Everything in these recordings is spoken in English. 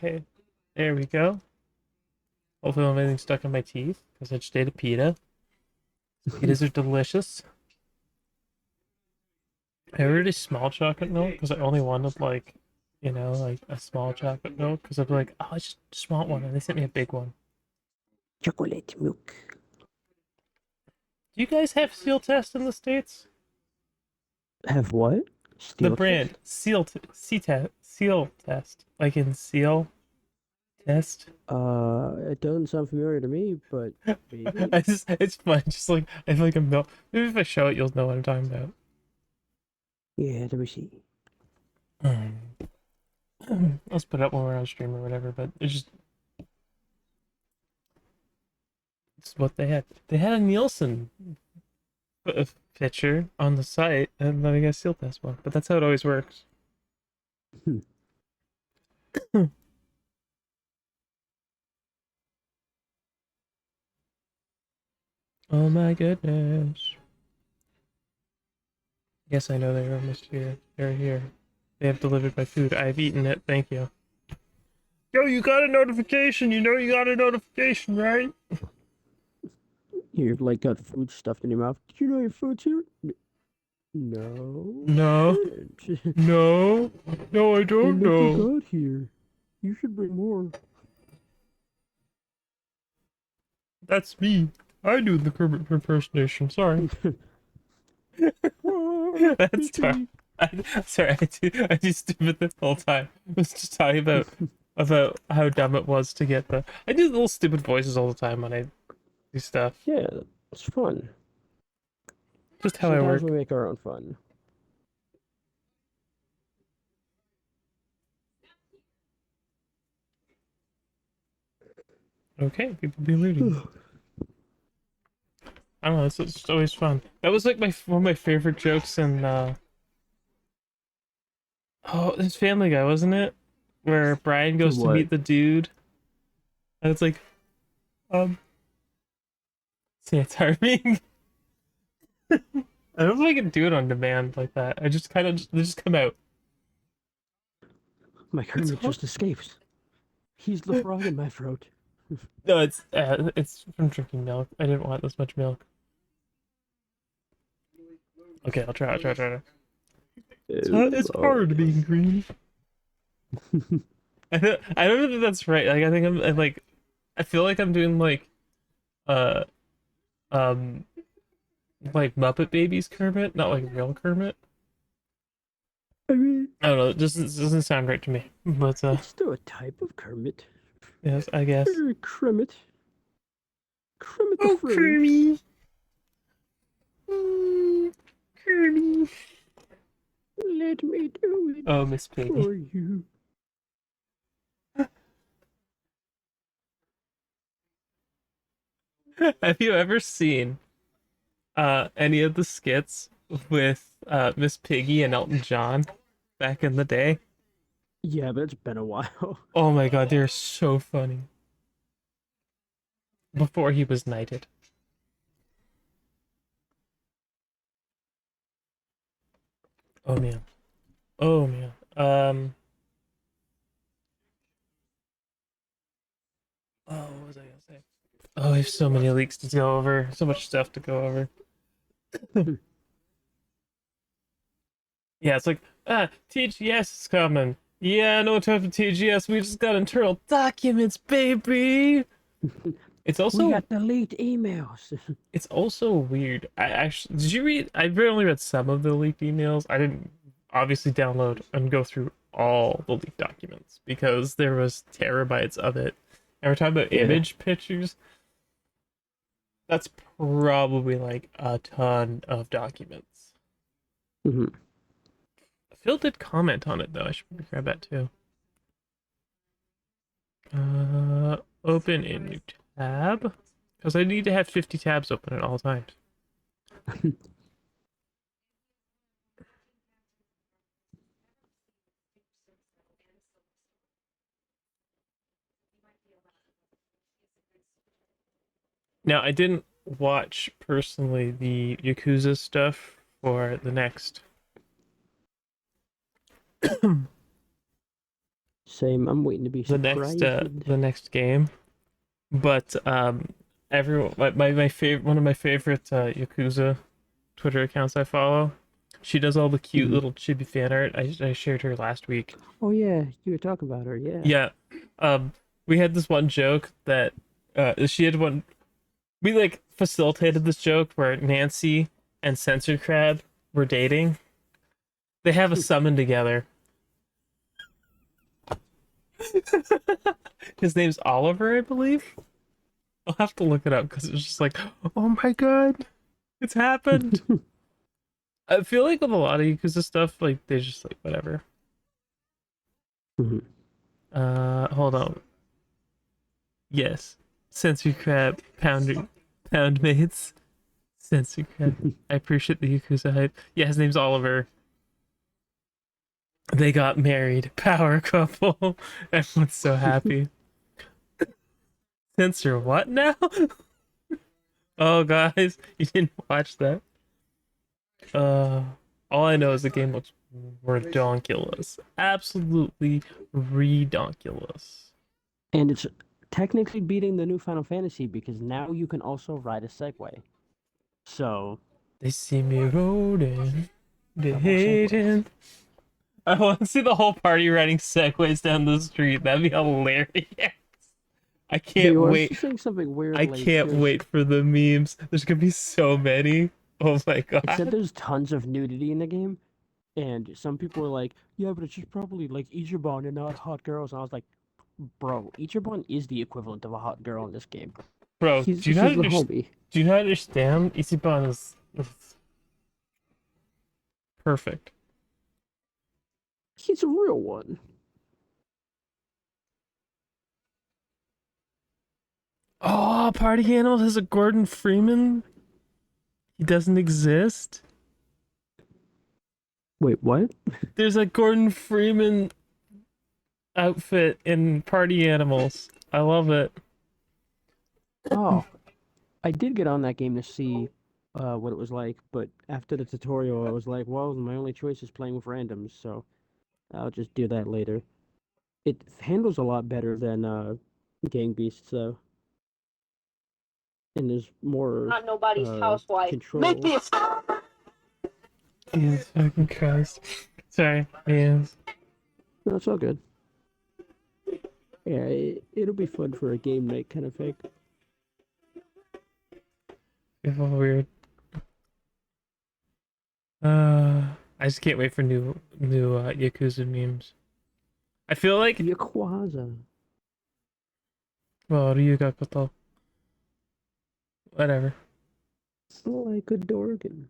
Okay, there we go. Hopefully, I'm anything stuck in my teeth because I just ate a pita. Pitas are delicious. I ordered a small chocolate milk because I only wanted like a small chocolate milk because I'd be like, oh, I just want one, and they sent me a big one. Chocolate milk. Do you guys have seal test in the states? Have what? The Steel test? brand seal test, like in seal test. It doesn't sound familiar to me, but maybe. It's fun. Just like I feel like a milk. Maybe if I show it, you'll know what I'm talking about. Yeah, let me see. Let's put it up when we're on stream or whatever. But it's what they had. They had a Nielsen picture on the site, and then I got a seal test one. But that's how it always works. Hmm. Oh my goodness. Yes, I know they're almost here. They're here. They have delivered my food. I've eaten it. Thank you. Yo, you got a notification. You know you got a notification, right? You've like got food stuffed in your mouth. Do you know your food's here? No, I No. didn't. No. No, I It don't never know. got here. You should bring more. That's me. I do the Kermit impersonation. Sorry. What? That's It's tar- me. sorry. I do stupid this whole time. I was just talking about how dumb it was to get the. I do little stupid voices all the time when I do stuff. Yeah, it's fun. Just how I Sometimes we work. make our own fun. Okay, people be looting. I don't know. It's just always fun. That was like my one of my favorite jokes in oh, this Family Guy, wasn't it? Where Brian goes to What? meet the dude, and it's like, um, see, it's harming. I don't know if I can do it on demand like that. I just kind of they just come out. My It's Kermit hard. just escapes. He's the frog in my throat. No, it's from drinking milk. I didn't want this much milk. Okay, I'll try. I'll try. Try. It's Oh, hard being yes. green. I don't know if that's right. Like I think I'm like I feel like I'm doing uh um like Muppet Babies Kermit, not like real Kermit. I mean, I don't know. It doesn't sound right to me. But it's still a type of Kermit. yes, I guess. Kermit. Kermit the Oh, Frog. Kirby. Mm, Kirby. Let me do it Oh, Miss Piggy. for you. Have you ever seen any of the skits with Miss Piggy and Elton John back in the day? Yeah, but it's been a while. Oh my god, they're so funny. Before he was knighted. Oh man. Oh man. Oh, what was I gonna say? Oh, I have so many leaks to go over. So much stuff to go over. Yeah, it's like, TGS is coming. Yeah, no time for TGS. We just got internal documents, baby. It's We also got the leaked emails. it's also weird. I actually did you read? I only read some of the leaked emails. I didn't obviously download and go through all the leaked documents because there was terabytes of it. And we're talking about Yeah. image pictures. That's probably like a ton of documents. Hmm. Phil did comment on it though. I should probably grab that too. Open a new tab because I need to have 50 tabs open at all times. Now, I didn't watch personally the Yakuza stuff for the next Same. I'm waiting to be surprised. the next game. But everyone my favorite one of my favorite Yakuza Twitter accounts I follow. She does all the cute Mhm. little chibi fan art. I shared her last week. Oh yeah, you were talking about her. Yeah. Yeah. We had this one joke that she had one we like facilitated this joke where Nancy and Sensor Crab were dating. They have a summon together. His name's Oliver, I believe. I'll have to look it up because it's just like, oh my god, it's happened. I feel like with a lot of Yakuza stuff, like they just like whatever. Mhm. Hold on. Yes, Sensory Crab, Pound Mates, Sensory Crab. I appreciate the Yakuza hype. Yeah, his name's Oliver. They got married. Power couple. Everyone's so happy. Censor what now? Oh, guys, you didn't watch that. Uh, all I know is the game looks redonkulous. Absolutely redonkulous. And it's technically beating the new Final Fantasy because now you can also ride a Segway. So They see me rolling, they double Segway. hating. I want to see the whole party riding segways down the street. That'd be hilarious. I They can't were wait. also saying something weird I like can't there's wait for the memes. There's gonna be so many. Oh my it said god. there's tons of nudity in the game, and some people were like, "Yeah, but it's just probably like Ichiban and not hot girls." And I was like, "Bro, Ichiban is the equivalent of a hot girl in this game. Bro, He's she's the homie. do you not understand? Ichiban is perfect. He's a real one." Oh, Party Animal has a Gordon Freeman. He doesn't exist. Wait, what? There's a Gordon Freeman outfit in Party Animals. I love it. Oh, I did get on that game to see what it was like, but after the tutorial, I was like, "Well, my only choice is playing with randoms, so I'll just do that later." It handles a lot better than Gang Beasts though, and there's more Not nobody's housewife. Make control. me a Jesus fucking Christ. Sorry, yes. No, it's all good. Yeah, it'll be fun for a game night kind of thing. It's all weird. I just can't wait for new Yakuza memes. I feel like Yakuza, well, Ryuga Koto. Whatever. like a Dorgan.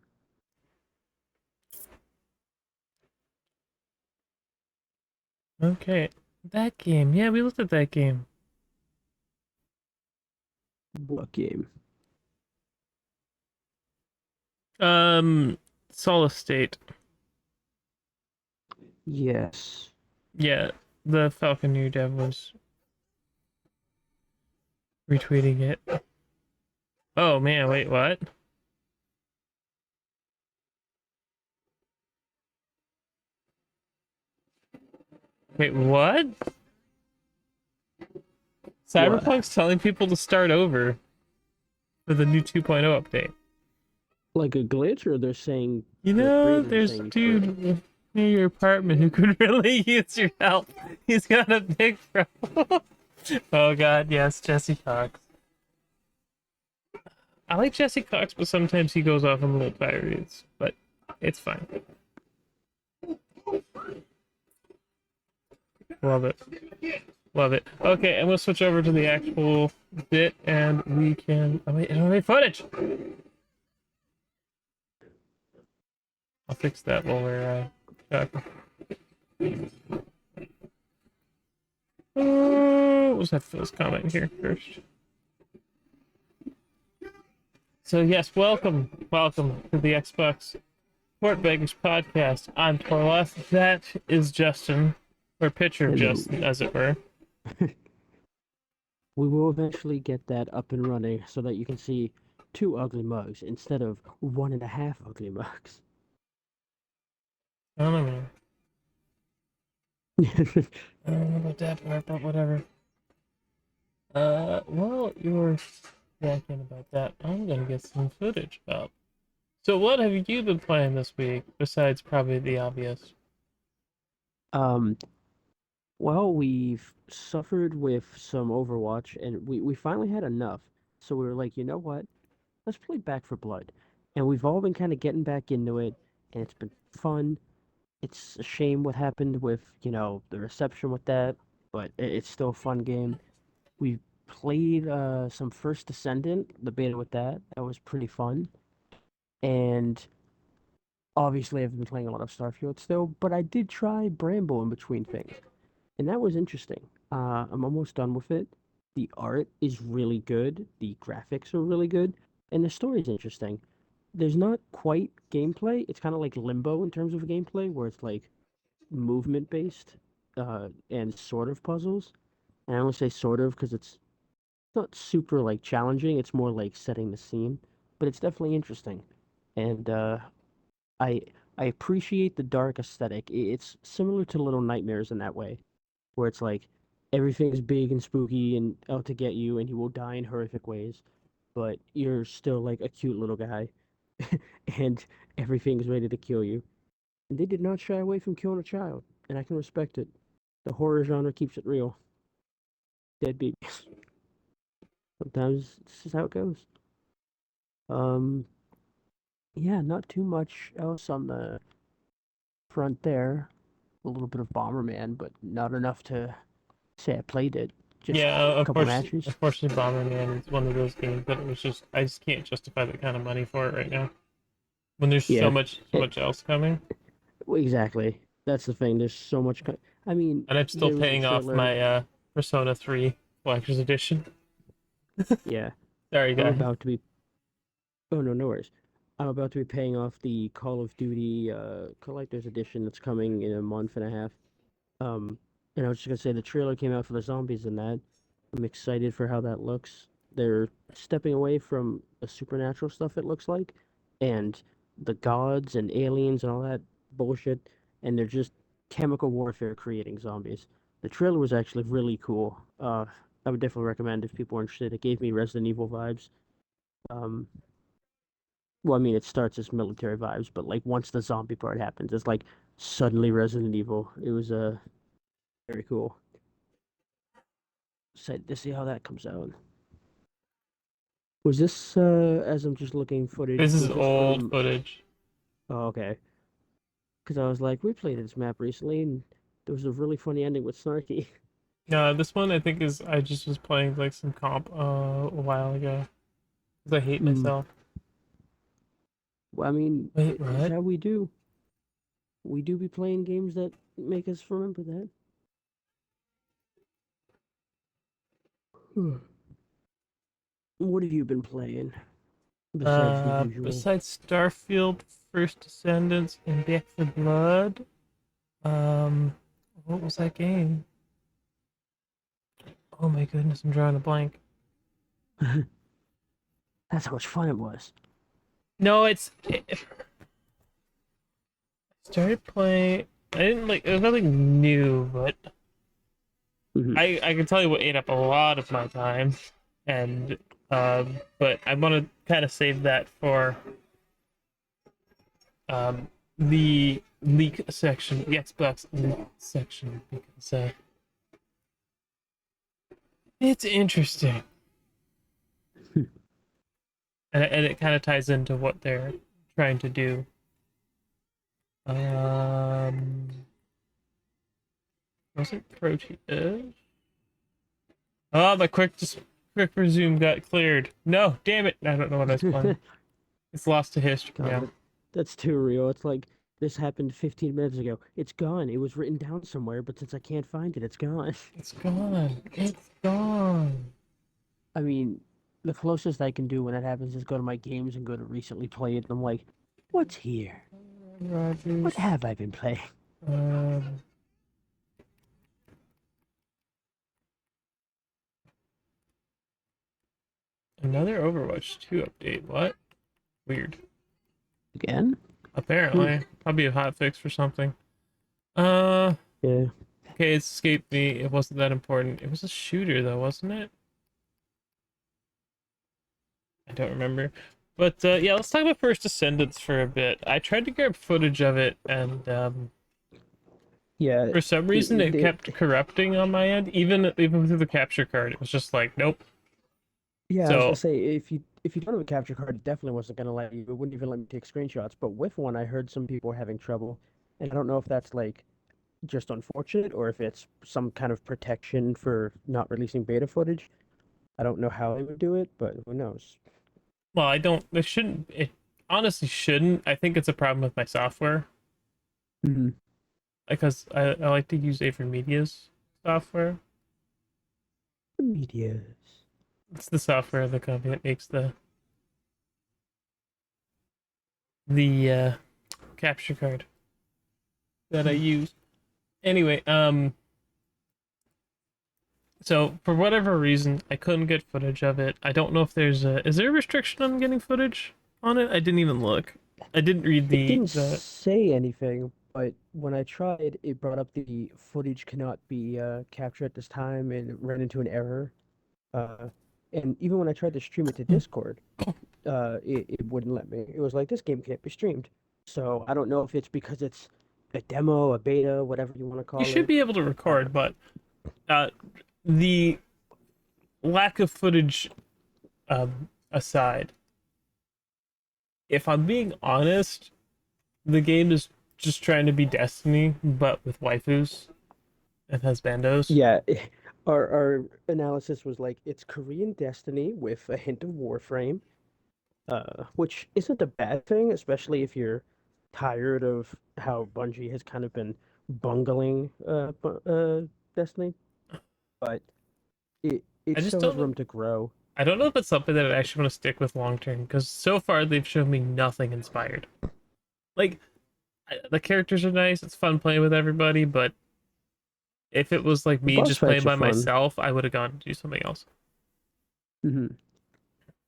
Okay. That game. Yeah, we looked at that game. What game? Um Solid State. Yes. Yeah, the Falcon New Dev was retweeting it. Oh man, wait, what? Wait, what? What? Cyberpunk's telling people to start over for the new 2.0 update. Like a glitch, or they're saying You the know, creators are there's a saying you should? dude near your apartment who could really use your help. He's got a big problem. Oh god, yes, Jesse Cox. I like Jesse Cox, but sometimes he goes off on little tirades, but it's fine. Love it. Love it. Okay, I'm gonna switch over to the actual bit and we can. Oh, wait, I don't have any footage! I'll fix that while we're talking. Let's have Phil's comment here first. So, yes, welcome to the Xbox Port Beggars podcast. I'm Torleth. That is Justin, or picture of Hello. Justin, as it were. We will eventually get that up and running so that you can see two ugly mugs instead of one and a half ugly mugs. I don't know, man. I don't know about that part, but whatever. While you're walking about that, I'm gonna get some footage up. So what have you been playing this week, besides probably the obvious? Um, well, we've suffered with some Overwatch, and we finally had enough. So we were like, you know what? Let's play Back for Blood. And we've all been kind of getting back into it, and it's been fun. It's a shame what happened with, the reception with that, but it's still a fun game. We played some First Descendant, the beta with that. That was pretty fun. And obviously, I've been playing a lot of Starfield still, but I did try Bramble in between things, and that was interesting. I'm almost done with it. The art is really good, the graphics are really good, and the story is interesting. There's not quite gameplay. It's kind of like Limbo in terms of gameplay, where it's like movement based and sort of puzzles. And I only say sort of because it's not super like challenging. It's more like setting the scene, but it's definitely interesting. And I I appreciate the dark aesthetic. It's similar to Little Nightmares in that way, where it's like everything's big and spooky and out to get you, and you will die in horrific ways, but you're still like a cute little guy, and everything's ready to kill you. And they did not shy away from killing a child, and I can respect it. The horror genre keeps it real. Deadbeat. Sometimes this is how it goes. Um, yeah, not too much else on the front there. A little bit of Bomberman, but not enough to say I played it. Just Yeah, a of couple course, matches. unfortunately, Bomberman is one of those games that it was just I just can't justify that kind of money for it right now when there's Yeah, so much else coming, well, exactly. That's the thing. There's so much. I mean, and I'm still there was a paying off trailer. my Persona 3 Collector's Edition. Yeah, Sorry, I'm guys. about to be. Oh no, no worries. I'm about to be paying off the Call of Duty collector's edition that's coming in a month and a half. Um, and I was just gonna say the trailer came out for the zombies in that. I'm excited for how that looks. They're stepping away from the supernatural stuff, it looks like, and the gods and aliens and all that bullshit, and they're just chemical warfare creating zombies. The trailer was actually really cool. I would definitely recommend if people are interested. It gave me Resident Evil vibes. Um, well, I mean, it starts as military vibes, but like once the zombie part happens, it's like suddenly Resident Evil. It was very cool. Excited to see how that comes out. Was this as I'm just looking This footage, is was this old from footage. oh, okay. Because I was like, we played this map recently and there was a really funny ending with Snarky. This one I think is I just was playing like some comp a while ago because I hate Hmm. myself. Well, I mean, Wait, it's what? how we do. We do be playing games that make us remember that. Hmm. What have you been playing besides the usual? Besides Starfield, First Descendants, and Back for Blood, um, what was that game? Oh my goodness, I'm drawing a blank. That's how much fun it was. No, started playing. I didn't like. It was nothing new, but Hmm. I can tell you what ate up a lot of my time, and but I want to kind of save that for um the leak section, the Xbox leak section, because it's interesting, and it kind of ties into what they're trying to do. Um, was it Proteus? Oh, the quick resume got cleared. No, damn it! I don't know what I was playing. It's lost to history God, now. that's too real. It's like this happened 15 minutes ago. It's gone. It was written down somewhere, but since I can't find it, it's gone. It's gone. It's gone. I mean, the closest I can do when that happens is go to my games and go to recently played, and I'm like, what's here? What Rogers. have I been playing? Um, another Overwatch 2 update. What? Weird. Again? Hmm. Apparently, probably a hot fix for something. Uh, Yeah. Okay, it escaped me. It wasn't that important. It was a shooter though, wasn't it? I don't remember. But yeah, let's talk about First Descendants for a bit. I tried to grab footage of it, and Yeah, for some reason it kept corrupting on my end, even through the capture card. It was just like, nope. yeah, I was gonna So, say if you don't have a capture card, it definitely wasn't gonna let you. It wouldn't even let me take screenshots. But with one, I heard some people were having trouble, and I don't know if that's like just unfortunate or if it's some kind of protection for not releasing beta footage. I don't know how they would do it, but who knows? well, I don't. It shouldn't. It honestly shouldn't. I think it's a problem with my software Hmm. because I like to use Avery Media's software. Medias. It's the software of the company that makes the capture card that I use. Anyway, so for whatever reason, I couldn't get footage of it. I don't know if is there a restriction on getting footage on it? I didn't even look. I didn't read It didn't the say anything, but when I tried, it brought up the footage cannot be captured at this time, and it ran into an error. Uh, and even when I tried to stream it to Discord, it wouldn't let me. It was like this game can't be streamed. So I don't know if it's because it's a demo, a beta, whatever you want to you call should it. be able to Uh, record, but uh the lack of footage aside, if I'm being honest, the game is just trying to be Destiny, but with waifus and husbandos. yeah, our analysis was like it's Korean Destiny with a hint of Warframe, which isn't a bad thing, especially if you're tired of how Bungie has kind of been bungling Destiny. But it I just still don't has know. room to grow. I don't know if it's something that I actually want to stick with long term because so far they've shown me nothing inspired. Like the characters are nice, it's fun playing with everybody, but if it was like The me boss just playing fights are by fun. myself, I would have gone to do something else. Hmm.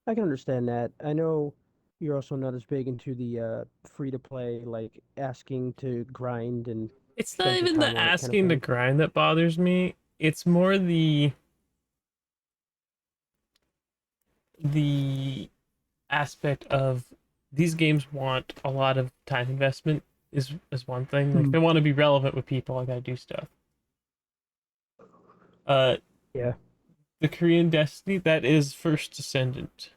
I can understand that. I know you're also not as big into the free to play, like asking to grind and It's not spend some even time the on it kind of asking to thing. grind that bothers me. It's more the aspect of these games want a lot of time investment is one thing. Like Hmm. they want to be relevant with people, I gotta do stuff. Uh Yeah, the Korean Destiny, that is First Descendant.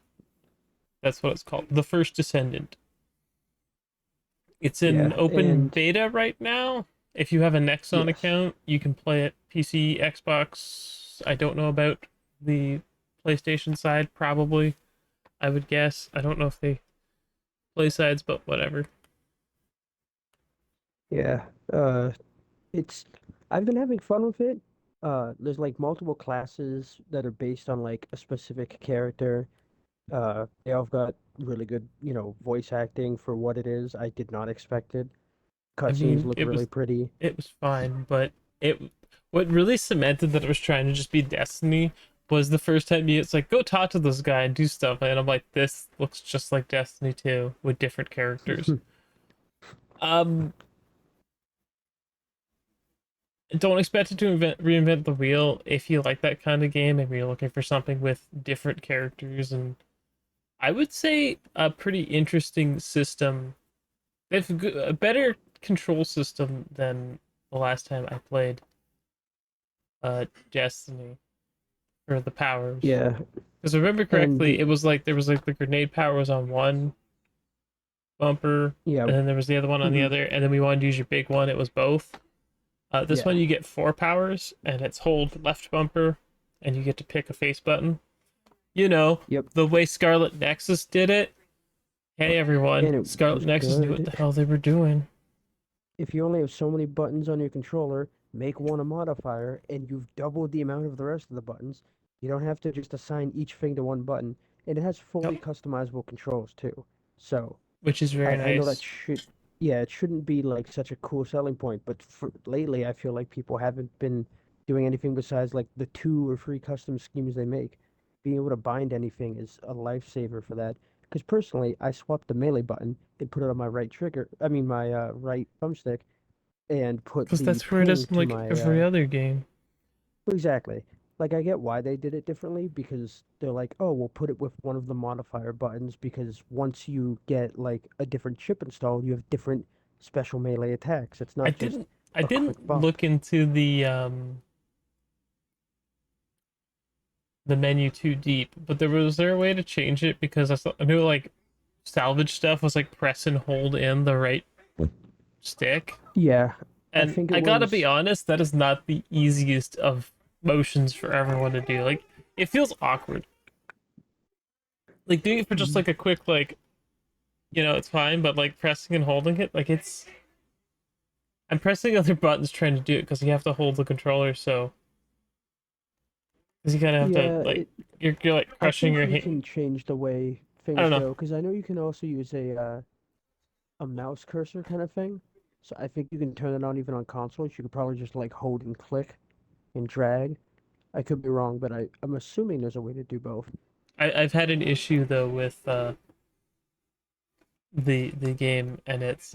That's what it's called. The First Descendant. It's in yeah, open and beta right now. If you have a Nexon yes, account, you can play it PC, Xbox. I don't know about the PlayStation side, probably. I would guess. I don't know if they play sides, but whatever. yeah. It's I've been having fun with it. There's like multiple classes that are based on like a specific character. They all got really good, voice acting for what it is. I did not expect it. I Cutscenes mean, look really pretty. it was fine, but it what really cemented that it was trying to just be Destiny was the first time it's like go talk to this guy and do stuff, and I'm like, this looks just like Destiny 2 with different characters. Um, don't expect it to reinvent the wheel if you like that kind of game. If you're looking for something with different characters, and I would say a pretty interesting system. They have a better control system than the last time I played Destiny for the powers. Yeah, Because I remember and correctly, it was like there was like the grenade power was on one bumper, yeah, and then there was the other one on the hmm other, and then we wanted to use your big one. It was both. This yeah, one you get four powers, and it's hold left bumper, and you get to pick a face button. You know, yep, the way Scarlet Nexus did it. Hey everyone, and it Scarlet was Nexus knew what the good. hell they were doing. If you only have so many buttons on your controller, make one a modifier, and you've doubled the amount of the rest of the buttons. You don't have to just assign each thing to one button, and it has fully Yep, customizable controls too. So which is very I know that nice. yeah, it shouldn't be like such a cool selling point, but lately I feel like people haven't been doing anything besides like the 2 or 3 custom schemes they make. Being able to bind anything is a lifesaver for that. Because personally, I swapped the melee button and put it on my right trigger. I mean my right thumbstick, and put Because the that's where it is ping in to like my every other game. exactly. Like I get why they did it differently because they're like, oh, we'll put it with one of the modifier buttons because once you get like a different chip installed, you have different special melee attacks. It's I not just didn't I a quick didn't bump. look into the menu too deep, but was there a way to change it? Because I knew like salvage stuff was like press and hold in the right stick. Yeah, I And think it I gotta be was. honest, that is not the easiest of motions for everyone to do. Like, it feels awkward. Like, doing it for just like a quick, like, it's fine, but like pressing and holding it, like, I'm pressing other buttons trying to do it because you have to hold the controller, so. Because you kind of have to, Yeah, like, you're like I crushing think your you hand. can change the way I things don't know. go because I know you can also use a mouse cursor kind of thing. So I think you can turn it on even on consoles. You could probably just like hold and click and drag. I could be wrong, but I'm assuming there's a way to do both. I've had an issue, though, with the game, and it's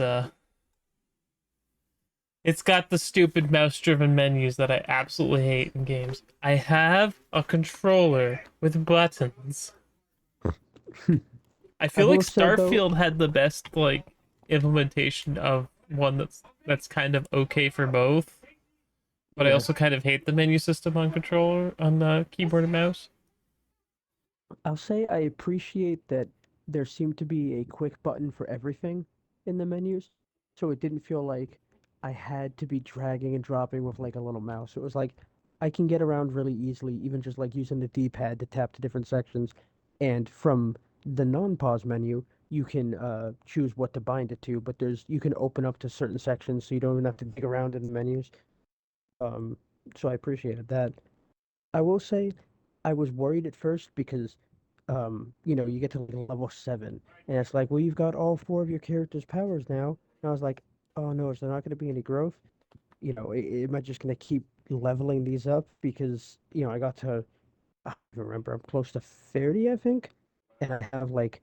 got the stupid mouse-driven menus that I absolutely hate in games. I have a controller with buttons. I I feel like will say though, Starfield had the best like implementation of one that's kind of okay for both, but I yeah, also kind of hate the menu system on controller on the keyboard and mouse. I'll say I appreciate that there seemed to be a quick button for everything in the menus, so it didn't feel like I had to be dragging and dropping with like a little mouse. It was like I can get around really easily, even just like using the D-pad to tap to different sections. And from the non-pause menu, you can choose what to bind it to, but you can open up to certain sections, so you don't even have to dig around in the menus. Um, so I appreciated that. I will say I was worried at first because you get to like level 7 and it's like, well, you've got all four of your characters' powers now. And I was like, oh no, is there not going to be any growth? Am I just going to keep leveling these up? Because, I got to, I don't even remember, I'm close to 30, I think. And I have like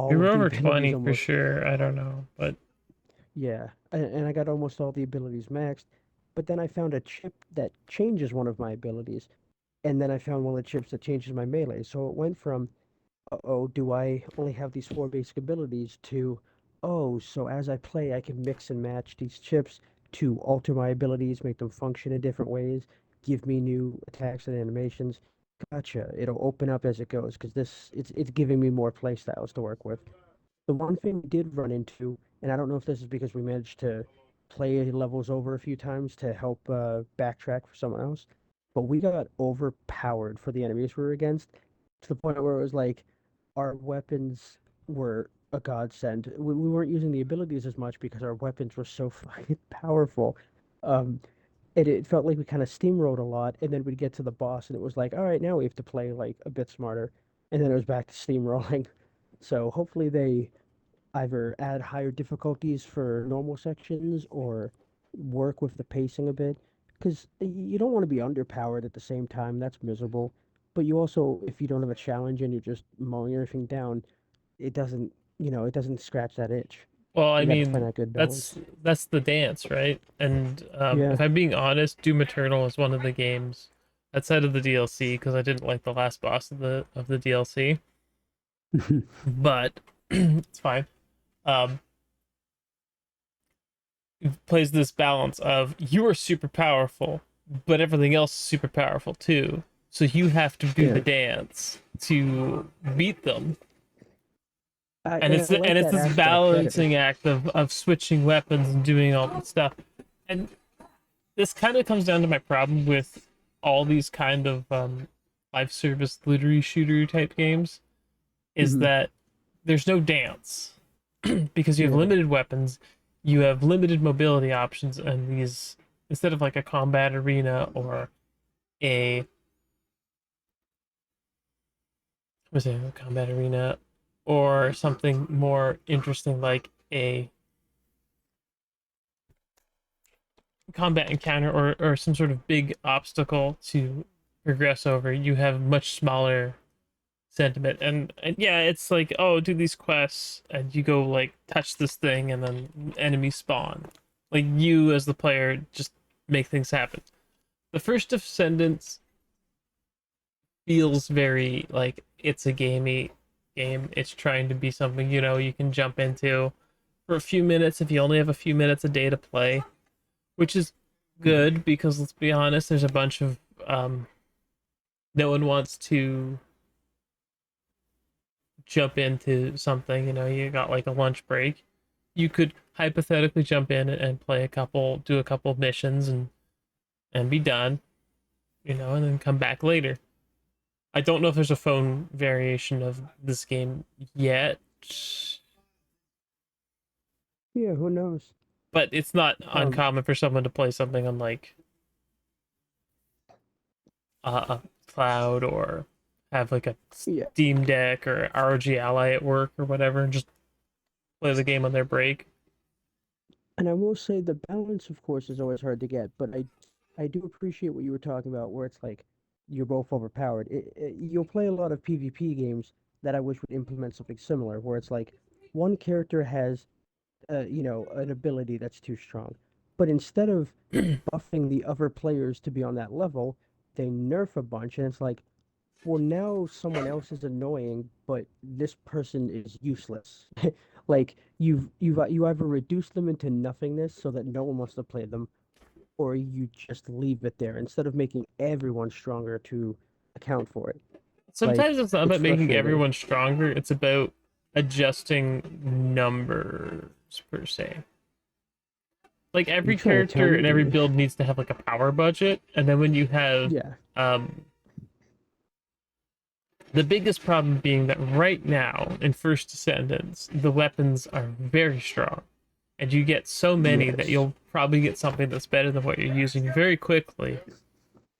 We all were of the over abilities 20 for almost. sure. I don't know, but Yeah. And I got almost all the abilities maxed. But then I found a chip that changes one of my abilities. And then I found one of the chips that changes my melee. So it went from, oh, do I only have these four basic abilities to, oh, so as I play, I can mix and match these chips to alter my abilities, make them function in different ways, give me new attacks and animations. Gotcha. It'll open up as it goes because it's giving me more play styles to work with. The one thing we did run into, and I don't know if this is because we managed to play levels over a few times to help backtrack for someone else, but we got overpowered for the enemies we were against to the point where it was like our weapons were a godsend. We weren't using the abilities as much because our weapons were so fucking powerful. Um, it felt like we kind of steamrolled a lot, and then we'd get to the boss, and it was like, all right, now we have to play like a bit smarter, and then it was back to steamrolling. So hopefully they either add higher difficulties for normal sections or work with the pacing a bit. Because you don't want to be underpowered at the same time. That's miserable. But you also, if you don't have a challenge and you're just mowing everything down, it doesn't, it doesn't scratch that itch. well, I You got to find mean, that good that's balance. that's the dance, right? And Yeah. if I'm being honest, Doom Eternal is one of the games outside of the DLC because I didn't like the last boss of the DLC, but it's fine. Um, it plays this balance of you are super powerful, but everything else is super powerful too. So you have to do the Yeah. dance to beat them, and And I like it's that this aspect better. balancing act of switching weapons and doing all this stuff. And this kind of comes down to my problem with all these kind of live service lootery shooter type games is Hmm. that there's no dance because you have Yeah. limited weapons, you have limited mobility options, and these instead of like a combat arena or a what's it, a combat arena or something more interesting like a combat encounter or some sort of big obstacle to progress over, you have much smaller sentiment. And yeah, it's like, oh, do these quests and you go like touch this thing and then enemies spawn. Like you as the player just make things happen. The first Descendants feels very like it's a game. It's trying to be something, you can jump into for a few minutes if you only have a few minutes a day to play, which is Mhm. good because let's be honest, there's a bunch of um no one wants to jump into something, you got like a lunch break. You could hypothetically jump in and play do a couple missions and be done, and then come back later. I don't know if there's a phone variation of this game yet, Yeah, who knows? but it's not Um, uncommon for someone to play something on like a cloud or have like a yeah, Steam Deck or ROG Ally at work or whatever and just play the game on their break. and I will say the balance, of course, is always hard to get, but I do appreciate what you were talking about, where it's like you're both overpowered. You'll play a lot of PvP games that I wish would implement something similar, where it's like one character has, an ability that's too strong, but instead of buffing the other players to be on that level, they nerf a bunch, and it's like, well, now someone else is annoying, but this person is useless. Like you either reduce them into nothingness so that no one wants to play them, or you just leave it there instead of making everyone stronger to account for it. Sometimes Like it's not it's about making frustrating. everyone stronger, it's about adjusting numbers per se. Like Are you every trying to tell character and every me? build needs to have like a power budget, and then when you have Yeah, um the biggest problem being that right now in First Descendants, the weapons are very strong, and you get so many that yes, you'll probably get something that's better than what you're using very quickly.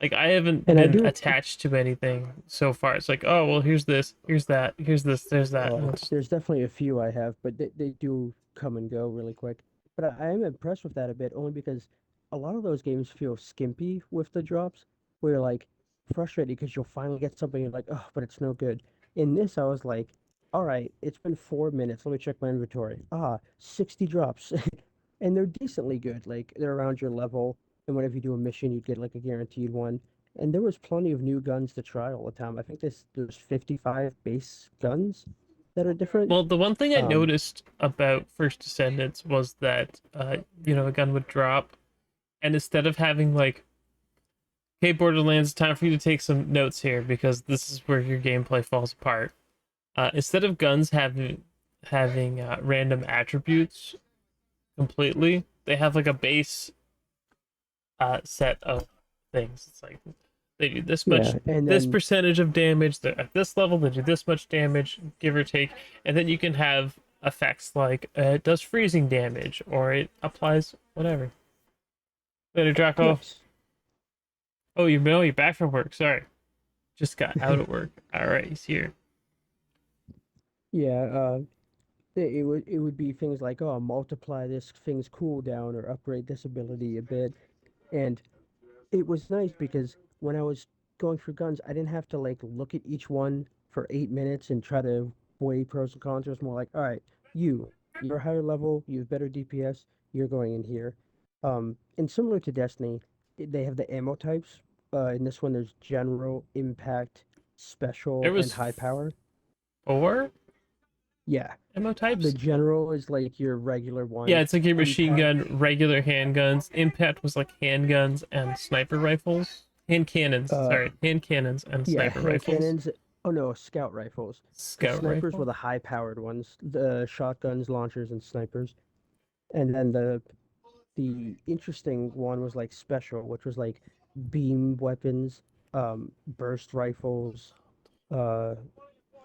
Like I haven't and I been do. attached to anything so far. It's like, oh well, here's this, here's that, here's this, there's that, and Oh, it's there's definitely a few I have, but they do come and go really quick. But I am impressed with that a bit, only because a lot of those games feel skimpy with the drops, where you're like frustrated because you'll finally get something, you're like, oh, but it's no good. In this, I was like, all right, it's been 4 minutes. Let me check my inventory. 60 drops. And they're decently good. Like they're around your level, and whenever you do a mission, you get like a guaranteed one. And there was plenty of new guns to try all the time. I think there's 55 base guns that are different. well, the one thing I Um, noticed about First Descendants was that a gun would drop, and instead of having like, okay, Borderlands, it's time for you to take some notes here because this is where your gameplay falls apart. Instead of guns having random attributes completely, they have like a base set of things. It's like they do yeah, and this then percentage of damage. They're at this level, they do this much damage, give or take, and then you can have effects like it does freezing damage or it applies whatever. Later, Draco. nice. Oh, you're back from work. Sorry, just got out of work. All right, he's here. Yeah, it would be things like, oh, multiply this thing's cooldown or upgrade this ability a bit. And it was nice because when I was going through guns, I didn't have to like look at each one for 8 minutes and try to weigh pros and cons. It was more like, all right, you're higher level, you have better DPS, you're going in here. And similar to Destiny, they have the ammo types. In this one, there's general, impact, There special, and was high power. four Yeah, ammo the types. general is like your regular Yeah, one. it's like your machine Impact, gun, regular handguns. Impact was like handguns and sniper rifles. Hand cannons, uh, sorry, hand cannons and yeah, sniper hand rifles. cannons. Oh no, scout rifles. The Scout snipers were rifle. the high-powered ones, the shotguns, launchers, and snipers. And then the interesting one was like special, which was like beam weapons, burst rifles, uh,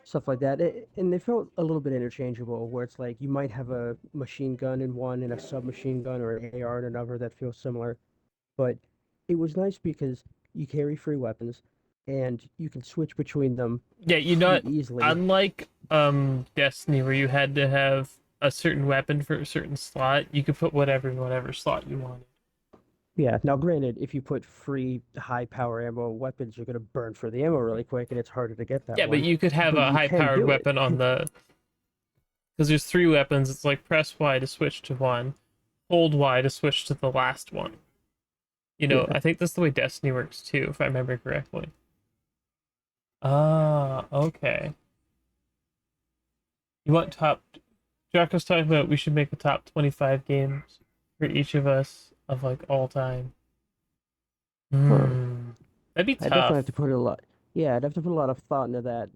stuff like that. And they felt a little bit interchangeable, where it's like you might have a machine gun in one and a submachine gun or an AR in another that feels similar. But it was nice because you carry free weapons and you can switch between them Yeah, pretty easily. unlike Destiny where you had to have a certain weapon for a certain slot, you could put whatever in whatever slot you wanted. Yeah, now granted, if you put free high power ammo weapons, you're gonna burn for the ammo really quick and it's harder to get that Yeah, but one. you could have But a you high can powered do it. weapon on the because there's three weapons. It's like press Y to switch to one. hold Y to switch to the last one. You know, Yeah. I think that's the way Destiny works too, if I remember correctly. Ah, okay. You want top? Jocko's talking about we should make a top 25 games for each of us of like all time. Huh. That'd be I definitely tough. have to put a lot. Yeah, I'd have to put a lot of thought into that.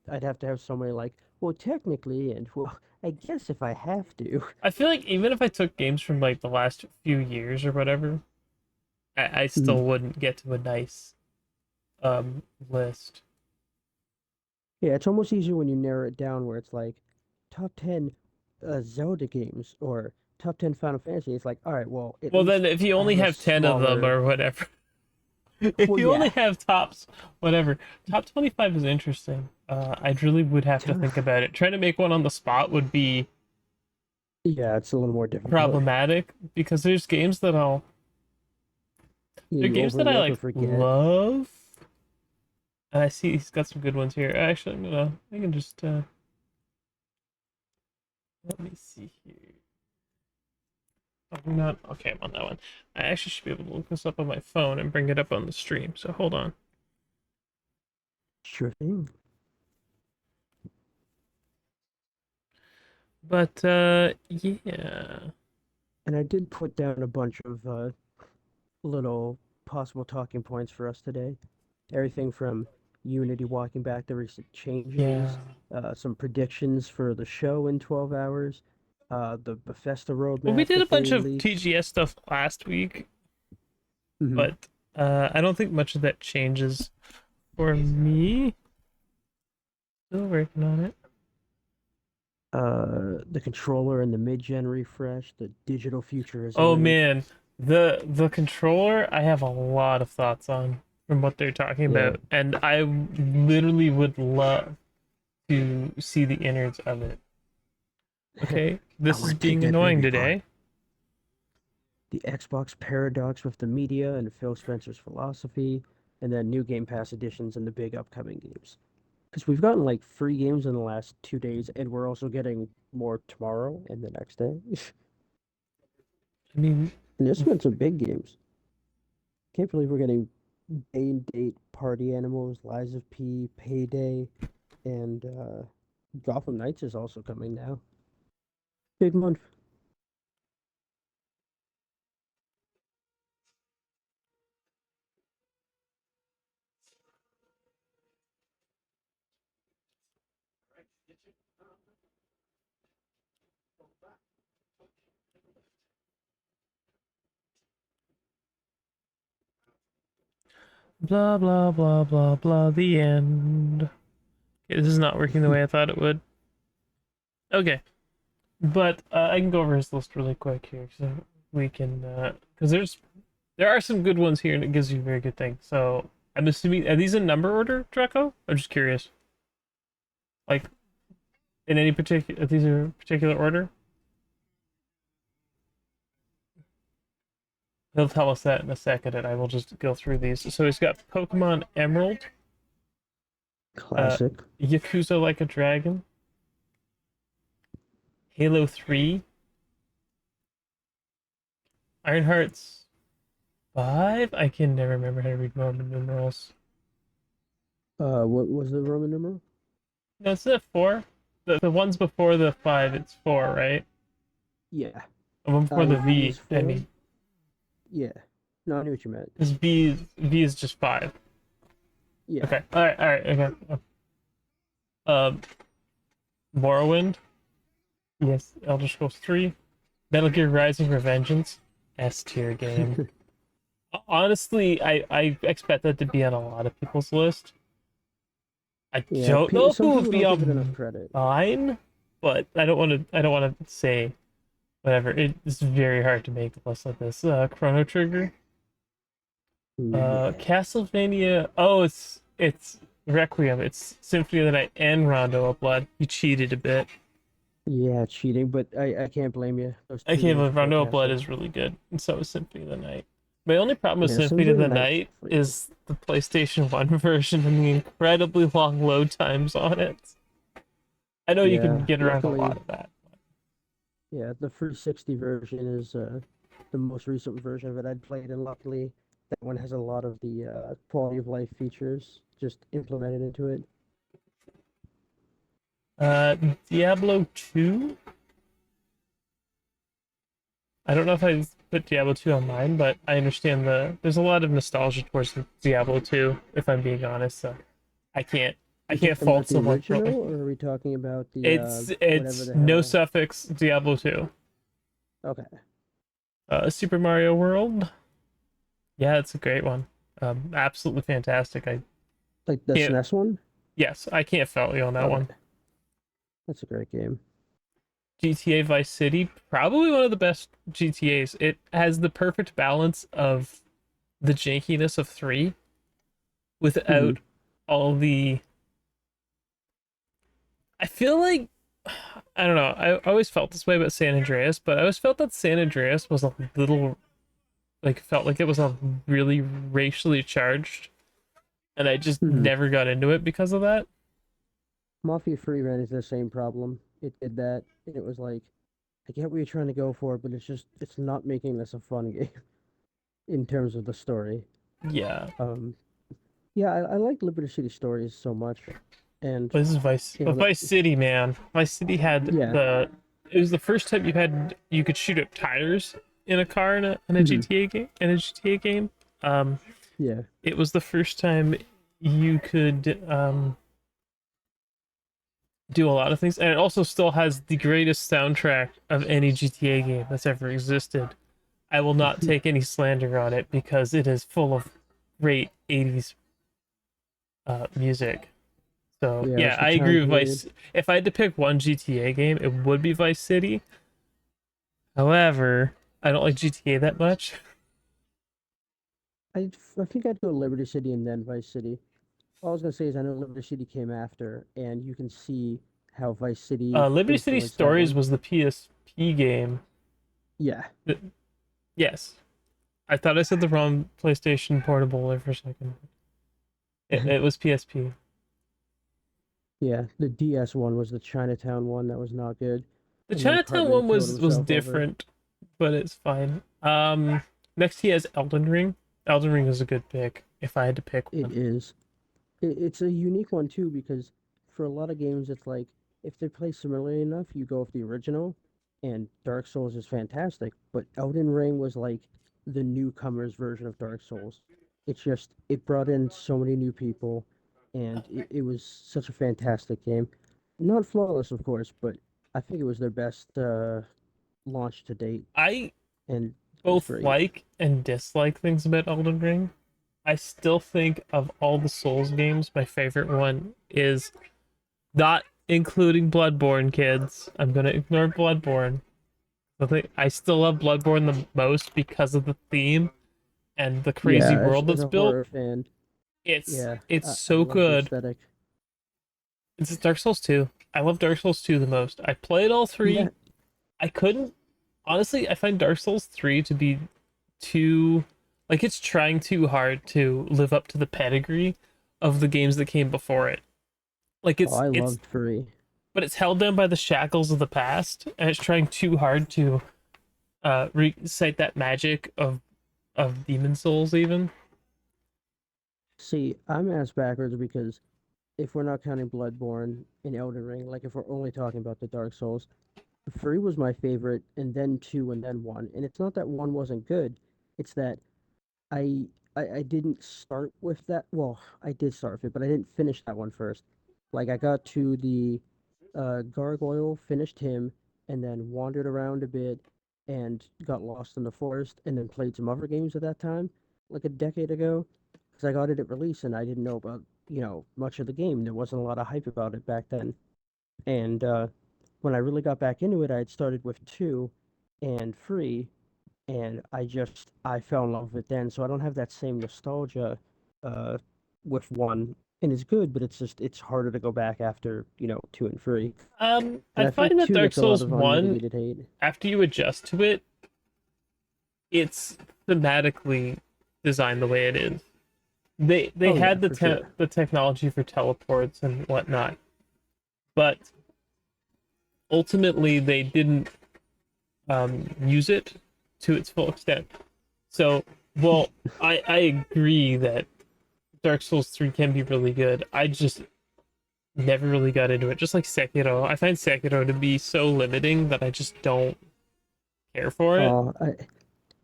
I'd have to have somebody like, well, technically, and well, I guess if I have to. I feel like even if I took games from like the last few years or whatever, I Mhm. still wouldn't get to a nice list. Yeah, it's almost easier when you narrow it down, where it's like top 10 Zelda games or top 10 Final Fantasy. It's like, all right, well, at Well, then least if you I only have a have 10 of them smaller. or whatever, if Well, you only yeah, have tops, whatever, top 25 is interesting. I really would have to think tough. about it. Trying to make one on the spot would be Yeah, it's a little more difficult. problematic because Yeah, there are you games that I overlook or like forget. love, and I see he's got some good ones here. Actually, I can just let me see here. I'm not okay. I'm on that one. I actually should be able to look this up on my phone and bring it up on the stream. So hold on. Sure thing. But yeah, And I did put down a bunch of little possible talking points for us today. Everything from Unity walking back the recent yeah. changes, some predictions for the show in 12 hours, the Bethesda Well, we roadmap did a that they bunch of leaked. TGS stuff last week, Hmm. but I don't think much of that changes for me. Still working on it. The controller and the mid-gen refresh, the digital future is Oh imminent. man, the controller I have a lot of thoughts on from what they're talking Yeah, about, and I literally would love to see the innards of it. Okay, I this is want to take being that annoying baby apart. today. The Xbox paradox with the media and Phil Spencer's philosophy, and then new Game Pass additions and the big upcoming games. Because we've gotten like free games in the last 2 days, and we're also getting more tomorrow and the next day. I mean, And this one's some big games. Can't believe we're getting Day and Date, Party Animals, Lies of P, Payday, and Gotham Knights is also coming now. Big month. blah blah blah blah blah. The end. Okay, this is not working the way I thought it would. Okay, but I can go over his list really quick here, so we can because there are some good ones here, and it gives you a very good thing. So I'm assuming are these in number order, Draco? I'm just curious. Like in any particular, these are particular order. He'll tell us that in a second, and I will just go through these. So he's got Pokemon Emerald, uh, Classic. Yakuza Like a Dragon, Halo 3, Iron Hearts 5. I can never remember how to read Roman numerals. What was the Roman numeral? No, it's not 4. The ones before the 5, it's 4, right? Yeah. The one before the V is V, I 4. mean. Yeah. No, I knew what you meant. Because V is just 5. Yeah. Okay, alright, okay. Um, Morrowind, yes, Elder Scrolls 3, Metal Gear Rising Revengeance, S tier game. Honestly, I expect that to be on a lot of people's list. I Yeah, don't know some who would people be don't give it enough on credit. mine, but I don't want to say whatever. It's very hard to make a list like this. Chrono Trigger, Yeah. Castlevania. Oh, it's Requiem. It's Symphony of the Night and Rondo of Blood. You cheated a bit. Yeah, cheating, but I can't blame you. Those I two can't games are believe Rondo of Blood fantastic. is really good, and so is Symphony of the Night. My only problem with Yeah, Symphony Symphony of of the the Night is Night definitely good. is the PlayStation 1 version and the incredibly long load times on it. I know you can Yeah, get around a lot luckily, of that. Yeah, the 360 version is the most recent version of it I'd played, and luckily that one has a lot of the quality of life features just implemented into it. Uh, Diablo 2. I don't know if I put Diablo 2 on mine, but I understand there's a lot of nostalgia towards Diablo 2, if I'm being honest. So I can't I You can't talking about fault the someone for original, it. or are we talking about the whatever It's the no hell? suffix Diablo 2. Okay, Super Mario World. Yeah, it's a great one. Absolutely fantastic. I like the can't. SNES one. Yes, I can't fault you on that one. Okay, that's a great game. GTA Vice City, probably one of the best GTA's. It has the perfect balance of the jankiness of 3 Hmm. without all the. I feel like I don't know. I always felt this way about San Andreas, but I always felt that San Andreas was a little like felt like it was a really racially charged, and I just Hmm. never got into it because of that. Mafia Free ran into the same problem. It did that, and it was like, I get what you're trying to go for, but it's not making this a fun game in terms of the story. Yeah, Um, yeah, I like Liberty City Stories so much, and but this is Vice. you But know, Vice City, man, Vice City had yeah, the. It was the first time you could shoot up tires in a car in a hmm, GTA game Um, yeah, it was the first time you could do a lot of things, and it also still has the greatest soundtrack of any GTA game that's ever existed. I will not take any slander on it because it is full of great 80s music. So yeah. yeah, It's the I time agree with period. Vice. If I had to pick one GTA game, it would be Vice City. However, I don't like GTA that much. I think I'd go Liberty City and then Vice City. All I was gonna say is I know Liberty City came after, and you can see how Vice City Liberty City influenced that Stories one. was the PSP game. Yeah, Yes, I thought I said the wrong PlayStation Portable there for a second. It was PSP. yeah. The DS one was the Chinatown one that was not good, The and then Chinatown Cartman one killed was himself over. different, but it's fine. Next he has Elden Ring. Elden Ring is a good pick if I had to pick It one. is. It's a unique one too because for a lot of games, it's like if they play similarly enough, you go with the original, and Dark Souls is fantastic. But Elden Ring was like the newcomers version of Dark Souls. It brought in so many new people, and it was such a fantastic game. Not flawless, of course, but I think it was their best launch to date, I and it was both great. like and dislike things about Elden Ring. I still think of all the Souls games, my favorite one is not including Bloodborne, kids. I'm gonna ignore Bloodborne. I still love Bloodborne the most because of the theme and the crazy Yeah, world as that's a built. horror fan, It's yeah, it's I so love the good. aesthetic. It's Dark Souls 2. I love Dark Souls 2 the most. I played all Yeah, three. I couldn't honestly, I find Dark Souls 3 to be too like it's trying too hard to live up to the pedigree of the games that came before it. Like oh, I it's loved Free. but it's held down by the shackles of the past and it's trying too hard to recite that magic of demon souls even. See, I'm ass backwards because if we're not counting Bloodborne and Elden Ring, like if we're only talking about the Dark Souls, Free was my favorite, and then two, and then one. And it's not that one wasn't good; it's that I I didn't start with that. Well, I did start with it, but I didn't finish that one first. Like I got to the gargoyle, finished him, and then wandered around a bit and got lost in the forest, and then played some other games at that time, like a decade ago, because I got it at release and I didn't know about much of the game. There wasn't a lot of hype about it back then, and when I really got back into it, I had started with two and free, and I fell in love with it then. So I don't have that same nostalgia uh, with one. And it's good, but it's harder to go back after two and three. And I I feel like find that two Dark gets a lot Souls of 1, unmitigated hate. after you adjust to it, it's thematically designed the way it is. They Oh yeah, had for sure. the technology for teleports and whatnot, but ultimately they didn't use it to its full extent. So, well, I agree that Dark Souls 3 can be really good. I just never really got into it. Just like Sekiro. I find Sekiro to be so limiting that I just don't care for it. Oh,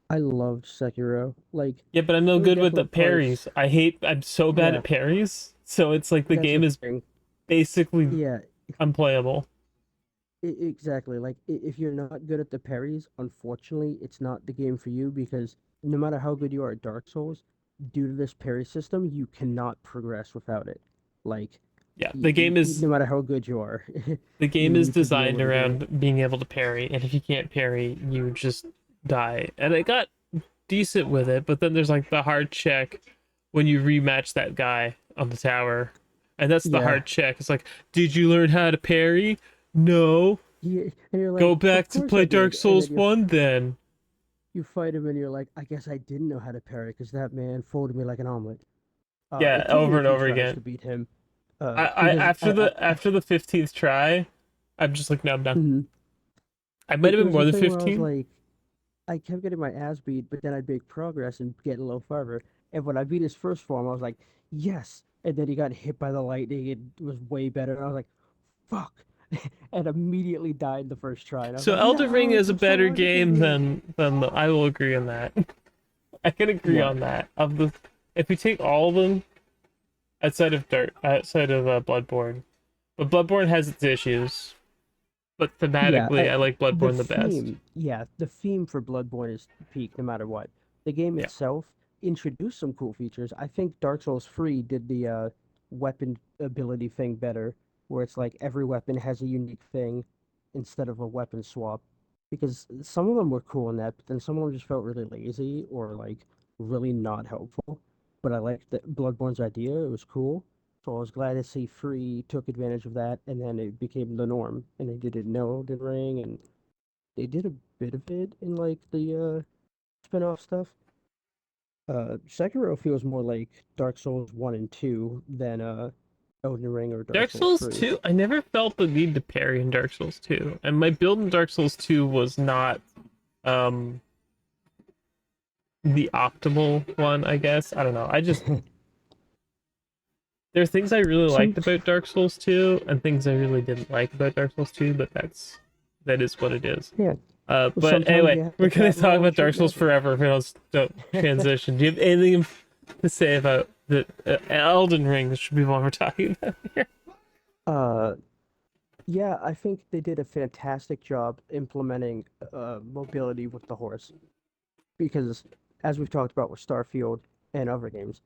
I loved Sekiro. Like, Yeah, but I'm no there were good with the definitely parts. parries. I'm so bad Yeah, at parries. So it's like the that's the game is thing. basically Yeah, unplayable. exactly. Like, if you're not good at the parries, unfortunately, it's not the game for you because no matter how good you are at Dark Souls, due to this parry system, you cannot progress without it. Like, Yeah, no matter how good you are, the you game is need to be designed able to do it. around being able to parry, and if you can't parry, you just die. And I got decent with it, but then there's like the hard check when you rematch that guy on the tower. And that's the Yeah, hard check. It's like, did you learn how to parry? No. yeah, and you're Go like, of back to course I play Dark did. And then Souls 1 then. you fight him, and you're like, I guess I didn't know how to parry because that man folded me like an omelet. Yeah, It took me over a and few over tries again. to beat him, I because after the 15th try, I'm just like, no, I'm done. mhm. I might have It been was more a than thing where I was 15. like, I kept getting my ass beat, but then I'd make progress and get a little farther. And when I beat his first form, I was like, yes. And then he got hit by the lightning. It was way better. And I was like, fuck. And immediately died the first try. And I was So like, Elden Ring no, it is a took so better long to beat game him. than I will agree on that. I can agree Yeah. on that. Of the if we take all of them outside of Bloodborne, but Bloodborne has its issues. But Yeah, thematically, I like the Bloodborne the best. theme, yeah, the theme for Bloodborne is peak no matter what. The game Yeah, itself introduced some cool features. I think Dark Souls 3 did the weapon ability thing better, where it's like every weapon has a unique thing instead of a weapon swap. Because some of them were cool in that, but then some of them just felt really lazy or like really not helpful. But I liked the Bloodborne's idea, it was cool. So I was glad to see Free took advantage of that, and then it became the norm. And they did it in Elden Ring, and they did a bit of it in like the spin-off stuff. Sekiro feels more like Dark Souls 1 and 2 than Elden Ring or Dark Dark Souls Souls 3. 2. I never felt the need to parry in Dark Souls 2, and my build in Dark Souls 2 was not um the optimal one. I guess I don't know. I just there are things I really Some liked about Dark Souls 2 and things I really didn't like about Dark Souls 2, but that is what it is. Yeah, well, But sometimes anyway, you have to we're gonna fat talk roll and about Dark shit Souls happens. forever if we don't transition. Do you have anything to say about the Elden Ring? This should be what we're talking about here. Uh, yeah, I think they did a fantastic job implementing mobility with the horse because, as we've talked about with Starfield and other games,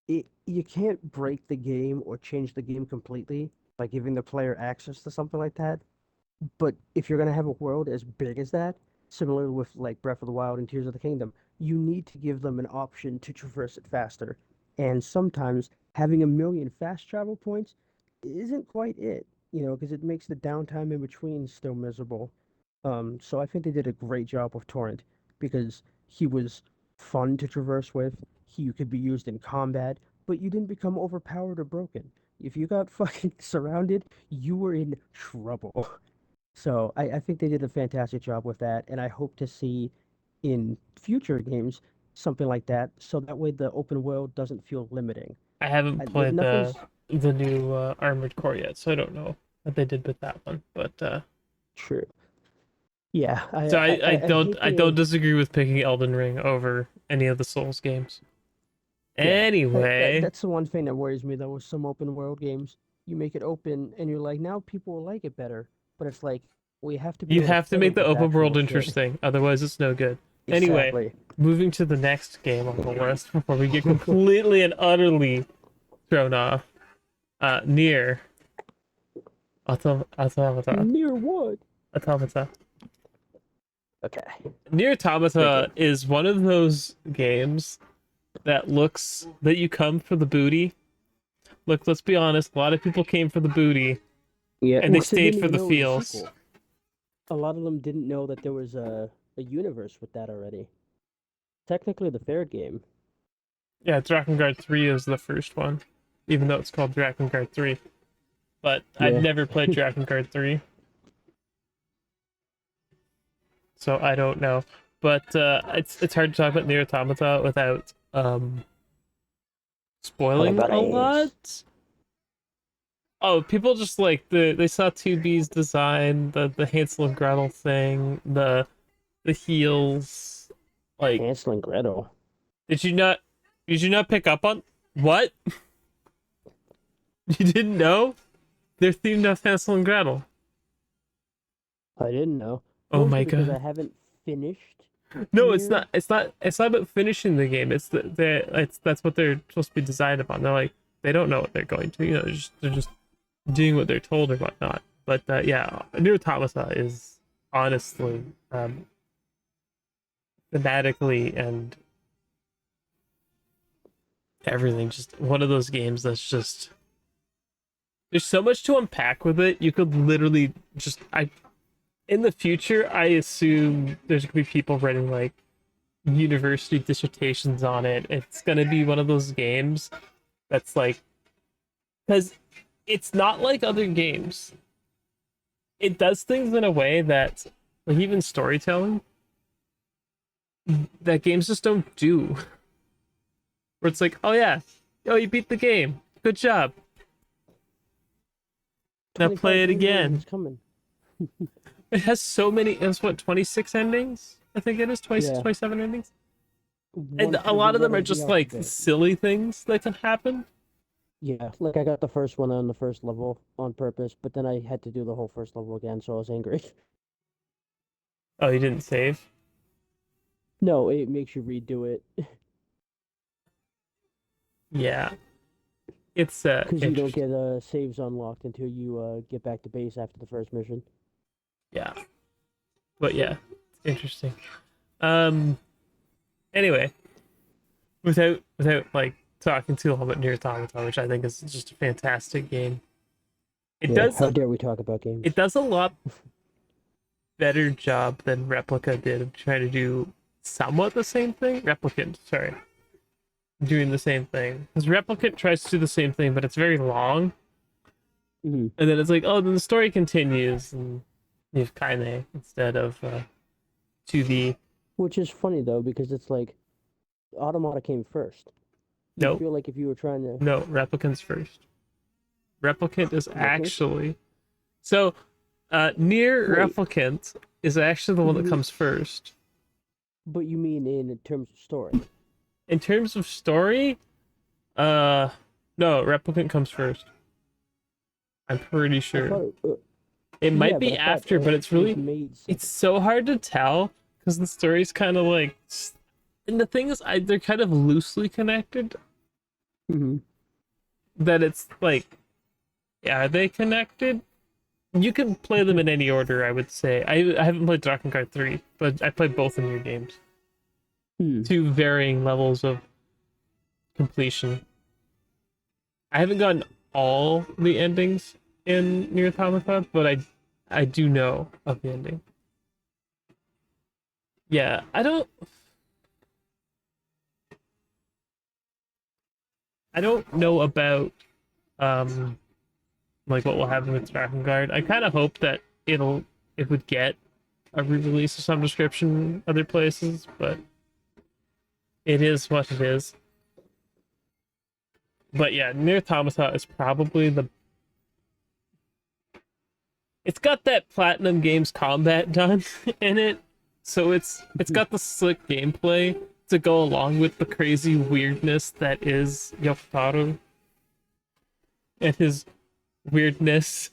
you can't break the game or change the game completely by giving the player access to something like that. But if you're gonna have a world as big as that, similar with like Breath of the Wild and Tears of the Kingdom, you need to give them an option to traverse it faster. And sometimes having a million fast travel points isn't quite it, because it makes the downtime in between still miserable. So I think they did a great job with Torrent because he was fun to traverse with. He could be used in combat, but you didn't become overpowered or broken. If you got fucking surrounded, you were in trouble. So I think they did a fantastic job with that, and I hope to see in future games something like that, so that way the open world doesn't feel limiting. I haven't played Nothing's the new Armored Core yet, so I don't know what they did with that one. But true. Yeah, so I hate I don't the disagree with picking Elden Ring over any of the Souls games. yeah. Anyway, That's the one thing that worries me though with some open world games. You make it open, and you're like, now people will like it better, but it's like we have to be you able to have to fill make it the with open actual world shit. interesting, otherwise it's no good. Anyway, Exactly. moving to the next game on the list before we get completely and utterly thrown off. Near Automata. Near what? Automata. Okay. Near Great Automata game. is one of those games that you come for the booty. Look, let's be honest, a lot of people came for the booty Yeah, and they because they stayed didn't for even the know it was a feels. sequel. A lot of them didn't know that there was a universe with that already. Technically, the third game. Yeah, Drakengard 3 is the first one, even though it's called Drakengard 3. But I've Yeah. never played Drakengard 3. so I don't know. But it's hard to talk about Nier Automata without spoiling about a ass? lot. Oh, people just like they saw 2B's design, the Hansel and Gretel thing, the heels. Like, Hansel and Gretel. did you not pick up on what? You didn't know? They're themed off Hansel and Gretel. I didn't know. Oh Mostly my because I god. haven't finished No, it's Nier. not. It's not. It's not about finishing the game. It's that's what they're supposed to be designed upon. They're like they don't know what they're going to. You know, they're just doing what they're told or whatnot. But yeah, Nier Automata is honestly thematically and everything just one of those games that's just there's so much to unpack with it. You could literally just I in the future I assume there's gonna be people writing like university dissertations on it. It's gonna be one of those games that's like because it's not like other games. It does things in a way that like even storytelling that games just don't do. Where it's like, oh yeah, oh you beat the game, good job. Now play 25 it new again. ones coming. It has so many. It's what 26 endings. I think it is 26, Yeah. 27 endings. One And for a lot every of them letter are of the just like alphabet. silly things that can happen. Yeah, like I got the first one on the first level on purpose, but then I had to do the whole first level again, so I was angry. Oh, you didn't save? No, it makes you redo it Yeah. It's because you don't interesting. get saves unlocked until you get back to base after the first mission. Yeah. But yeah, it's interesting. Um anyway, without like talking too long about Nier Automata, which I think is just a fantastic game. It Yeah, does how dare we talk about games? it does a lot better job than Replica did of trying to do somewhat the same thing. Replicant, sorry. Doing the same thing. Because Replicant tries to do the same thing, but it's very long. Hmm. And then it's like, oh, then the story continues. And you've kind of, instead of 2D. Which is funny though, because it's like Automata came first. You No, feel like if you were trying to no, Replicant's first. Replicant is replicate, actually. So, Near wait, Replicant is actually the one you that mean, comes first. but you mean in terms of story? In terms of story, uh, no, Replicant comes first. I'm pretty I sure. thought, It might yeah, but be I thought after, but it was made it's second. so hard to tell because the story's kind of like, and the thing is, they're kind of loosely connected. Hmm. That it's like, are they connected? You can play them in any order, I would say. I haven't played Drakengard 3, but I played both of your games Hmm. to varying levels of completion. I haven't gotten all the endings in Nier Automata, but I do know of the ending. Yeah, I don't know about um like what will happen with Drakengard. I kind of hope that it would get a re-release of some description other places, but it is what it is. But yeah, Nier Automata is probably the it's got that Platinum Games combat done in it, so it's got the slick gameplay to go along with the crazy weirdness that is Yokotaro and his weirdness.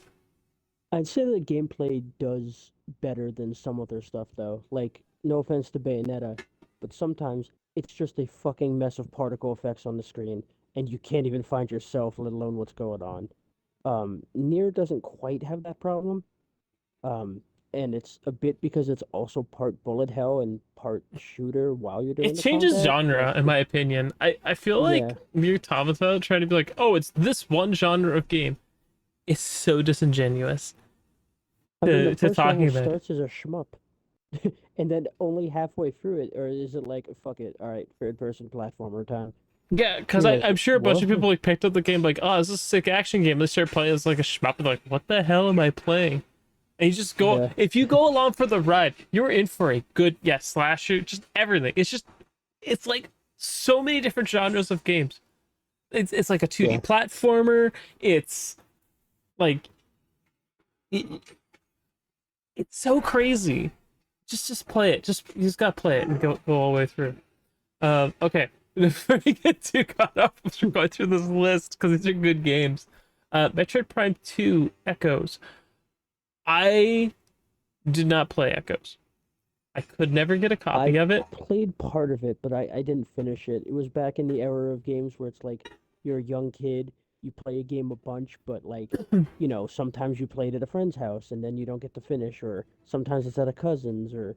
I'd say the gameplay does better than some other stuff though. Like, no offense to Bayonetta, but sometimes it's just a fucking mess of particle effects on the screen, and you can't even find yourself, let alone what's going on. Nier doesn't quite have that problem. Um, and it's a bit because it's also part bullet hell and part shooter while you're It doing the changes combat. genre, Like, in my opinion. I feel yeah. like Nier Automata trying to be like, oh, it's this one genre of game is so disingenuous I mean, the to first talking level about it. starts as a shmup, and then only halfway through it, or is it like, fuck it, all right, third person platformer time? Yeah, because You're like, I'm sure a bunch of what? people like picked up the game like, oh, this is a sick action game. They start playing as like a shmup and like, what the hell am I playing? And you just go, Yeah. if you go along for the ride, you're in for a good, yeah, slasher, just everything. It's like so many different genres of games. It's like a 2D Yeah. platformer. It's like, it, it's so crazy. Just play it. You just gotta play it and go all the way through. Okay. Before we get too caught up, we're going through this list because these are good games. Metroid Prime 2 Echoes. I did not play Echoes. I could never get a copy I of it. played part of it, but I didn't finish it. It was back in the era of games where it's like you're a young kid, you play a game a bunch, but like, sometimes you play it at a friend's house and then you don't get to finish, or sometimes it's at a cousin's, or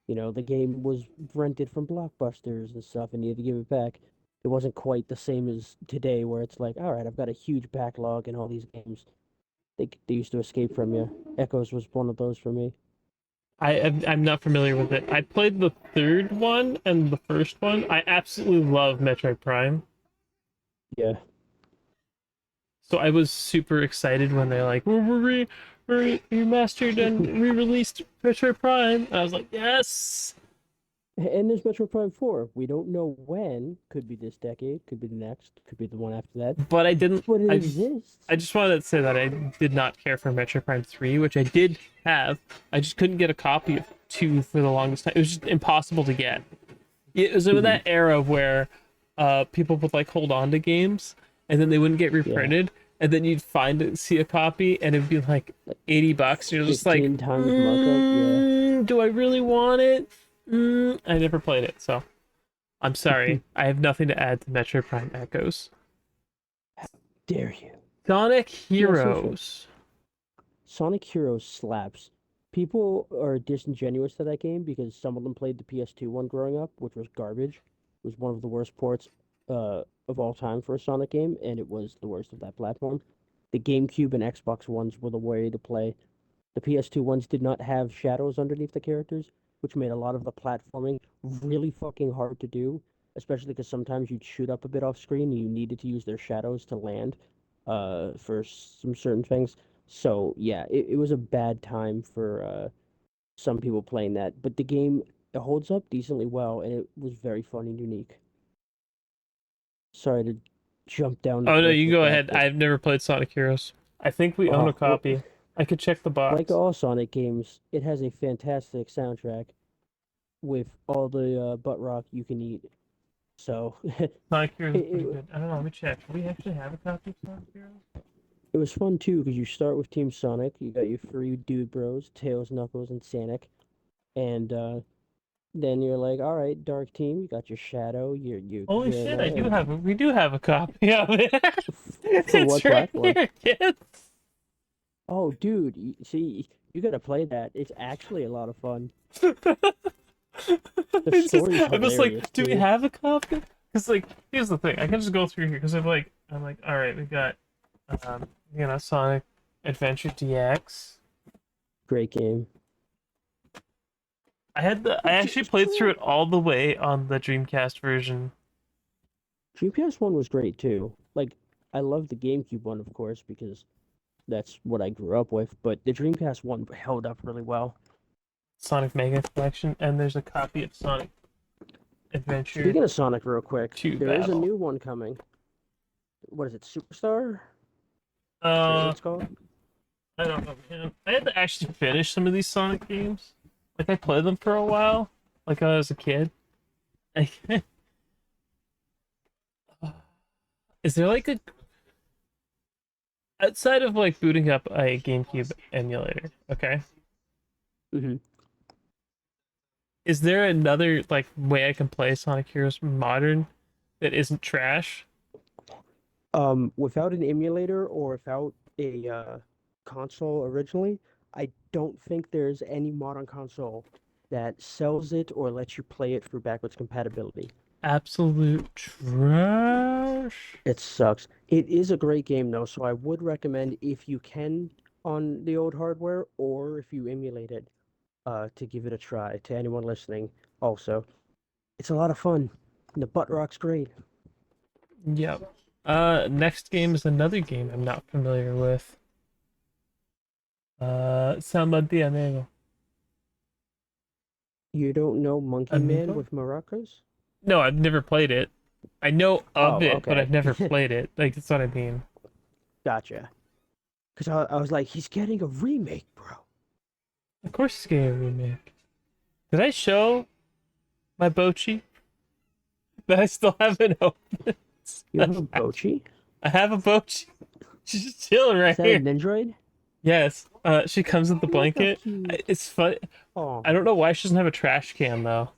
the game was rented from Blockbusters and stuff and you had to give it back. It wasn't quite the same as today where it's like, all right, I've got a huge backlog and all these games. They used to escape from you. Echoes was one of those for me. I'm not familiar with it. I played the third one and the first one. I absolutely love Metroid Prime. Yeah. So I was super excited when they like we remastered and re-released Metroid Prime. I was like, yes. And there's Metro Prime 4. We don't know when. Could be this decade, could be the next, could be the one after that. But I didn't. But it exists. I just wanted to say that I did not care for Metroid Prime 3, which I did have. I just couldn't get a copy of 2 for the longest time. It was just impossible to get. It was in that era where people would like hold on to games and then they wouldn't get reprinted. And then you'd see a copy and it'd be like $80. You're just like, 15 times markup, do I really want it? I never played it, so I'm sorry. I have nothing to add to Metroid Prime Echoes. Dare you? Sonic Heroes. Sonic Heroes slaps. People are disingenuous to that game because some of them played the PS2 one growing up, which was garbage. It was one of the worst ports of all time for a Sonic game, and it was the worst of that platform. The GameCube and Xbox ones were the way to play. The PS2 ones did not have shadows underneath the characters, which made a lot of the platforming really fucking hard to do, especially because sometimes you'd shoot up a bit off screen and you needed to use their shadows to land for some certain things. So, yeah, it was a bad time for some people playing that, but the game it holds up decently well and it was very fun and unique. Sorry to jump down the Oh no, cliff you can with go that, ahead. but I've never played Sonic Heroes. I think we own a well, copy. I could check the like box. all Sonic games, it has a fantastic soundtrack with all the butt rock you can eat. So it, Sonic Heroes is pretty it, good. I don't know. Let me check. Do we actually have a copy of Sonic Heroes? it was fun too because you start with Team Sonic. You got your three dude bros, Tails, Knuckles, and Sonic, and then you're like, all right, Dark Team, you got your Shadow, your Holy shit! Vanilla, and We do have a copy of it. for It's what right platform? here, kids. Oh, dude, see, you gotta play that. It's actually a lot of fun. The story's I'm just hilarious like, do we too. have a copy? Because like, here's the thing. I can just go through here because I'm like, all right, we got, Sonic Adventure DX. Great game. I actually played through it all the way on the Dreamcast version. GPS one was great too. Like, I love the GameCube one, of course, because that's what I grew up with. But the Dreamcast one held up really well. Sonic Mega Collection, and there's a copy of Sonic Adventure Speaking of Sonic, real quick, 2 there is a Battle. new one coming. What is it, Superstar? Is that what Uh, it's called? I don't know, man. I had to actually finish some of these Sonic games. Like I played them for a while, like when I was a kid. Is there like a outside of like booting up a GameCube emulator? Okay, Hmm. is there another like way I can play Sonic Heroes Modern that isn't trash? Without an emulator or without a console originally, I don't think there's any modern console that sells it or lets you play it through backwards compatibility. Absolute trash. It sucks. It is a great game though, so I would recommend if you can on the old hardware or if you emulate it, to give it a try. To anyone listening, also, it's a lot of fun. And the butt rock's great. Yep. Next game is another game I'm not familiar with. Samba de amigo. You don't know Monkey Man Amigo? with maracas? No, I've never played it. I know of Oh, it, but I've okay. never played it. Like, that's what I mean. Gotcha. Because I was like, he's getting a remake, bro. Of course it's getting a remake. Did I show my Bochi that I still haven't opened? You have a Bochi? I have a Bochi. She's just chilling Is right that a here. Nendroid? Yes. She comes with the Look how blanket. cute. It's fun. Oh, I don't know why she doesn't have a trash can though.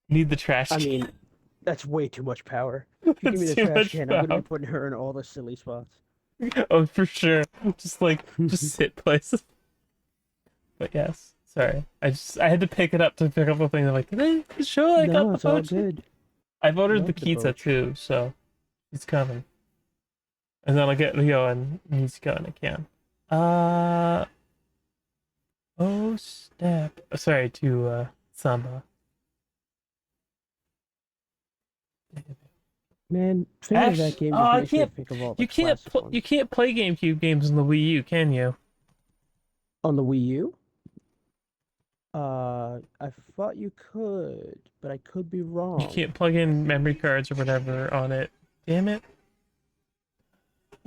Need the trash I can. mean, that's way too much power. If you give me It's the too trash much can, I'm gonna be power. putting her in all the silly spots. Oh, for sure. Just sit places. But yes, sorry. I had to pick it up to pick up the thing. I'm like, did I show I got No, the it's all Bochi? good. I've ordered the Love the pizza Boch. too, so it's coming. And then I'll get Leo and he's going. I can. Uh oh snap. Sorry to Samba. Man, thinking of that Ash. game Oh, just I makes me can't. think of all the classic You ones. can't play GameCube games on the Wii U, can you? On the Wii U? I thought you could, but I could be You wrong. can't plug in memory cards or whatever on it. Damn it!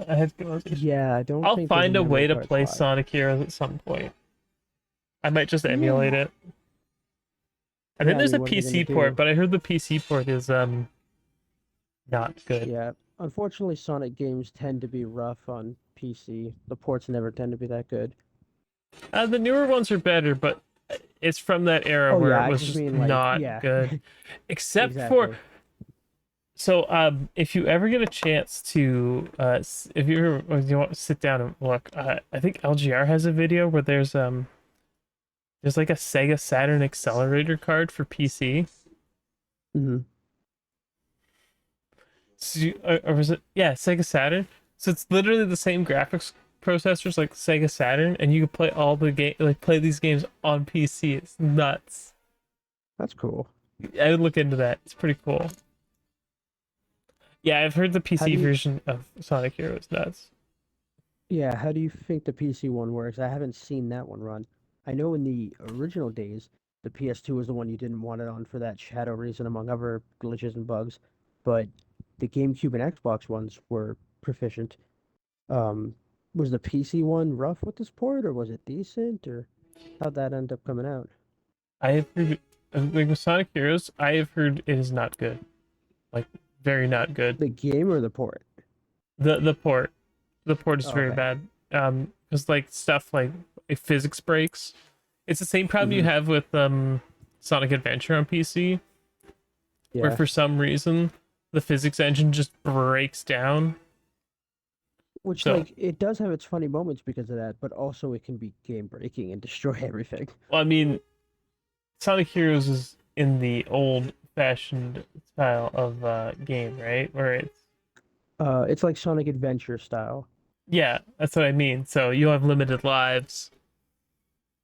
I had to go. Yeah, I don't I'll think there's a find a memory way to card play slot. Sonic Heroes at some point. I might just emulate Yeah. it. I think Yeah, I there's mean, a what are they gonna PC port, do? but I heard the PC port is not good. Yeah, unfortunately, Sonic games tend to be rough on PC. The ports never tend to be that good. The newer ones are better, but it's from that era Oh where yeah, it I was just just mean like, not yeah, good. Except for exactly. if you ever get a chance to if you ever if you want to sit down and look, I think LGR has a video where there's like a Sega Saturn accelerator card for PC. Hmm. So or was it, yeah, Sega Saturn? So it's literally the same graphics processors like Sega Saturn, and you can play all the game like play these games on PC. It's nuts. That's cool. I would look into that. It's pretty cool. Yeah, I've heard the How PC do you, version of Sonic Hero is nuts. yeah, how do you think the PC one works? I haven't seen that one run. I know in the original days, the PS2 was the one you didn't want it on for that shadow reason, among other glitches and bugs. But the GameCube and Xbox ones were proficient. Um, was the PC one rough with this port, or was it decent, or how'd that end up coming out? I have heard like with Sonic Heroes, I have heard it is not good. Like very not good. The game or the port? The port. The port is Oh, very okay. bad. Because like stuff like physics breaks. It's the same problem you Hmm. have with Sonic Adventure on PC, where Yeah. for some reason the physics engine just breaks down. Which, So like, it does have its funny moments because of that, but also it can be game breaking and destroy everything. well, I mean Sonic Heroes is in the old fashioned style of game, right? Where it's It's like Sonic Adventure style. yeah, that's what I mean. So you have limited lives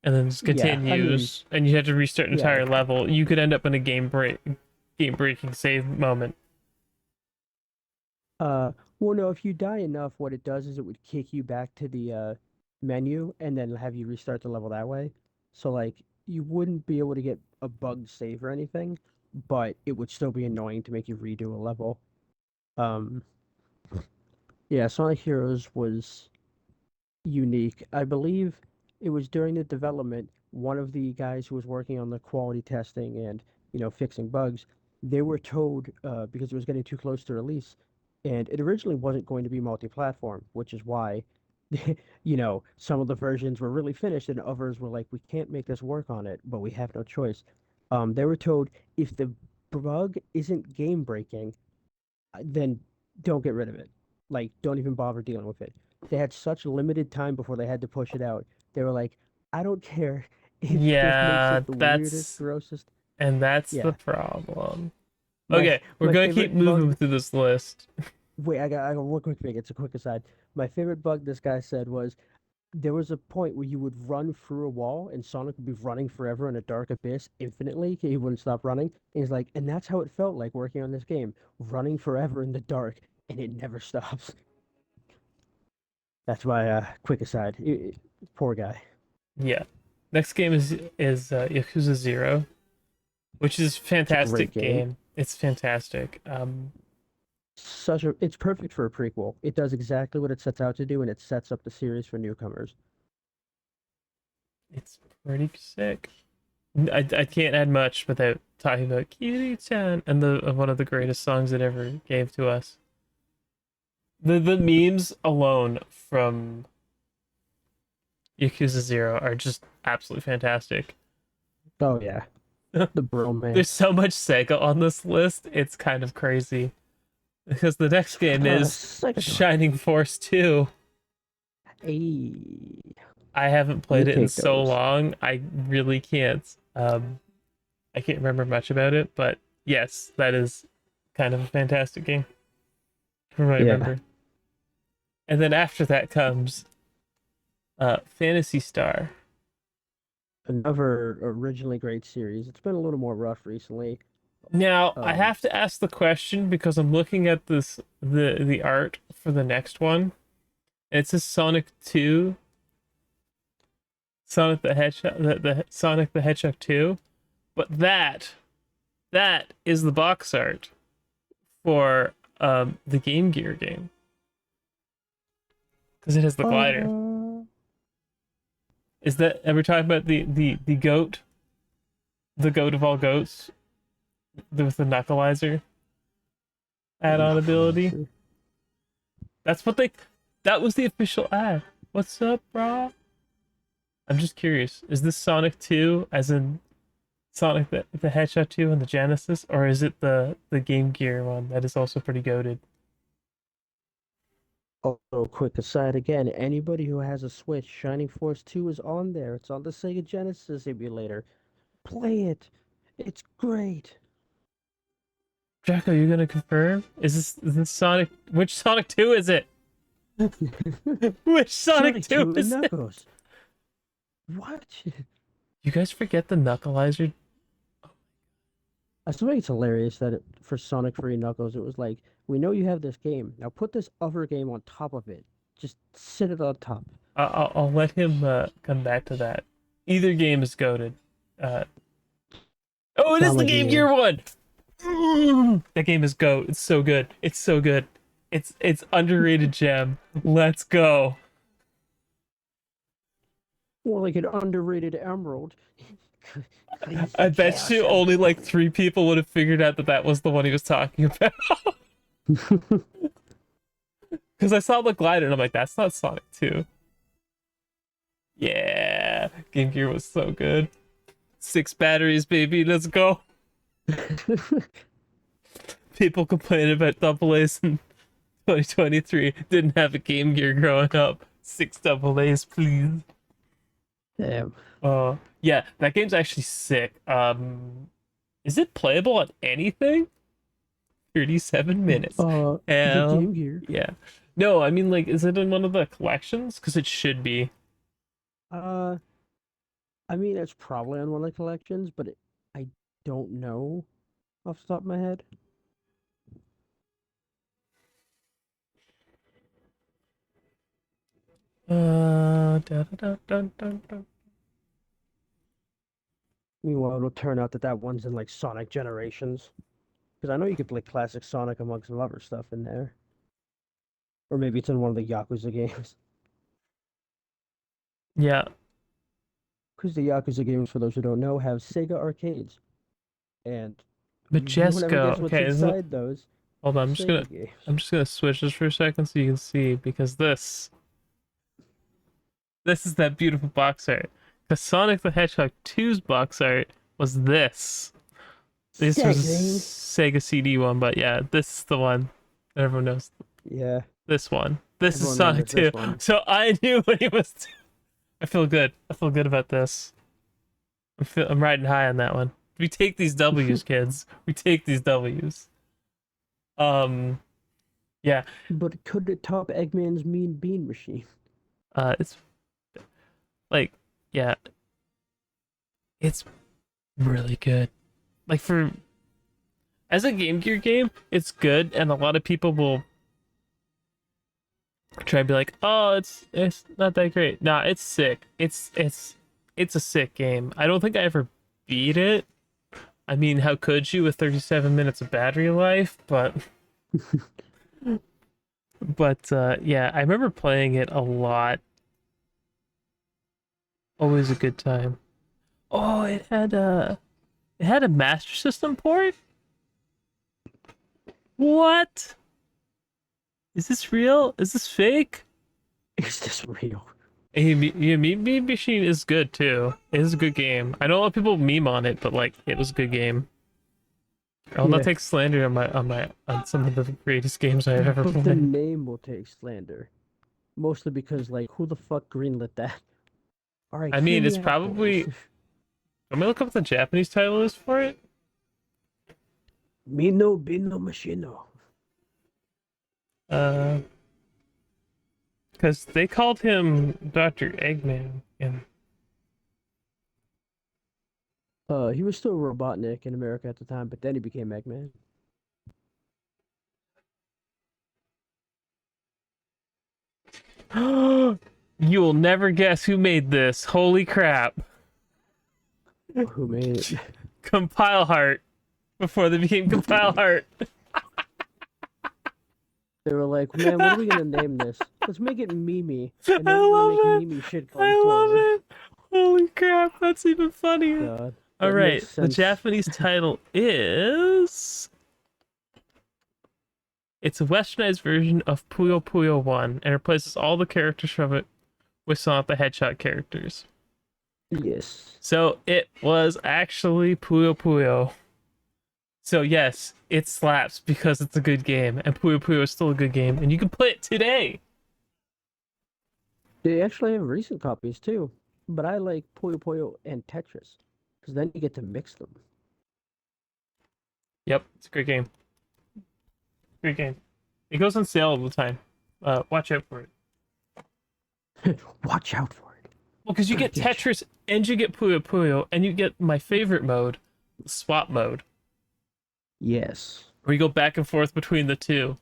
and then just Yeah, I mean, continues and you have to restart an yeah. entire level. You could end up in a game breaking save moment. Well, no, if you die enough, what it does is it would kick you back to the menu and then have you restart the level that way. So, like, you wouldn't be able to get a bugged save or anything, but it would still be annoying to make you redo a level. Um, yeah, Sonic Heroes was unique. I believe it was during the development, one of the guys who was working on the quality testing and, fixing bugs, they were told because it was getting too close to release, and it originally wasn't going to be multi-platform, which is why, some of the versions were really finished and others were like, we can't make this work on it, but we have no choice. They were told if the bug isn't game breaking, then don't get rid of it. Like, don't even bother dealing with it. They had such limited time before they had to push it out. They were like, I don't care if this makes Yeah, it the weirdest, grossest. that's the Yeah. problem. My Okay, we're my gonna keep favorite moving bug. through this list. Wait, I got one quick thing. It's a quick aside. My favorite bug this guy said was there was a point where you would run through a wall and Sonic would be running forever in a dark abyss infinitely. He wouldn't stop running. And he's like, and that's how it felt like working on this game, running forever in the dark, and it never stops. That's my quick aside. Poor guy. Yeah. Next game is Yakuza 0, which is It's a great fantastic game. game. It's fantastic. It's perfect for a prequel. It does exactly what it sets out to do, and it sets up the series for newcomers. It's pretty sick. I can't add much without talking about Kiri-chan and the one of the greatest songs it ever gave to us. The memes alone from Yakuza 0 are just absolutely fantastic. Oh yeah, the There's bromance. so much Sega on this list, it's kind of crazy. Because the next game is Second. Shining Force 2. Hey, I haven't let me played it in take so those. long. I really can't. I can't remember much about it, but yes, that is kind of a fantastic game from what I Yeah, remember. And then after that comes Fantasy Star. another originally great series. It's been a little more rough recently. Now I Um, have to ask the question because I'm looking at the art for the next one. And it says Sonic 2, Sonic the Hedgehog, the Sonic the Hedgehog 2, but that is the box art for the Game Gear game because it has the glider. uh, Is that ever talking about the goat, the goat of all goats, with the knuckleizer add-on ability? Knuckleizer. That's what they. That was the official ad. What's up, brah? I'm just curious. Is this Sonic 2, as in Sonic the Hedgehog 2 and the Genesis, or is it the Game Gear one that is also pretty goated? Also, quick aside again, anybody who has a Switch, Shining Force 2 is on there. It's on the Sega Genesis emulator. Play it. It's great. Jack, are you gonna confirm? Is this Sonic? Which Sonic 2 is it? Which Sonic Sonic 2 2 and is it? Knuckles. What? You guys forget the knuckleizer? I still think it's hilarious that for Sonic 3 Knuckles, it was like, we know you have this game. Now put this other game on top of it. Just sit it on top. I'll let him come back to that. Either game is goaded. Uh, oh, it is Sound the like Game he Gear is. one. That game is goat. It's so good. It's so good. It's underrated gem. Let's go. More like an underrated emerald. I Crazy bet Chaos you only like 3 people would have figured out that that was the one he was talking about. Emerald. Because I saw the glider and I'm like, that's not Sonic 2. Yeah, Game Gear was so good. 6 batteries, baby. Let's go. People complaining about double A's in 2023 didn't have a Game Gear growing up. 6 double A's, please. Damn. Yeah, that game's actually sick. Is it playable on anything? 37 minutes. The Hell Game Gear. yeah. No, I mean, like, is it in one of the collections? Because it should be. Uh, I mean, it's probably on one of the collections, but I don't know off the top of my head. Da, da, da, da, da. Meanwhile, it'll turn out that that one's in like Sonic Generations. Because I know you could play classic Sonic amongst some other stuff in there. Or maybe it's in one of the Yakuza games. Yeah, Because the Yakuza games, for those who don't know, have Sega arcades. And no one ever Majesco. guess what's Okay, inside those hold on. Sega games. I'm just gonna switch this for a second so you can see because this is that beautiful box art. Because Sonic the Hedgehog 2's box art was this. This was a Sega. Sega CD one, but yeah, this is the one that everyone knows. Yeah, This one. This is everyone Sonic remembers 2. this one. So I knew what he was. I feel good. I feel good about this. I'm riding high on that one. We take these W's, kids. We take these W's. Um, yeah. But could it top Eggman's Mean Bean Machine? It's like, yeah, it's really good. Like for as a Game Gear game, it's good, and a lot of people will try to be like, oh, it's not that great. Nah, it's sick. It's a sick game. I don't think I ever beat it. I mean, how could you with 37 minutes of battery life? But yeah, I remember playing it a lot. Always a good time. Oh, it had a Master System port? What? Is this real? Is this fake? Is this real? Yeah, Mean Machine is good too. It is a good game. I know a lot of people meme on it, but like it was a good game. I'll not Yeah. take slander on some of the greatest games I've ever But the played. name will take slander. Mostly because, like, who the fuck greenlit that? Alright, I hear mean, me it's out, boys. probably. Let me look up what the Japanese title is for it. Mino Bino Machino. Uh, because they called him Dr. Eggman. And He was still Robotnik in America at the time, but then he became Eggman. you'll never guess who made this. Holy crap! Who made it? Compile Heart. Before they became Compile Heart. They were like, man, what are we gonna name this? Let's make it Mimi, and I then we're gonna make love it. Mimi shit I going love forward. it. Holy crap, that's even funnier. God, All that right, makes the sense. Japanese title is. It's a westernized version of Puyo Puyo 1 and replaces all the characters from it with Sonic the Hedgehog characters. Yes. So it was actually Puyo Puyo. So yes, it slaps because it's a good game, and Puyo Puyo is still a good game, and you can play it today. They actually have recent copies too, but I like Puyo Puyo and Tetris, because then you get to mix them. Yep, it's a great game. Great game. It goes on sale all the time. Watch out for it. Watch out for it. Well, because you get Gonna get you. Tetris and you get Puyo Puyo, and you get my favorite mode, swap mode, Yes. where you go back and forth between the two.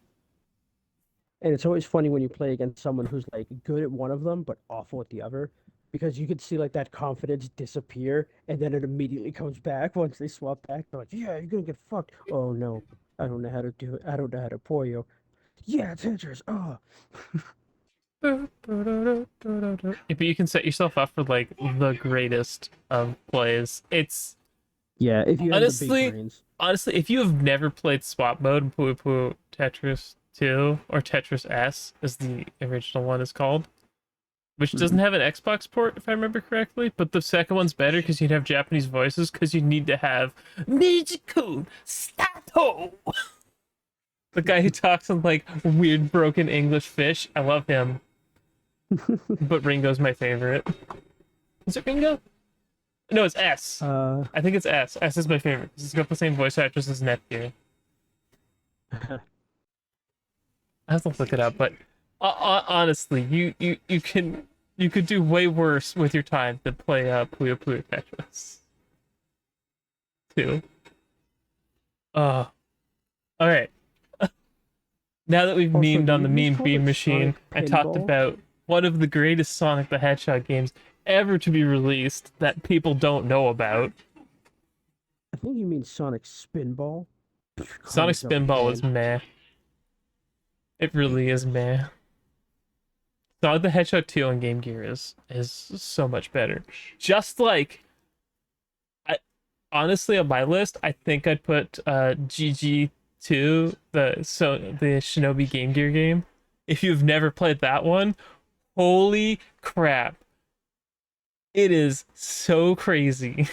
And it's always funny when you play against someone who's like good at one of them but awful at the other, because you could see like that confidence disappear, and then it immediately comes back once they swap back. They're like, "Yeah, you're gonna get fucked." Oh no, I don't know how to do it. I don't know how to Puyo. Yeah, Tetris. Oh, Yeah, but you can set yourself up for like the greatest of plays. It's yeah. If you have the big honestly, brains. honestly, if you have never played swap mode in Puyo Puyo Tetris 2 or Tetris S, as the original one is called, which doesn't have an Xbox port, if I remember correctly, but the second one's better because you'd have Japanese voices because you need to have Nijikun Stato. The guy who talks in like weird broken English fish. I love him. But Ringo's my favorite. Is it Ringo? No, it's S. I think it's S. S is my favorite. It's got the same voice actress as Netgear. I have to look it up, but honestly, you could do way worse with your time than play Puyo Puyo Tetris 2. All right. Now that we've Also, memed do on you the just meme call beam it machine, Sonic I talked Pinball? about one of the greatest Sonic the Hedgehog games ever to be released that people don't know about. I think you mean Sonic Spinball. Call Sonic yourself a Spinball is fan. meh. It really is meh. Sonic the Hedgehog 2 on Game Gear is so much better. Just like honestly on my list, I think I'd put GG2, the Shinobi Game Gear game. If you've never played that one, holy crap. It is so crazy.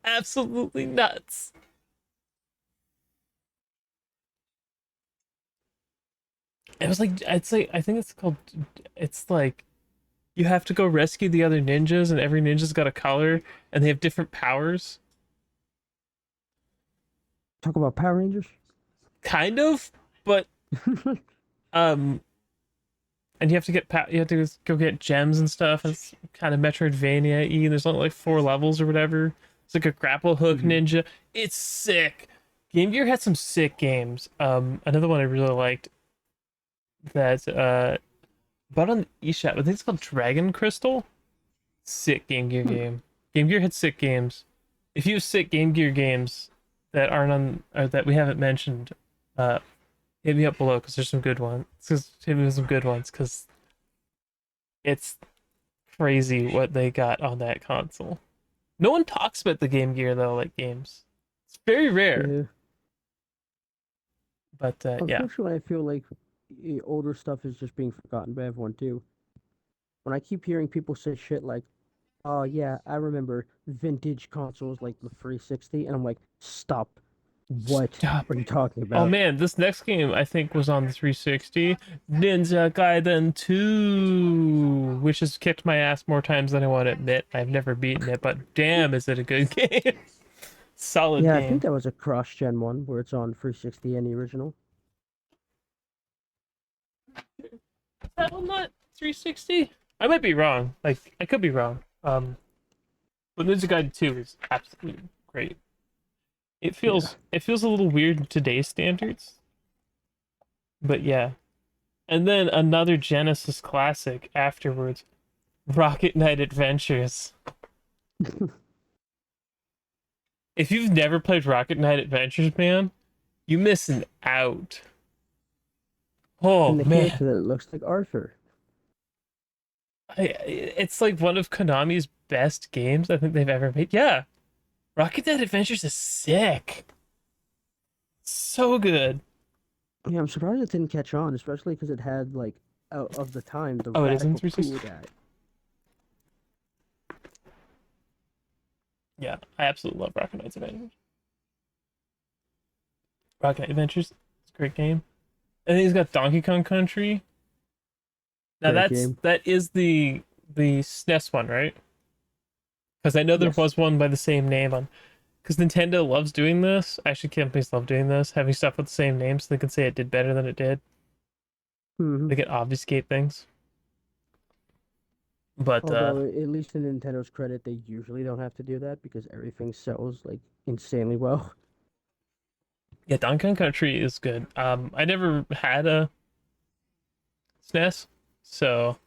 Absolutely nuts. It was like I'd say I think it's like you have to go rescue the other ninjas and every ninja's got a color and they have different powers. Talk about Power Rangers. Kind of, but um and you have to you have to go get gems and stuff. And it's kind of Metroidvania-y. There's only like 4 levels or whatever. It's like a grapple hook ninja. It's sick. Game Gear had some sick games. Another one I really liked that bought on the eShop. I think it's called Dragon Crystal. Sick Game Gear Hmm. game. Game Gear had sick games. If you have sick Game Gear games that aren't on or that we haven't mentioned, uh, hit me up below because there's some good ones. Hit me with some good ones because it's crazy what they got on that console. No one talks about the Game Gear though, like games. It's very rare, Yeah. but yeah. Unfortunately, I feel like older stuff is just being forgotten by everyone too. When I keep hearing people say shit like, "Oh yeah, I remember vintage consoles like the 360," and I'm like, "Stop! What Stop. are you talking Oh about?" man, this next game I think was on the 360. Ninja Gaiden 2, which has kicked my ass more times than I want to admit. I've never beaten it, but damn, is it a good game? Solid Yeah, I think game. that was a cross-gen one where it's on 360 and the original. Is that one not 360? I might be wrong. Like I could be wrong. But Ninja Gaiden 2 is absolutely great. Yeah. It feels a little weird in today's standards, but yeah. And then another Genesis classic afterwards, Rocket Knight Adventures. If you've never played Rocket Knight Adventures, man, you missing out. Oh And the man, character that looks like Arthur. it's like one of Konami's best games I think they've ever made. Yeah, Rocket Knight Adventures is sick. So good. Yeah, I'm surprised it didn't catch on, especially because it had like out of the time the Oh, it is in radical 360. cool guy. Yeah, I absolutely love Rocket Knight Adventures. Rocket Knight Adventures, it's a great game. And then he's got Donkey Kong Country. Now Great game. that is the SNES one, right? Because I know there Yes. was one by the same name on. Because Nintendo loves doing this. Actually, companies love doing this, having stuff with the same name so they can say it did better than it did. Hmm. They can obfuscate things. But Although, at least in Nintendo's credit, they usually don't have to do that because everything sells like insanely well. yeah, Donkey Kong Country is good. I never had a SNES, so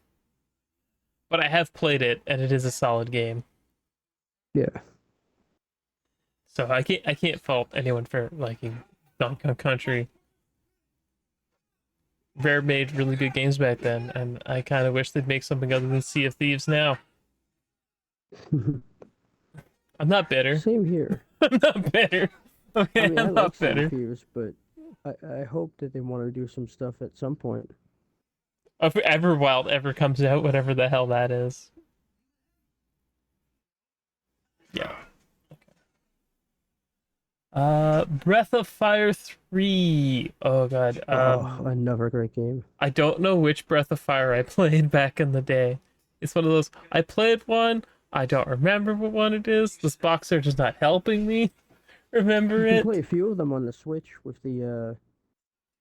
but I have played it, and it is a solid game. Yeah. So I can't fault anyone for liking Donkey Kong Country. Rare made really good games back then, and I kind of wish they'd make something other than Sea of Thieves now. I'm not bitter. Same here. I'm not bitter. I Okay, mean, I I'm like not Sea of bitter. Thieves, but I hope that they want to do some stuff at some point. If Everwild ever comes out, whatever the hell that is. Yeah. Breath of Fire 3. Oh god. Oh, another great game. I don't know which Breath of Fire I played back in the day. It's one of those I played one, I don't remember what one it is. This box art is not helping me remember You can play it. a few of them on the Switch with the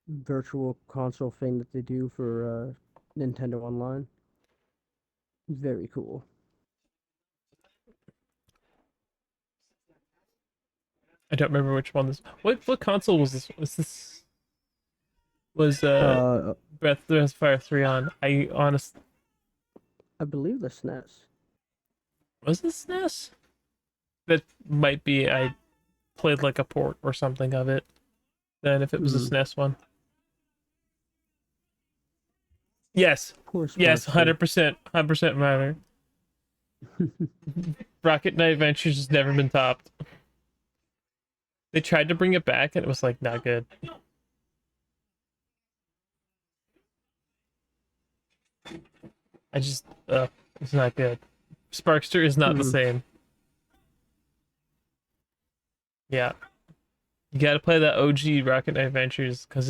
virtual console thing that they do for Nintendo Online. Very cool. I don't remember which one this. What console was this? Was Uh, Breath of Fire 3 on? I honestly I believe the SNES. was this SNES? That might be I played like a port or something of it. Then if it was a Hmm. SNES one. Yes. Poor Yes, Sparkster. 100%. 100% matter. Rocket Knight Adventures has never been topped. They tried to bring it back and it was like not good. I just it's not good. Sparkster is not the Hmm. same. Yeah. You gotta play that OG Rocket Knight Adventures because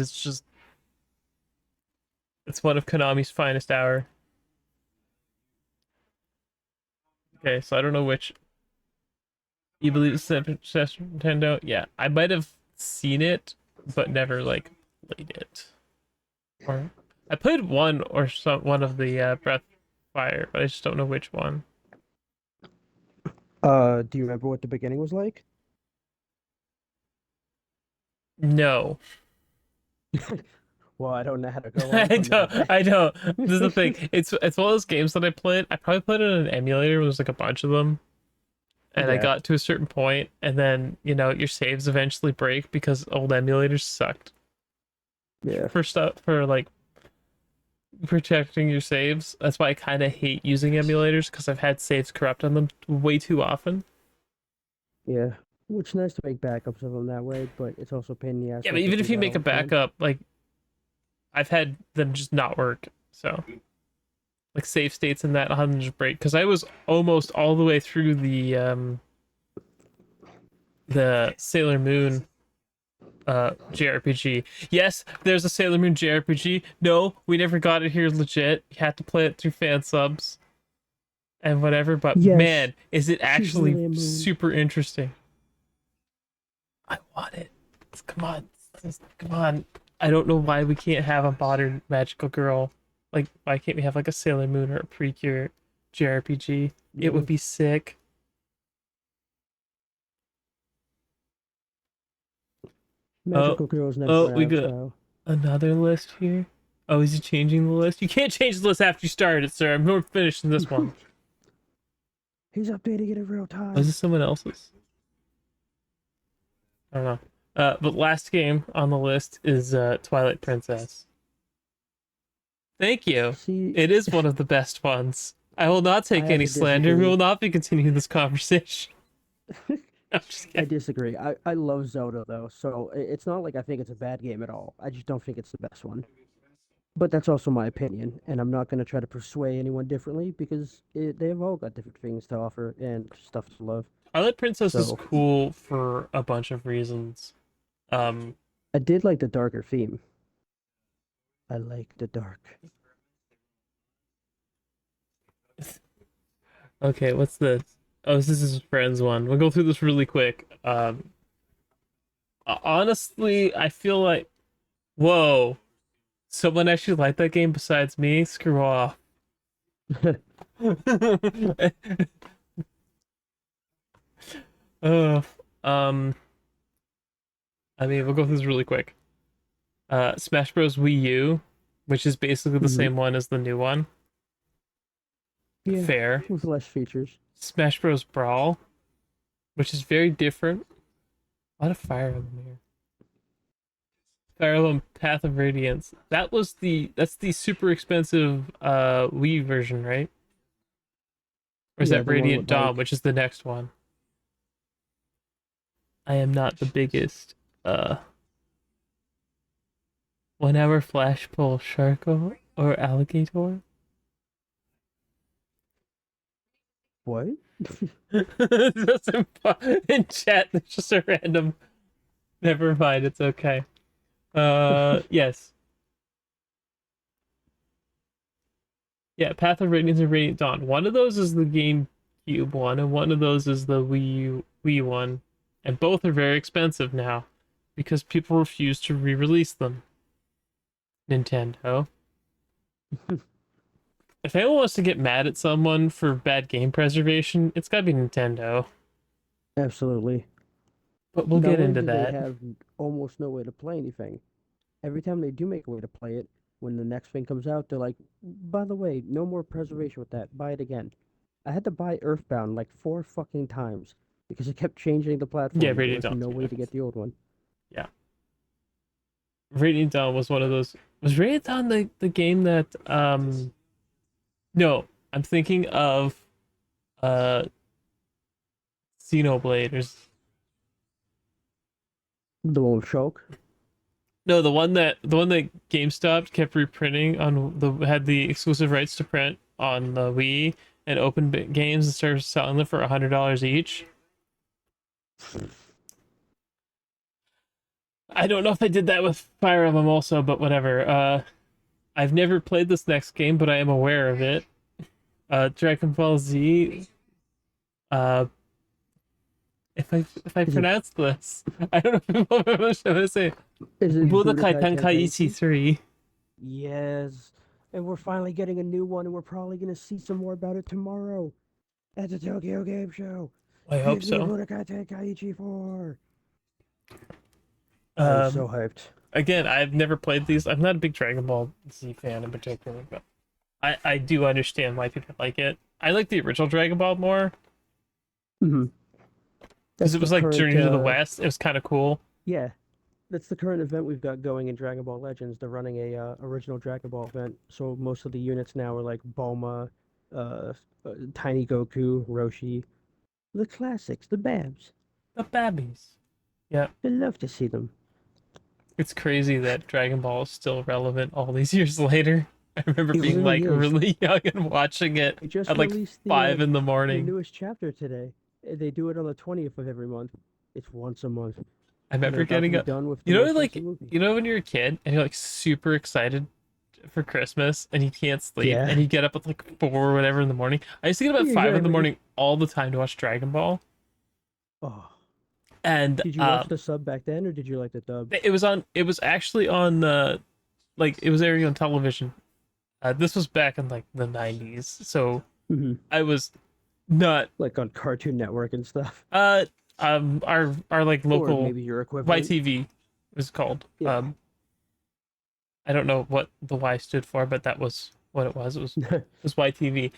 it's one of Konami's finest hour. Okay, so I don't know which you believe it's Nintendo? Yeah. I might have seen it, but never like played it. Or I played one of the Breath Fire, but I just don't know which one. Do you remember what the beginning was like? No. Well, I don't know how to go I on from don't. that. I don't. This is the thing. It's one of those games that I played. I probably played it on an emulator. There's like a bunch of them, and I Yeah, got to a certain point, and then your saves eventually break because old emulators sucked yeah. for stuff for like protecting your saves. That's why I kind of hate using emulators because I've had saves corrupt on them way too often. Yeah, which is nice to make backups of them that way, but it's also a pain in the ass Yeah, to but have to even do if you that make all a the time. backup, like I've had them just not work. So like save states and that, I'll have them just break because I was almost all the way through the Sailor Moon JRPG. Yes, there's a Sailor Moon JRPG. No, we never got it here legit. You had to play it through fan subs and whatever, but Yes, man, is it she's actually really a moon. super interesting. I want it. Come on. Come on. I don't know why we can't have a modern magical girl. Like, why can't we have like a Sailor Moon or a Precure JRPG? It Yeah, would be sick. Oh, magical girls never oh, run we out of got style. another list here. Oh, is he changing the list? You can't change the list after you start it, sir. I'm not finishing this one. He's updating it in real Oh, is time. this someone else's? I don't know. But last game on the list is Twilight Princess. Thank you. See, It is one of the best ones. I will not I take have any to slander. We will disagree. not be continuing this conversation. I'm just I kidding. disagree. I love Zelda though, so it's not like I think it's a bad game at all. I just don't think it's the best one. But that's also my opinion, and I'm not going to try to persuade anyone differently because they have all got different things to offer and stuff to love. Twilight Princess is So cool for a bunch of reasons. Um, I did like the darker theme. I like the dark. okay, what's this? Oh, this is his friend's one. We'll go through this really quick. Honestly, I feel like, whoa, someone actually liked that game besides me. Screw off. uh, um, I mean, we'll go through this really quick. Smash Bros. Wii U, which is basically the Hmm. same one as the new one. Yeah, Fair. with less features. Smash Bros. Brawl, which is very different. A lot of Fire Emblem here. Fire Emblem Path of Radiance. That's the super expensive Wii version, right? Or is Yeah, that the one Radiant with Dawn, like which is the next one? I am not the biggest 1 hour flash pull shark or alligator. what? Just in chat, there's just a random. Never mind, it's okay. Yes. Yeah, Path of Radiance and Radiant Dawn. One of those is the GameCube one, and one of those is the Wii one. And both are very expensive now because people refuse to re-release them. Nintendo. If anyone wants to get mad at someone for bad game preservation, it's gotta be Nintendo. Absolutely. But we'll Not get only into do they that. have almost no way to play anything, every time they do make a way to play it, when the next thing comes out, they're like, by the way, no more preservation with that. Buy it again. I had to buy Earthbound like 4 fucking times because it kept changing the Yeah, platform and there Radiant was Dawn's no good. way to get the old one. Yeah. Radiant Dawn was one of those. Was Radiant Dawn the game that no, I'm thinking of uh Xenoblade or The one with Shulk? no, the one that GameStop kept reprinting on the had the exclusive rights to print on the Wii and open games and started selling them for $100 each. I don't know if they did that with Fire Emblem also, but whatever. I've never played this next game, but I am aware of it. Dragon Ball Z. Uh, if I Is it pronounce this, I don't know what I'm gonna say. is it Budokai Budokai Tenkaichi Tenkaichi? 3. Yes. And we're finally getting a new one and we're probably gonna see some more about it tomorrow at the Tokyo Game Show. I hope Give me so. Budokai Tenkaichi 4. I am Um, so hyped. Again, I've never played these. I'm not a big Dragon Ball Z fan in particular, but I do understand why people like it. I like the original Dragon Ball more Hmm. because That's it the was like current, Journey to the West. It was kind of cool. yeah, that's the current event we've got going in Dragon Ball Legends. They're running a original Dragon Ball event, so most of the units now are like Bulma, uh, Tiny Goku, Roshi, the classics, the Babs. The babbies. Yeah, I love to see them. it's crazy that Dragon Ball is still relevant all these years later. I remember It being really like is. really young and watching it They just at like released 5 in the the morning. newest chapter today. They do it on the 20th of every month. It's once a month, I and they're remember about to getting be a, done with the you know, most like recent movie. you know when you're a kid and you're like super excited for Christmas and you can't sleep Yeah, and you get up at like 4 or whatever in the morning. I used to get up at 5 in the exactly. morning all the time to watch Dragon Ball, Oh, and did you watch the sub back then, or did you like the dub? it was on. It was actually on. Like it was airing on television. This was back in like the 90s, so Hmm. I was not. Like on Cartoon Network and stuff, Uh, our like or local maybe your equivalent. YTV was called. Yeah. I don't know what the Y stood for, but that was what it was. It was YTV,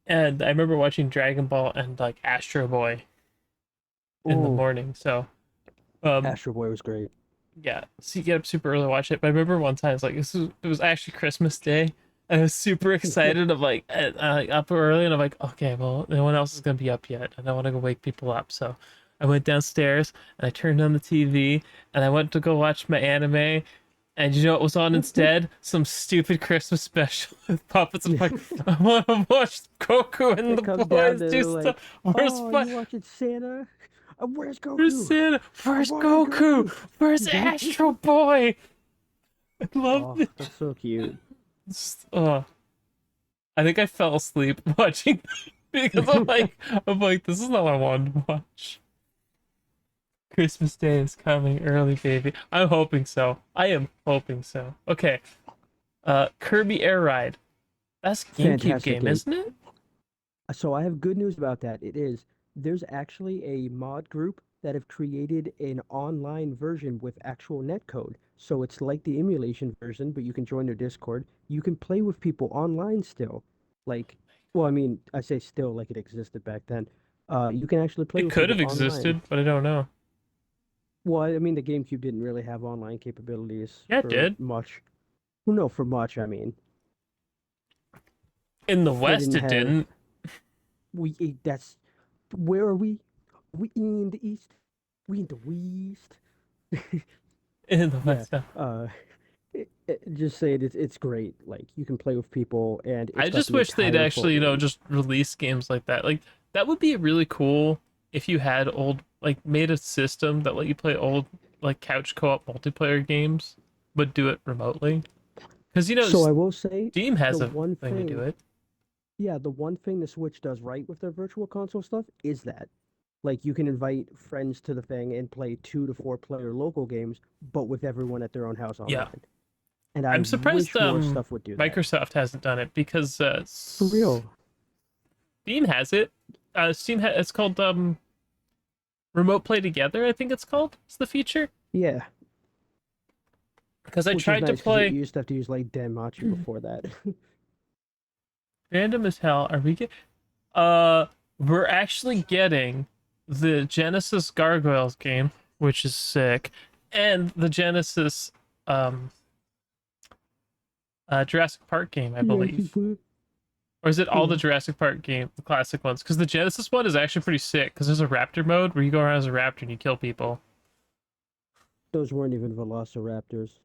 and I remember watching Dragon Ball and like Astro Boy in the Oh, morning. So, um, Astro Boy was great. yeah, so you get up super early to watch it. But I remember one time, it's like it was actually Christmas Day, and I was super excited. I'm like, up early, and I'm like, okay, well, no one else is gonna be up yet. I don't want to go wake people up, so I went downstairs and I turned on the TV, and I went to go watch my anime. And you know what was on instead? Some stupid Christmas special with puppets. I'm like, I want to watch Goku and It the comes down boys to do like, stuff. Where's oh, my, you watching Santa? Where's where's Goku? Santa? I Where's want Goku? Goku. Where's Astro Boy? I love Oh, this. that's so cute. I think I fell asleep watching because I'm like, this is not what I wanted to watch. Christmas Day is coming early, baby. I'm hoping so. I am hoping so. Okay. Kirby Air Ride. That's a GameCube Fantastic game, game. isn't it? So I have good news about that. It is. There's actually a mod group that have created an online version with actual netcode. So it's like the emulation version, but you can join their Discord. You can play with people online still. Like, well, I mean, I say still like it existed back then. You can actually play It with could people have online. existed, but I don't know. Well, I mean, the GameCube didn't really have online capabilities Yeah, it for did. much. Well, no, for much, I mean. In the They West, didn't it have didn't. that's where are we? We in the east. We in the west. In the Yeah. West, no. Just saying it's great. Like you can play with people and I it's got just the wish they'd entire full actually, game. just release games like that. Like that would be really cool if you had old, like, made a system that let you play old, like, couch co-op multiplayer games, but do it remotely. Because So I will say Steam the has a one thing to do thing, it. yeah, the one thing the Switch does right with their virtual console stuff is that like you can invite friends to the thing and play 2 to 4 player local games, but with everyone at their own house Yeah, online. And I I'm surprised wish more stuff would do that. Microsoft hasn't done it because For real. Steam has it. It's called Remote Play Together. I think it's called. It's the feature. Yeah. Because I Which is tried to nice because you play used to have to use like Danmachi before that. random as hell. Are we get? We're actually getting the Genesis Gargoyles game, which is sick, and the Genesis Jurassic Park game, I believe. Or is it all the Jurassic Park game, the classic ones? Because the Genesis one is actually pretty sick. Because there's a raptor mode where you go around as a raptor and you kill people. Those weren't even velociraptors.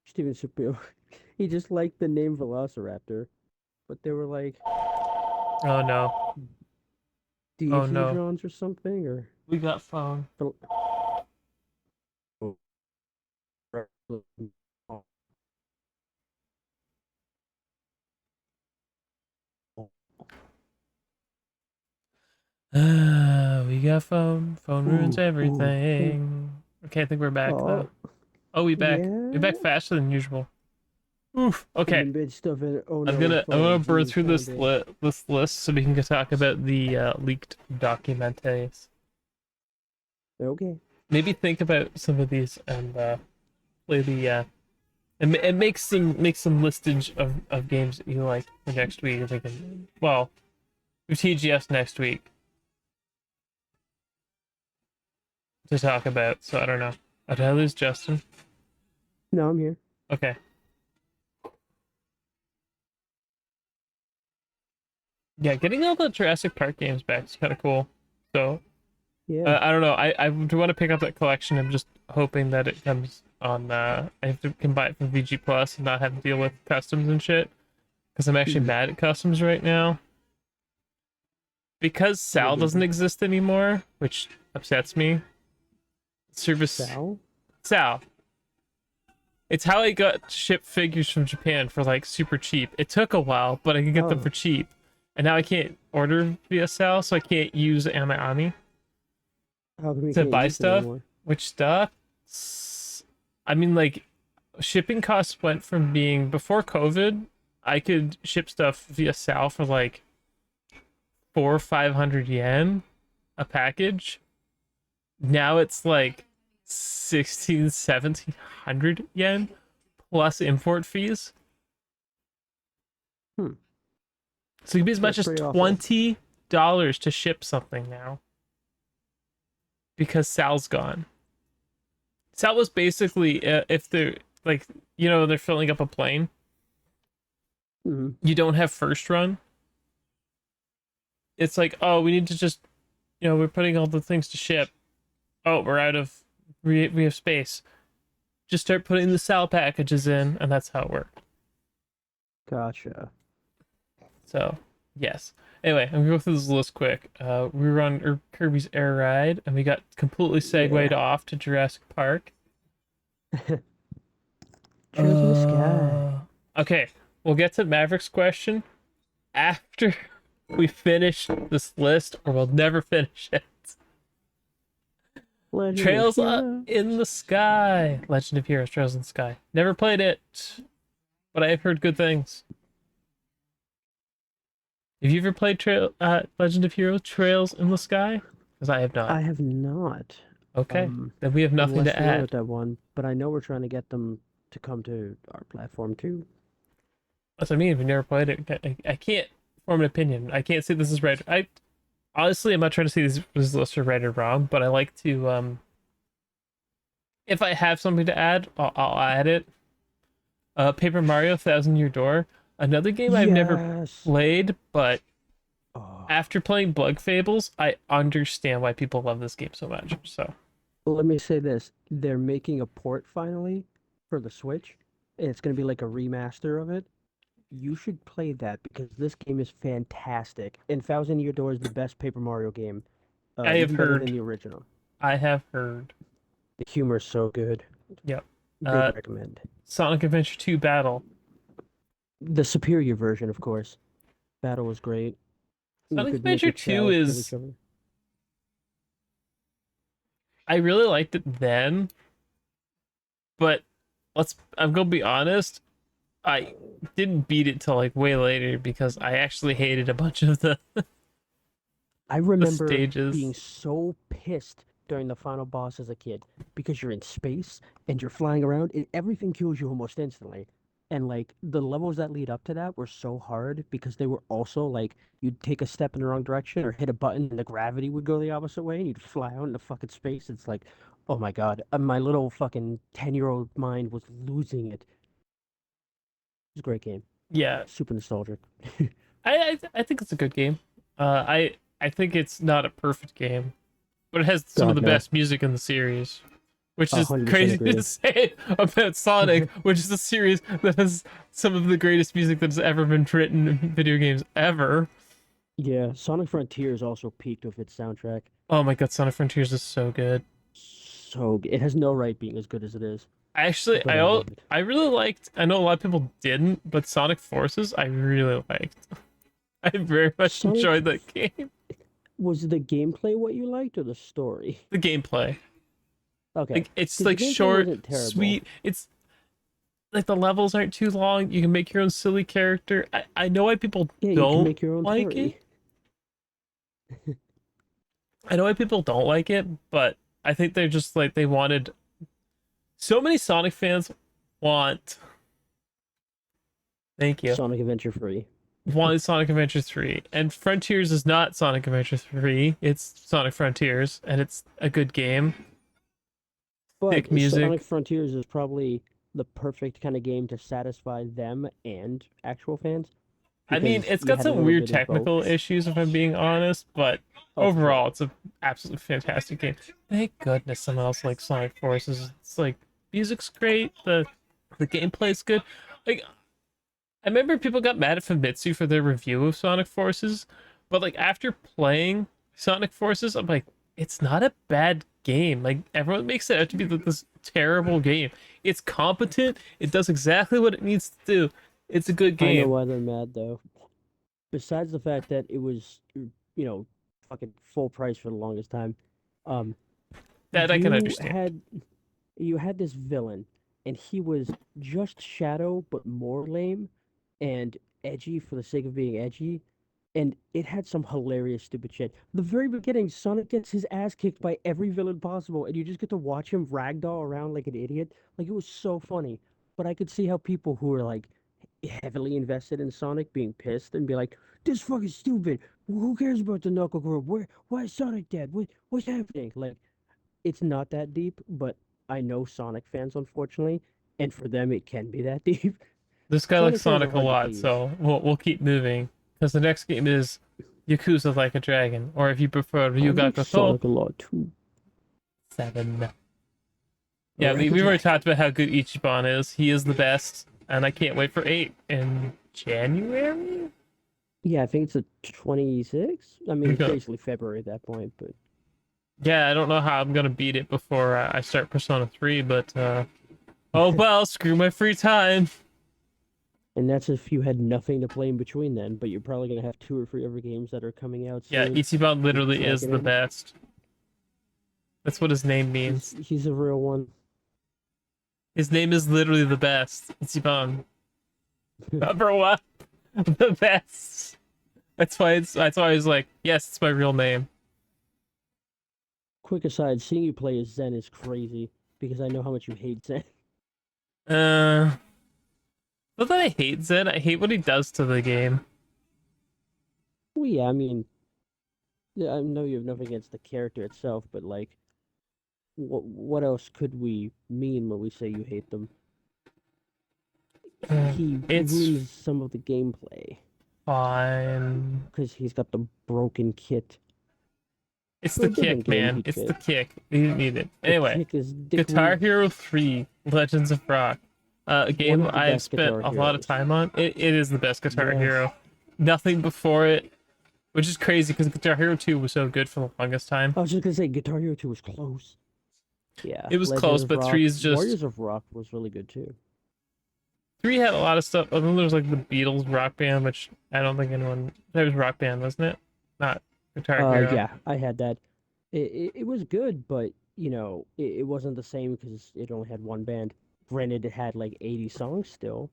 Steven Shapiro, he just liked the name Velociraptor, but they were like Oh no! Oh no! Dihedrons or something, or We got phone. We got phone. Phone ruins Ooh. everything. Okay, I think we're back Oh, though. Oh, we back. We yeah. back faster than usual. Oof. In the Okay. midst of an oh I'm no, gonna phone burn being through found in. this list so we can talk about the leaked documentaries. Okay. maybe think about some of these and play the and make some listage of games that you like for next week. If we can, well, with TGS next week to talk about. So I don't know. Did I lose Justin? No, I'm here. Okay. Yeah, getting all the Jurassic Park games back is kind of cool. So Yeah. I don't know. I do want to pick up that collection. I'm just hoping that it comes on. I have to can buy it from VG Plus and not have to deal with customs and shit. Because I'm actually mad at customs right now. Because Sal doesn't exist anymore, which upsets me. Service Sal. It's how I got shipped figures from Japan for like super cheap. It took a while, but I could get them for cheap. And now I can't order via Sal, so I can't use Ami to buy stuff. Which sucks. I mean, like, shipping costs went from being before COVID, I could ship stuff via Sal for like 400 or 500 yen a package. Now it's like 1700 yen plus import fees. So it could be as much as $20 to ship something now. Because Sal's gone. Sal was basically, if they're, like, you know, they're filling up a plane. You don't have first run. It's like, oh, we need to just, you know, we're putting all the things to ship. Oh, we're out of, we have space. Just start putting the Sal packages in, and that's how it worked. Gotcha. So, yes. Anyway, I'm gonna go through this list quick. We were on Kirby's Air Ride, and we got completely segued off to Jurassic Park. Trails in the sky. Okay, we'll get to Maverick's question after we finish this list, or we'll never finish it. Trails in the Sky. Legend of Heroes, Trails in the Sky. Never played it, but I've heard good things. Have you ever played Legend of Heroes, Trails in the Sky? Because I have not. I have not. Okay, then we have nothing to add. With that one, but I know we're trying to get them to come to our platform too. That's what I mean. If you never played it, I can't form an opinion. I can't say this is right. Honestly, I'm not trying to say this lists are right or wrong, but I like to if I have something to add, I'll add it. Paper Mario: Thousand Year Door, another game I've never played, but after playing Bug Fables, I understand why people love this game so much. So, let me say this: they're making a port finally for the Switch. It's going to be like a remaster of it. You should play that because this game is fantastic. And Thousand Year Door is the best Paper Mario game. I have heard than the original. I have heard. The humor is so good. Yep. Big recommend. Sonic Adventure 2 Battle. The superior version, of course. Battle was great. Sonic Adventure 2 is... I really liked it then, but I'm gonna be honest, I didn't beat it till like way later because I actually hated a bunch of the I remember stages. Being so pissed during the final boss as a kid because you're in space and you're flying around and everything kills you almost instantly. And like the levels that lead up to that were so hard because they were also like you'd take a step in the wrong direction or hit a button and the gravity would go the opposite way and you'd fly out into fucking space. It's like, oh my god, my little fucking 10-year-old mind was losing it. It's a great game. Yeah, super nostalgic. I think it's a good game. I think it's not a perfect game, but it has some of the best music in the series. Which is crazy to say about Sonic, which is a series that has some of the greatest music that's ever been written in video games ever. Yeah, Sonic Frontiers also peaked with its soundtrack. Oh my god, Sonic Frontiers is so good. So good. It has no right being as good as it is. Actually, I really liked, I know a lot of people didn't, but Sonic Forces I really liked. I very much enjoyed that game. Was the gameplay what you liked or the story? The gameplay. Okay. Like, it's like short, sweet. It's like the levels aren't too long. You can make your own silly character. I know why people don't make your own like it. I know why people don't like it, but I think they're just like they wanted. So many Sonic fans want. Thank you. Sonic Adventure free. Wanted Sonic Adventure 3, and Frontiers is not Sonic Adventure 3. It's Sonic Frontiers, and it's a good game. But Thick music. Sonic Frontiers is probably the perfect kind of game to satisfy them and actual fans. I mean, Because it's you got had a some little weird bit of both. technical issues, if I'm being honest, but Of overall, course. it's an absolutely fantastic game. Thank goodness someone else likes Sonic Forces. It's like music's great, the gameplay's good. Like I remember people got mad at Famitsu for their review of Sonic Forces, but like after playing Sonic Forces, I'm like, it's not a bad game. Like everyone makes it out to be like this terrible game. It's competent. It does exactly what it needs to do. It's a good I know game. why they're mad though. Besides the fact that it was, fucking full price for the longest time. Um, That I can you understand. had you had this villain, and he was just Shadow but more lame and edgy for the sake of being edgy. And it had some hilarious stupid shit. The very beginning, Sonic gets his ass kicked by every villain possible, and you just get to watch him ragdoll around like an idiot. Like it was so funny. But I could see how people who are like heavily invested in Sonic being pissed and be like, "This fucking stupid. Who cares about the Knuckle Group? Why is Sonic dead? What's happening?" Like it's not that deep, but I know Sonic fans, unfortunately, and for them it can be that deep. This guy likes Sonic fans are Sonic a hard to lot, please. so we'll keep moving. Because the next game is Yakuza Like a Dragon, or if you prefer I like Ryuga Sonic a lot too. 7. Yeah, Like a we've already dragon. talked about how good Ichiban is. He is the best, and I can't wait for 8 in January. Yeah, I think it's a 26. I mean, We're it's gonna, basically February at that point, but yeah, I don't know how I'm gonna beat it before I start Persona 3, but oh well, screw my free time. and that's if you had nothing to play in between then. But you're probably gonna have 2 or 3 other games that are coming out Yeah, soon. Ichiban You're literally is tracking the it. best. That's what his name means. He's a real one. His name is literally the best. Ichiban. Number one. The best. That's why I was like, yes, it's my real name. Quick aside, seeing you play as Zen is crazy because I know how much you hate Zen. Uh Not that I hate Zed, I hate what he does to the game. Well, yeah, I mean, yeah, I know you have nothing against the character itself, but like, what else could we mean when we say you hate them? He It's ruins some of the gameplay fine. because he's got the broken kit. It's For the a different kick, game, man. he'd It's the fit. kick. You didn't need it. The Anyway, kick is dick Guitar move. Hero 3 Legends of Rock. A One game of the I've best spent Guitar a lot of Heroes. time on. It is the best Guitar Yes. Hero. Nothing before it, which is crazy because Guitar Hero 2 was so good for the longest time. I was just gonna say Guitar Hero 2 was close. Yeah, It was Legends close, of but 3 Rock, is just Warriors of Rock was really good too. 3 had a lot of stuff. And then there was like the Beatles Rock Band, which I don't think anyone. That was Rock Band, wasn't it? Not Guitar Hero. Yeah, I had that. It was good, but it wasn't the same because it only had one band. Granted, it had like 80 songs still.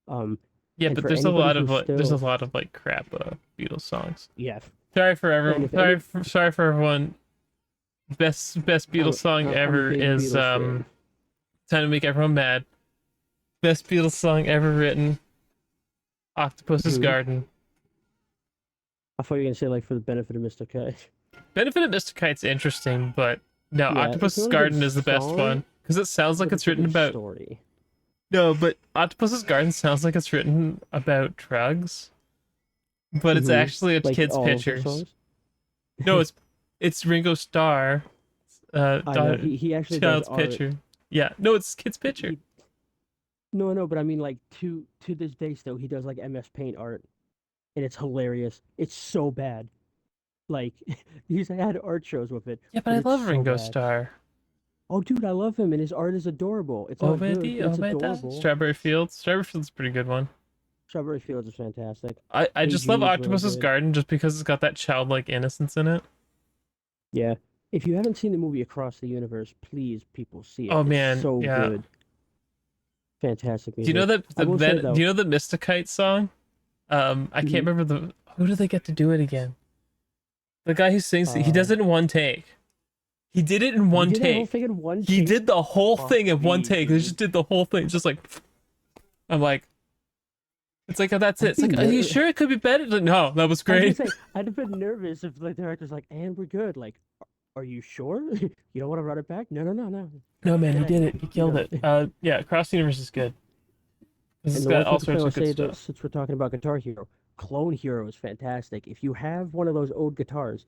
Um, Yeah, and but for anybody who's there's a still, lot of like crap Beatles songs. yeah, Sorry for and everyone. if any, Sorry for everyone. Best Beatles song I'm a ever big is Beatles fan. Time to Make Everyone Mad. Best Beatles song ever written. Octopus's Who? Garden. I thought you were gonna say like for the benefit of Mr. Kite. Benefit of Mr. Kite's interesting, but no, Yeah, it's Octopus's not a good Garden is the best song, one because it sounds like but it's it's a written good about. story. No, but Octopus's Garden sounds like it's written about drugs, but it's actually a Like kid's all of those pictures. songs. No, it's Ringo Starr, I know he actually does child's art. picture. Yeah, no, it's kid's picture. He, no, but I mean like to this day still he does like MS Paint art, and it's hilarious. It's so bad. Like he's had art shows with it, Yeah, but but I it's love so Ringo bad. Starr. Oh, dude, I love him, and his art is adorable. It's not good, Obedi, but it's Obeda. adorable. Strawberry Fields. Strawberry Fields is a pretty good one. Strawberry Fields is fantastic. I Hey just love Jude's really Octopus's good. Garden just because it's got that childlike innocence in it. Yeah. If you haven't seen the movie Across the Universe, please, people, see it. Oh It's man, so yeah. good. Fantastic Do you know music. that I will say do though, you know the Mystikite song? I can't mhm, remember the who do they get to do it again? The guy who sings he uh, does it in one take. He did it in He one did that whole take. thing in one He take. did the whole Fuck thing in one me, take. He dude. just did the whole thing. Just like, I'm like, it's like, oh, that's it. I'd It's be like, are you ner- sure it could be better? Like, no, that was I was gonna great. say, I'd have been nervous if the director's like, "And we're good." Like, are you sure? You don't want to run it back? No, no, no, no. No, man, he Good did idea. it. He You're killed it. good. Yeah, Cross Universe is good. 'Cause And it's the one got all quick thing sorts I'll of good say that stuff. since we're talking about Guitar Hero, Clone Hero is fantastic. If you have one of those old guitars,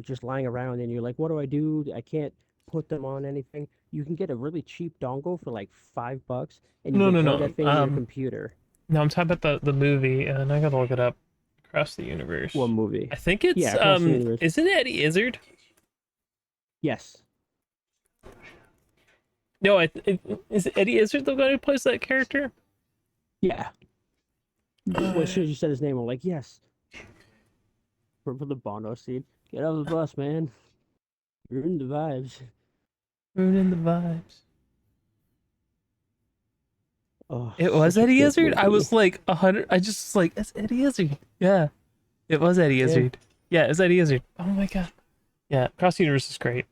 just lying around and you're like, what do I do? I can't put them on anything. You can get a really cheap dongle for like $5, and you No, can no, play no. that thing on your computer. No, I'm talking about the movie, and I gotta look it up. Across the What Universe. movie? I think it's Yeah, across the universe. isn't it Eddie Izzard? Yes. No, is it Eddie Izzard the guy who plays that character? Yeah. As soon as you said his name, I'm like, yes. For the Bono scene. Get off the bus, man. You're in the vibes. Ruining the vibes. Oh, It was such a Eddie good Izzard. I movie. was like 100. I just was like, it's Eddie Izzard. Yeah, it was Eddie Yeah. Izzard. Yeah, it's Eddie Izzard. Oh my god. Yeah, Cross Universe is great.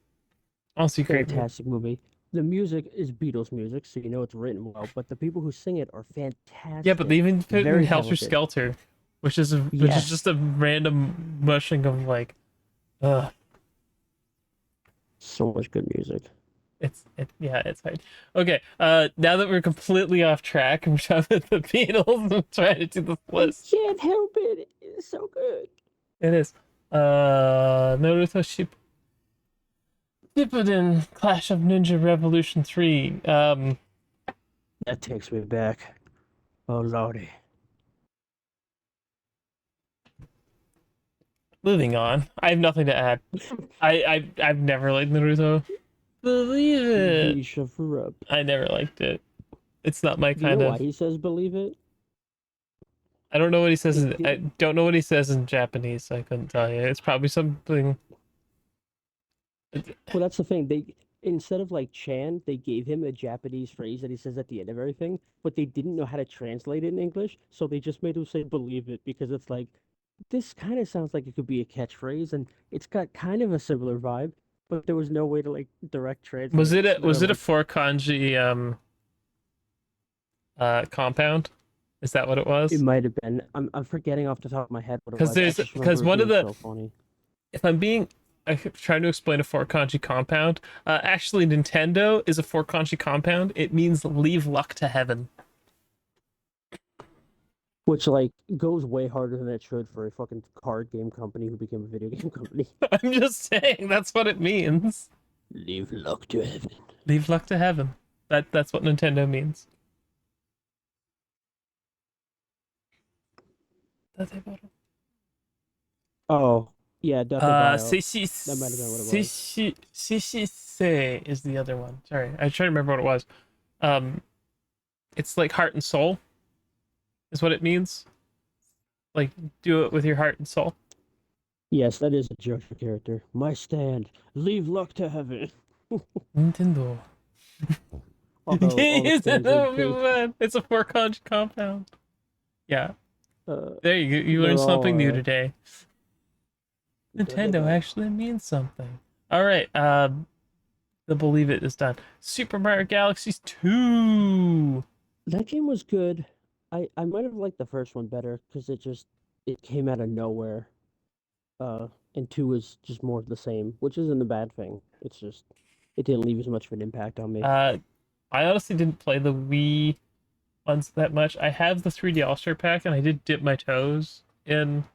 Honestly, great movie. Fantastic movie. The music is Beatles music, so you know it's written well, but the people who sing it are fantastic. Yeah, but they even put in Very Helter talented. Skelter, which is Yes. just a random mushing of like, So much good music. it's fine. Okay, now that we're completely off track, I'm trying with the Beatles and trying to do the list. Can't help it. It's so good. It is. Naruto Shippuden Clash of Ninja Revolution 3. That takes me back. Oh lordy. Moving on. I have nothing to add. I've never liked Naruto. Believe it. Bisha for up. I never liked it. It's not my Do you kind know of. why he says believe it? I don't know what he says. It I did- don't know what he says in Japanese. So I couldn't tell you. It's probably something. Well, that's the thing. They instead of like Chan, they gave him a Japanese phrase that he says at the end of everything, but they didn't know how to translate it in English, so they just made him say believe it because it's like this kind of sounds like it could be a catchphrase and it's got kind of a similar vibe, but there was no way to like direct translate Was it it. a So was they're it a like, four kanji compound? Is that what it it was? might have been. I'm forgetting off the top of my head what it 'Cause was. I there's- just 'cause remember it one of being the- so funny. If I'm trying to explain a four kanji compound. Actually, Nintendo is a four kanji compound. It means leave luck to heaven. Which like goes way harder than it should for a fucking card game company who became a video game company. I'm just saying that's what it means. Leave luck to heaven. Leave luck to heaven. That's what Nintendo means. Oh, yeah, Death or Bio. Sishi That might have been what it was. Sishi Say is the other one. Sorry, I try to remember what it was. It's like heart and soul, is what it means. Like do it with your heart and soul. Yes, that is a JoJo character. My stand. Leave luck to heaven. Nintendo. Although all the stands are fake, It's a four kanji compound. Yeah, uh, there you go. You they're learned something all, new today. Nintendo actually means something. All right, the Believe It is done. Super Mario Galaxies 2. That game was good. I might have liked the first one better because it came out of nowhere. And two was just more of the same, which isn't a bad thing. It's just it didn't leave as much of an impact on me. I honestly didn't play the Wii ones that much. I have the 3D All-Star Pack, and I did dip my toes in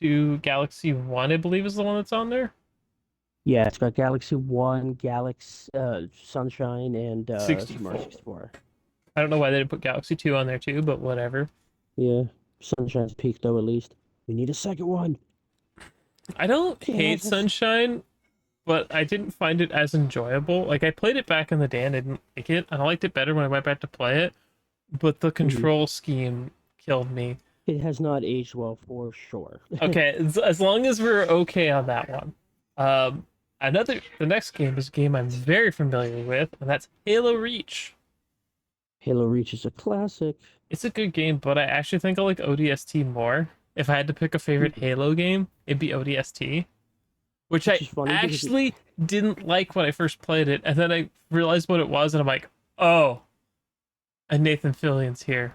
to Galaxy 1, I believe is the one that's on there. Yeah, it's got Galaxy One, Galaxy Sunshine, and Super 64. Mario 64. I don't know why they didn't put Galaxy 2 on there too, but whatever. Yeah, Sunshine's peak though. At least we need a second one. I don't Yeah, hate just- Sunshine, but I didn't find it as enjoyable. Like I played it back in the day and I didn't like it, and I liked it better when I went back to play it. But the control scheme killed me. It has not aged well for sure. Okay, as long as we're okay on that one. The next game is a game I'm very familiar with, and that's Halo Reach. Halo Reach is a classic. It's a good game, but I actually think I like ODST more. If I had to pick a favorite Halo game, it'd be ODST. which which I is funny because actually didn't like when I first played it, and then I realized what it was, and I'm like, oh, and Nathan Fillion's here.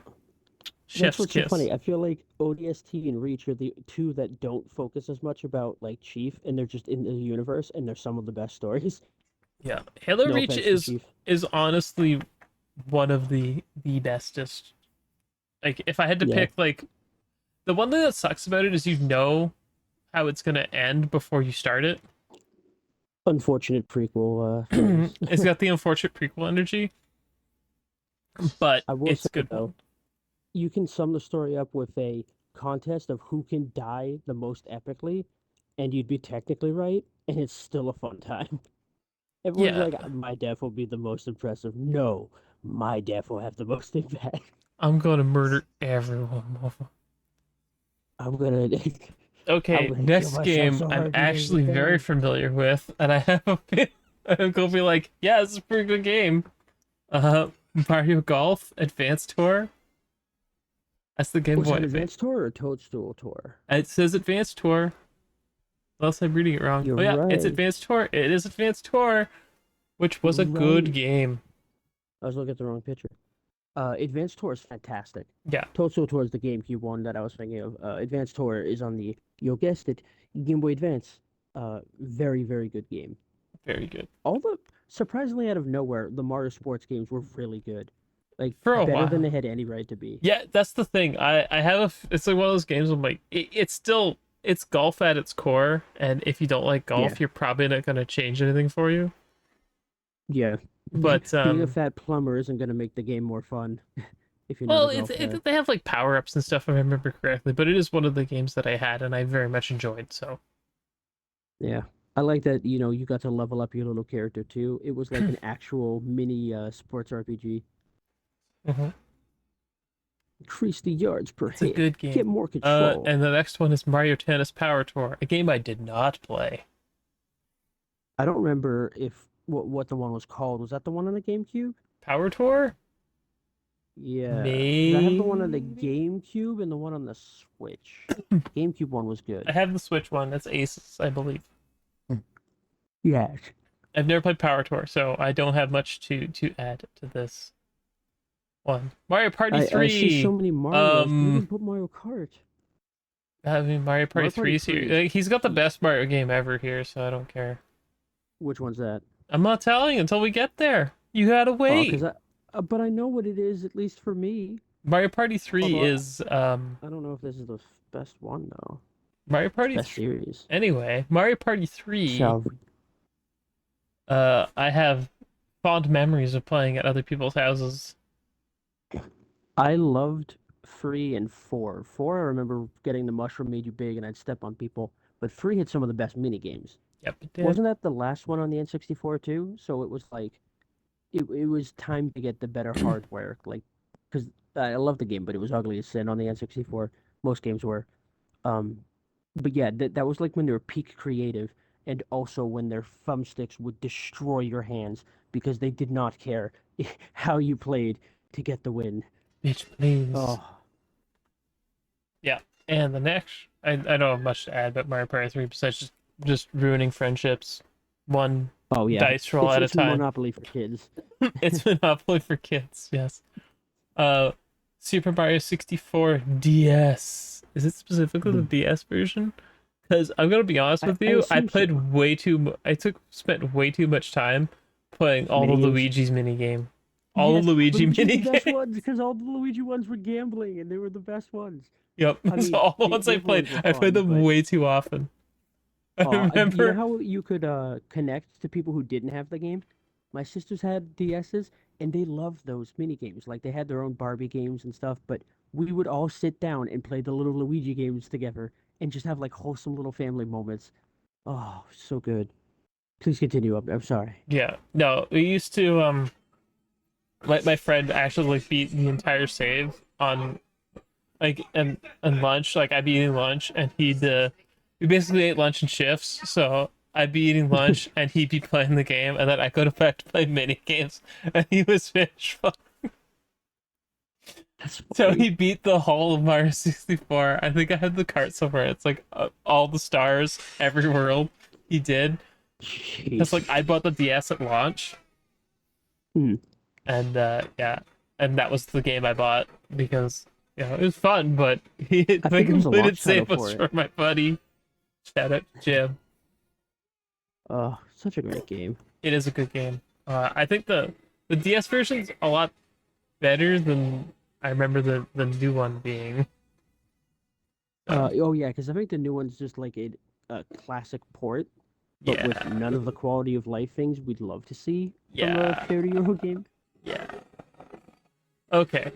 that's Chef's what's so kiss. funny. I feel like ODST and Reach are the two that don't focus as much about like Chief, and they're just in the universe, and they're some of the best stories. Yeah, Halo No Reach offense to Chief. is honestly one of the bestest. Like, if I had to Yeah, pick, like, the one thing that sucks about it is you know how it's gonna end before you start it. unfortunate prequel phase. It's got the unfortunate prequel energy, but I will it's say good though, one. you can sum the story up with a contest of who can die the most epically, and you'd be technically right, and it's still a fun time. Everyone's Yeah, like, my death will be the most impressive. No, my death will have the most impact. I'm gonna murder everyone. I'm gonna, I'm Okay, gonna kill next myself game so I'm hard you're gonna actually get very banned. familiar with, and I have a bit. I'm gonna be like, yeah, this is a pretty good game. Uh, Mario Golf Advanced Tour. That's the Game Was Boy that Advance. Advanced Tour or Toadstool Tour? It says Advanced Tour, unless I'm reading it wrong. You're Oh yeah, it's right. Advanced Tour. It is Advanced Tour, which You're was a good right. game. I was looking at the wrong picture. Advanced Tour is fantastic. Yeah, Toadstool Tour is the GameCube one that I was thinking of. Advanced Tour is on the, you guessed it, Game Boy Advance. Very, very good game. very good. All the, surprisingly out of nowhere, the Mario Sports games were really good. Like, For a better than while. they had any right to be. Yeah, that's the thing. I have it's like one of those games. I'm like, it's still it's golf at its core, and if you don't like Yeah. golf, you're probably not gonna change anything for you. Yeah. But Being a fat plumber isn't going to make the game more fun if you're not well, a golf guy. they have like power ups and stuff if I remember correctly. But it is one of the games that I had and I very much enjoyed. So Yeah. I like that, you got to level up your little character too. It was like an actual mini sports RPG. Mhm. Increase the yards per It's a hit. good Get game. more control. And the next one is Mario Tennis Power Tour, a game I did not play. I don't remember if what the one was called. Was that the one on the GameCube? Power Tour? Yeah, because I have the one on the Maybe. GameCube and the one on the Switch. GameCube one was I good. have the Switch one. That's Aces, I believe. Yes. I've never played Power Tour, so I don't have much to add to this one. Mario Party I see so 3. many Marios. They Um, didn't put Mario Kart. I mean Mario Party Mario Party 3 is here. 3 is Like, he's got the best Mario game ever here, so I don't care. which one's that? I'm not telling you until we get there. You gotta Oh, wait. but I know what it is, at least for me. Mario Party 3 Although is I don't know if this is the best one though. Mario Party Best 3. series. Anyway, Mario Party 3, Shall we? I have fond memories of playing at other people's houses. I loved 3 and 4. 4, I remember getting the mushroom made you big, and I'd step on people. But 3 had some of the best mini games. Yep, it did. Wasn't that the last one on the N64 too? So it was like it was time to get the better hardware. Like, because I love the game, but it was ugly as sin on the N64. Most games were. Um, but yeah, that was like when they were peak creative, and also when their thumbsticks would destroy your hands because they did not care how you played to get the win. Bitch, please. Oh, Yeah, and the next, I don't have much to add about Mario Party 3 besides just ruining friendships, one oh yeah, dice roll at a it's time. Monopoly for kids. It's Monopoly for kids. Yes. Uh, Super Mario 64 DS. Is it specifically the The DS version? Because I'm gonna be honest with I you, I assume played so. way too. Spent way too much time playing all the Minigames. Luigi's mini game, all Yes, the Luigi Luigi was mini the best game. ones because all the Luigi ones were gambling, and they were the best ones. Yep, I so mean, all the the ones I gambling played, ones were I played fun, them but way too often. I you know remember. how you could connect to people who didn't have the game? My sisters had DSs, and they loved those mini games. Like they had their own Barbie games and stuff, but we would all sit down and play the little Luigi games together and just have like wholesome little family moments. Oh, so good. Please continue. I'm sorry. Yeah, no, we used to my friend actually like beat the entire save on like and lunch. Like I'd be eating lunch and we basically ate lunch in shifts. So I'd be eating lunch and he'd be playing the game, and then I go to back to play mini games, and he was finished. That's So funny. he beat the whole of Mario 64. I think I had the cart somewhere. It's like all the stars, every world. He did. Because like Jeez. I bought the DS at launch, Hmm. and yeah, and that was the game I bought because it was fun, but I the think it was a completed launch title save was for it. for my buddy. Shout out to Jim. Oh, such a great game. It is a good game. I think the DS version's a lot better than I remember the new one being. Oh yeah, because I think the new one's just like a classic port, but with Yeah, none of the quality of life things we'd love to see from a yeah, 30-year-old game. yeah. Okay.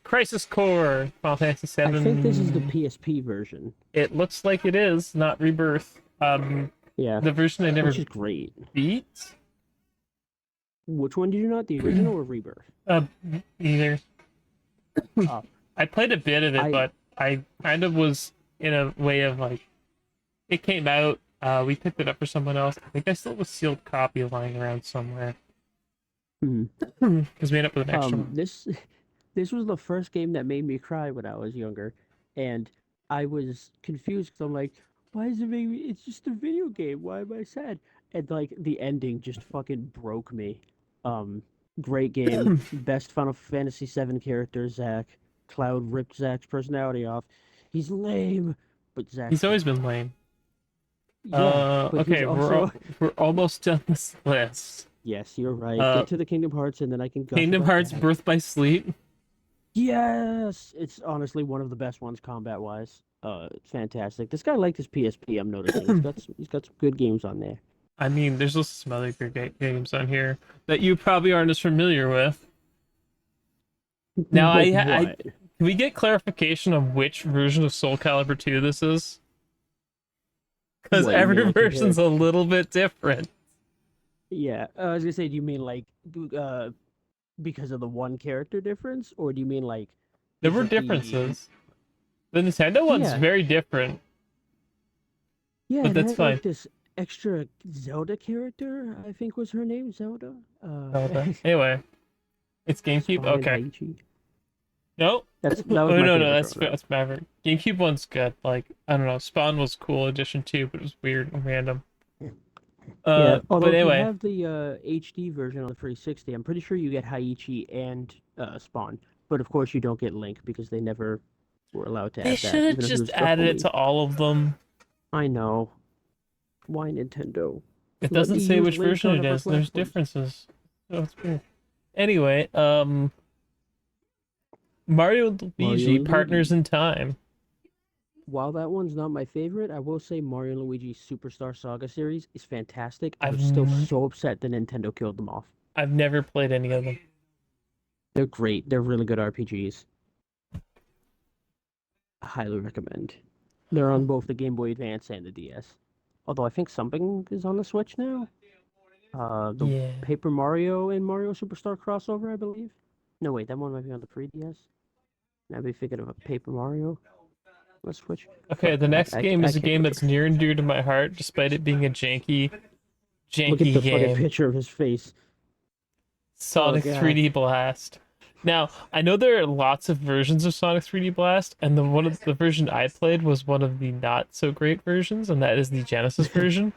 Crisis Core, Final Fantasy I think this is the 7. PSP version. It looks like it is, not Rebirth. Yeah, The version I never which is great. beat. Which one did you not? The original or Rebirth? Uh, Either. Uh, I played a bit of it, I but I kind of was in a way of like, it came out. We picked it up for someone else. I think I still have a sealed copy lying around somewhere hmm. because we ended up with an extra one. This was the first game that made me cry when I was younger, and I was confused because I'm like, why is it making me? It's just a video game. Why am I sad? And like the ending just fucking broke me. Um, Great game. Best Final Fantasy VII character, Zack. Cloud ripped Zack's personality off. He's lame, but Zack's He's always great. been lame. Yeah, but he's Okay, also we're almost done this list. yes, you're right. Uh, Get to the Kingdom Hearts, and then I can gush Kingdom about Hearts that. Birth by Sleep. Yes, it's honestly one of the best ones combat wise. It's fantastic. This guy liked his PSP. I'm noticing he's got some good games on there. I mean, there's also some other good games on here that you probably aren't as familiar with. Now, Like I what? can we get clarification on which version of Soul Calibur 2 this is? Because What you mean every like version's compared? a little bit different. Yeah, I was gonna say, do you mean like uh because of the one character difference, or do you mean like There is were it the differences. The Nintendo one's yeah very different, yeah but it that's had fine. like this extra Zelda character, I think was her name, Zelda. Zelda. Anyway, it's GameCube. Spawn and Okay. Haichi. No. That was Oh my no, favorite that's growing up. that's Maverick. GameCube one's good. Like I don't know, Spawn was cool addition too, but it was weird and random. Yeah, although But if you anyway, have the HD version on the 360, I'm pretty sure you get Haiichi and Spawn. But of course you don't get Link because they never were allowed to they add that, should have even if it just was the added it homie. to all of them. I know. Why Nintendo? It Let doesn't me say use which Link version on it other is. There's platforms. differences. Oh, it's weird. Anyway, Mario and Mario Luigi and Partners Luigi. in Time. While that one's not my favorite, I will say Mario and Luigi Superstar Saga series is fantastic. I I've was still n- so upset that Nintendo killed them off. I've never played any of them. They're great. They're really good RPGs. I highly recommend. They're on both the Game Boy Advance and the DS. Although I think something is on the Switch now. The Yeah. Paper Mario and Mario Superstar crossover, I believe. No, wait, that one might be on the 3DS. I'd be thinking of a Paper Mario on the Switch. Okay, Fuck, the next game I is a can't game that's remember. near and dear to my heart, despite it being a Look at janky the fucking game. picture of his face. Oh Sonic god. 3D Blast. Now, I know there are lots of versions of Sonic 3D Blast, and the version I played was one of the not so great versions, and that is the Genesis version.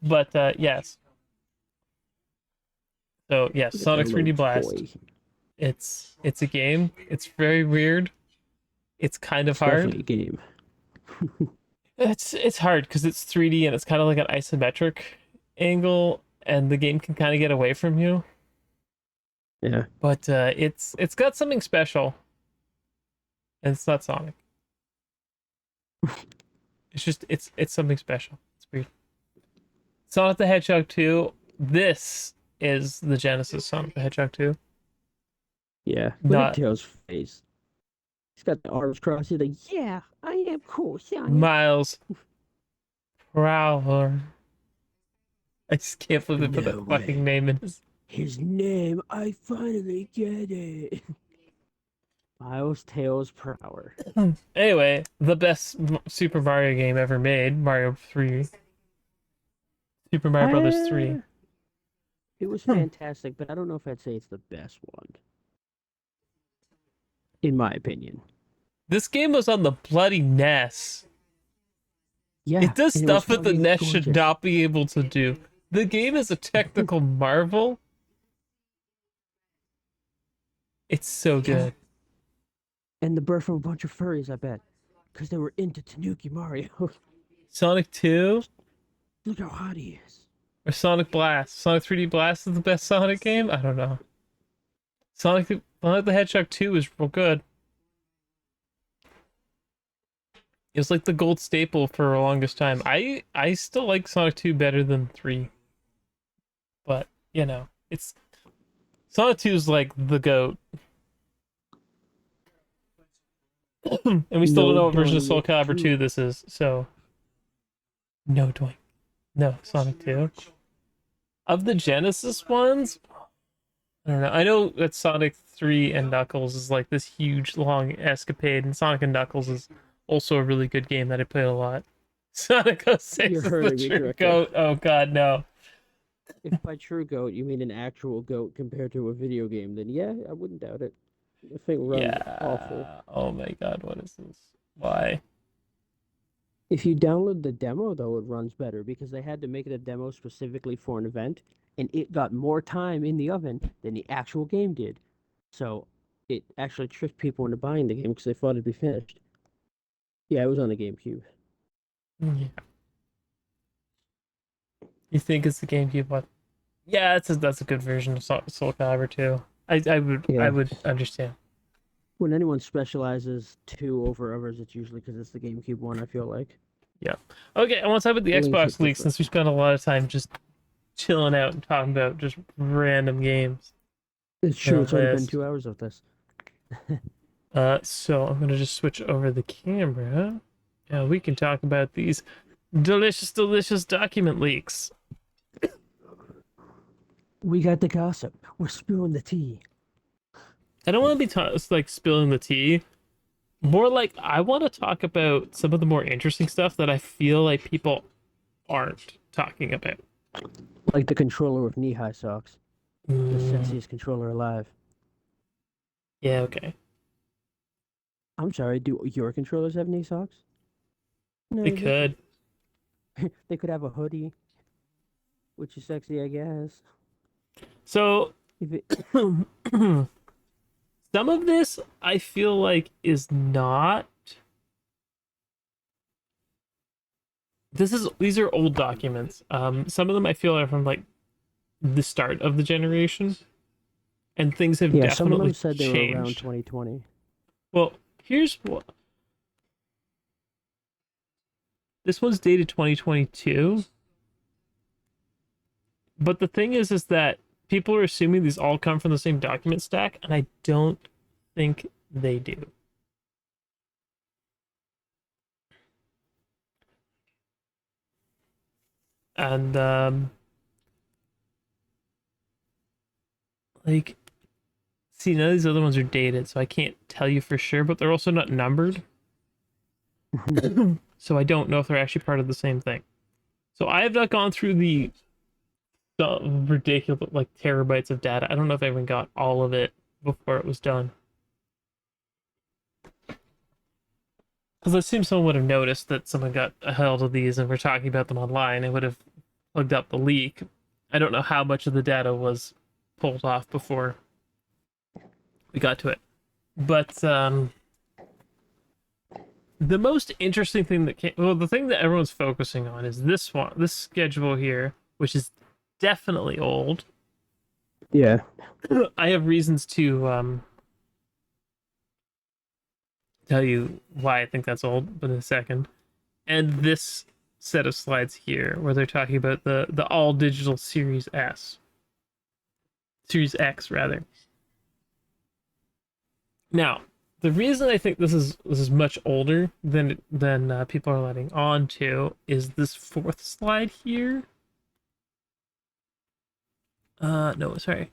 But yes. So yes, Look at that Sonic little 3D Blast. toy. It's a game. It's very weird. It's kind of It's hard. definitely a game. It's hard because it's 3D and it's kind of like an isometric angle, and the game can kind of get away from you. Yeah. But it's got something special, and it's not Sonic. It's just it's something special. It's weird. Sonic the Hedgehog 2. This is the Genesis Sonic the Hedgehog 2. Yeah. Look at Not Tails' face. He's got the arms crossed. He's like, yeah, I am cool, Sonic. Miles Prowler. I just can't believe they put No that way. fucking name in his. His name, I finally get it. Miles Tails Prower. Anyway, the best Super Mario game ever made, Mario 3. Super Mario Brothers 3. It was fantastic, but I don't know if I'd say it's the best one. In my opinion. This game was on the bloody NES. Yeah, It does and it was stuff that the fucking NES should gorgeous. not be able to do. The game is a technical marvel. It's so Yeah. good. And the birth of a bunch of furries, I bet. Because they were into Tanuki Mario. Sonic 2 Look how hot he is. or Sonic Blast? Sonic 3D Blast is the best Sonic game? I don't know. Sonic the Hedgehog 2 is real good. It was like the gold staple for the longest time. I still like Sonic 2 better than 3. But, you know, it's Sonic 2 is like the GOAT. And we still don't No know what version of Soul doing it Calibur 2 too. this is, so no doing. No, Sonic 2. Of the Genesis ones, I don't know. I know that Sonic 3 and Knuckles is like this huge long escapade, and Sonic and Knuckles is also a really good game that I played a lot. Sonic 06 You're is the hurting me, true Greco. GOAT. Oh god, no. If by true goat you mean an actual goat compared to a video game, then yeah, I wouldn't doubt it. The thing runs awful. Yeah. Oh my god, what is this? Why? If you download the demo, though, it runs better because they had to make it a demo specifically for an event, and it got more time in the oven than the actual game did. So it actually tricked people into buying the game because they thought it'd be finished. Yeah, it was on the GameCube. Yeah. You think it's the GameCube one? Yeah, that's a good version of Soul Calibur too. I Yeah. would understand. When anyone specializes two over others, it's usually because it's the GameCube one, I feel like. Yeah. Okay, I want to talk about the Link hit Xbox leak different. since we spent a lot of time just chilling out and talking about just random games. It's in true, our it's already been list. 2 hours of this. So I'm gonna just switch over the camera. Yeah, we can talk about these delicious, delicious document leaks. We got the gossip. We're spilling the tea. I don't want to be like spilling the tea. More like I want to talk about some of the more interesting stuff that I feel like people aren't talking about. Like the controller with knee-high socks. The Mm, sexiest controller alive. yeah, okay. I'm sorry, do your controllers have knee socks? No, They could. they could have a hoodie, which is sexy, I guess. So If it, some of this I feel like is not. These are old documents. Some of them I feel are from like the start of the generation, and things have yeah, some of definitely them said they were around changed. 2020. Well, here's what this one's dated 2022. But the thing is that people are assuming these all come from the same document stack, and I don't think they do. And like, see, none of these other ones are dated, so I can't tell you for sure. But they're also not numbered, so I don't know if they're actually part of the same thing. So I have not gone through the ridiculous like terabytes of data. I don't know if I even got all of it before it was done. Because I assume someone would have noticed that someone got a hold of these and we're talking about them online and would have plugged up the leak. I don't know how much of the data was pulled off before we got to it. But the most interesting thing that came, well, the thing that everyone's focusing on is this one, this schedule here, which is definitely old. Yeah. I have reasons to tell you why I think that's old, but in a second. And this set of slides here, where they're talking about the all digital Series X rather. Now, the reason I think this is much older than people are letting on to is this fourth slide here. No, sorry,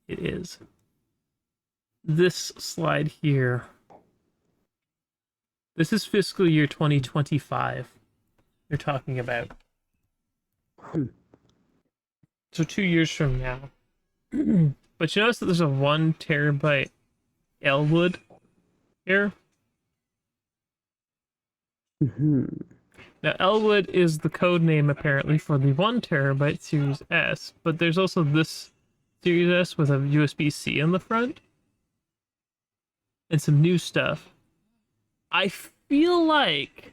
it is this slide here. This is fiscal year 2025 you're talking about. So 2 years from now. But you notice that there's a 1 terabyte Elwood here? Hmm. Now, Elwood is the code name apparently for the 1 terabyte Series S, but there's also this Series S with a USB-C in the front and some new stuff. I feel like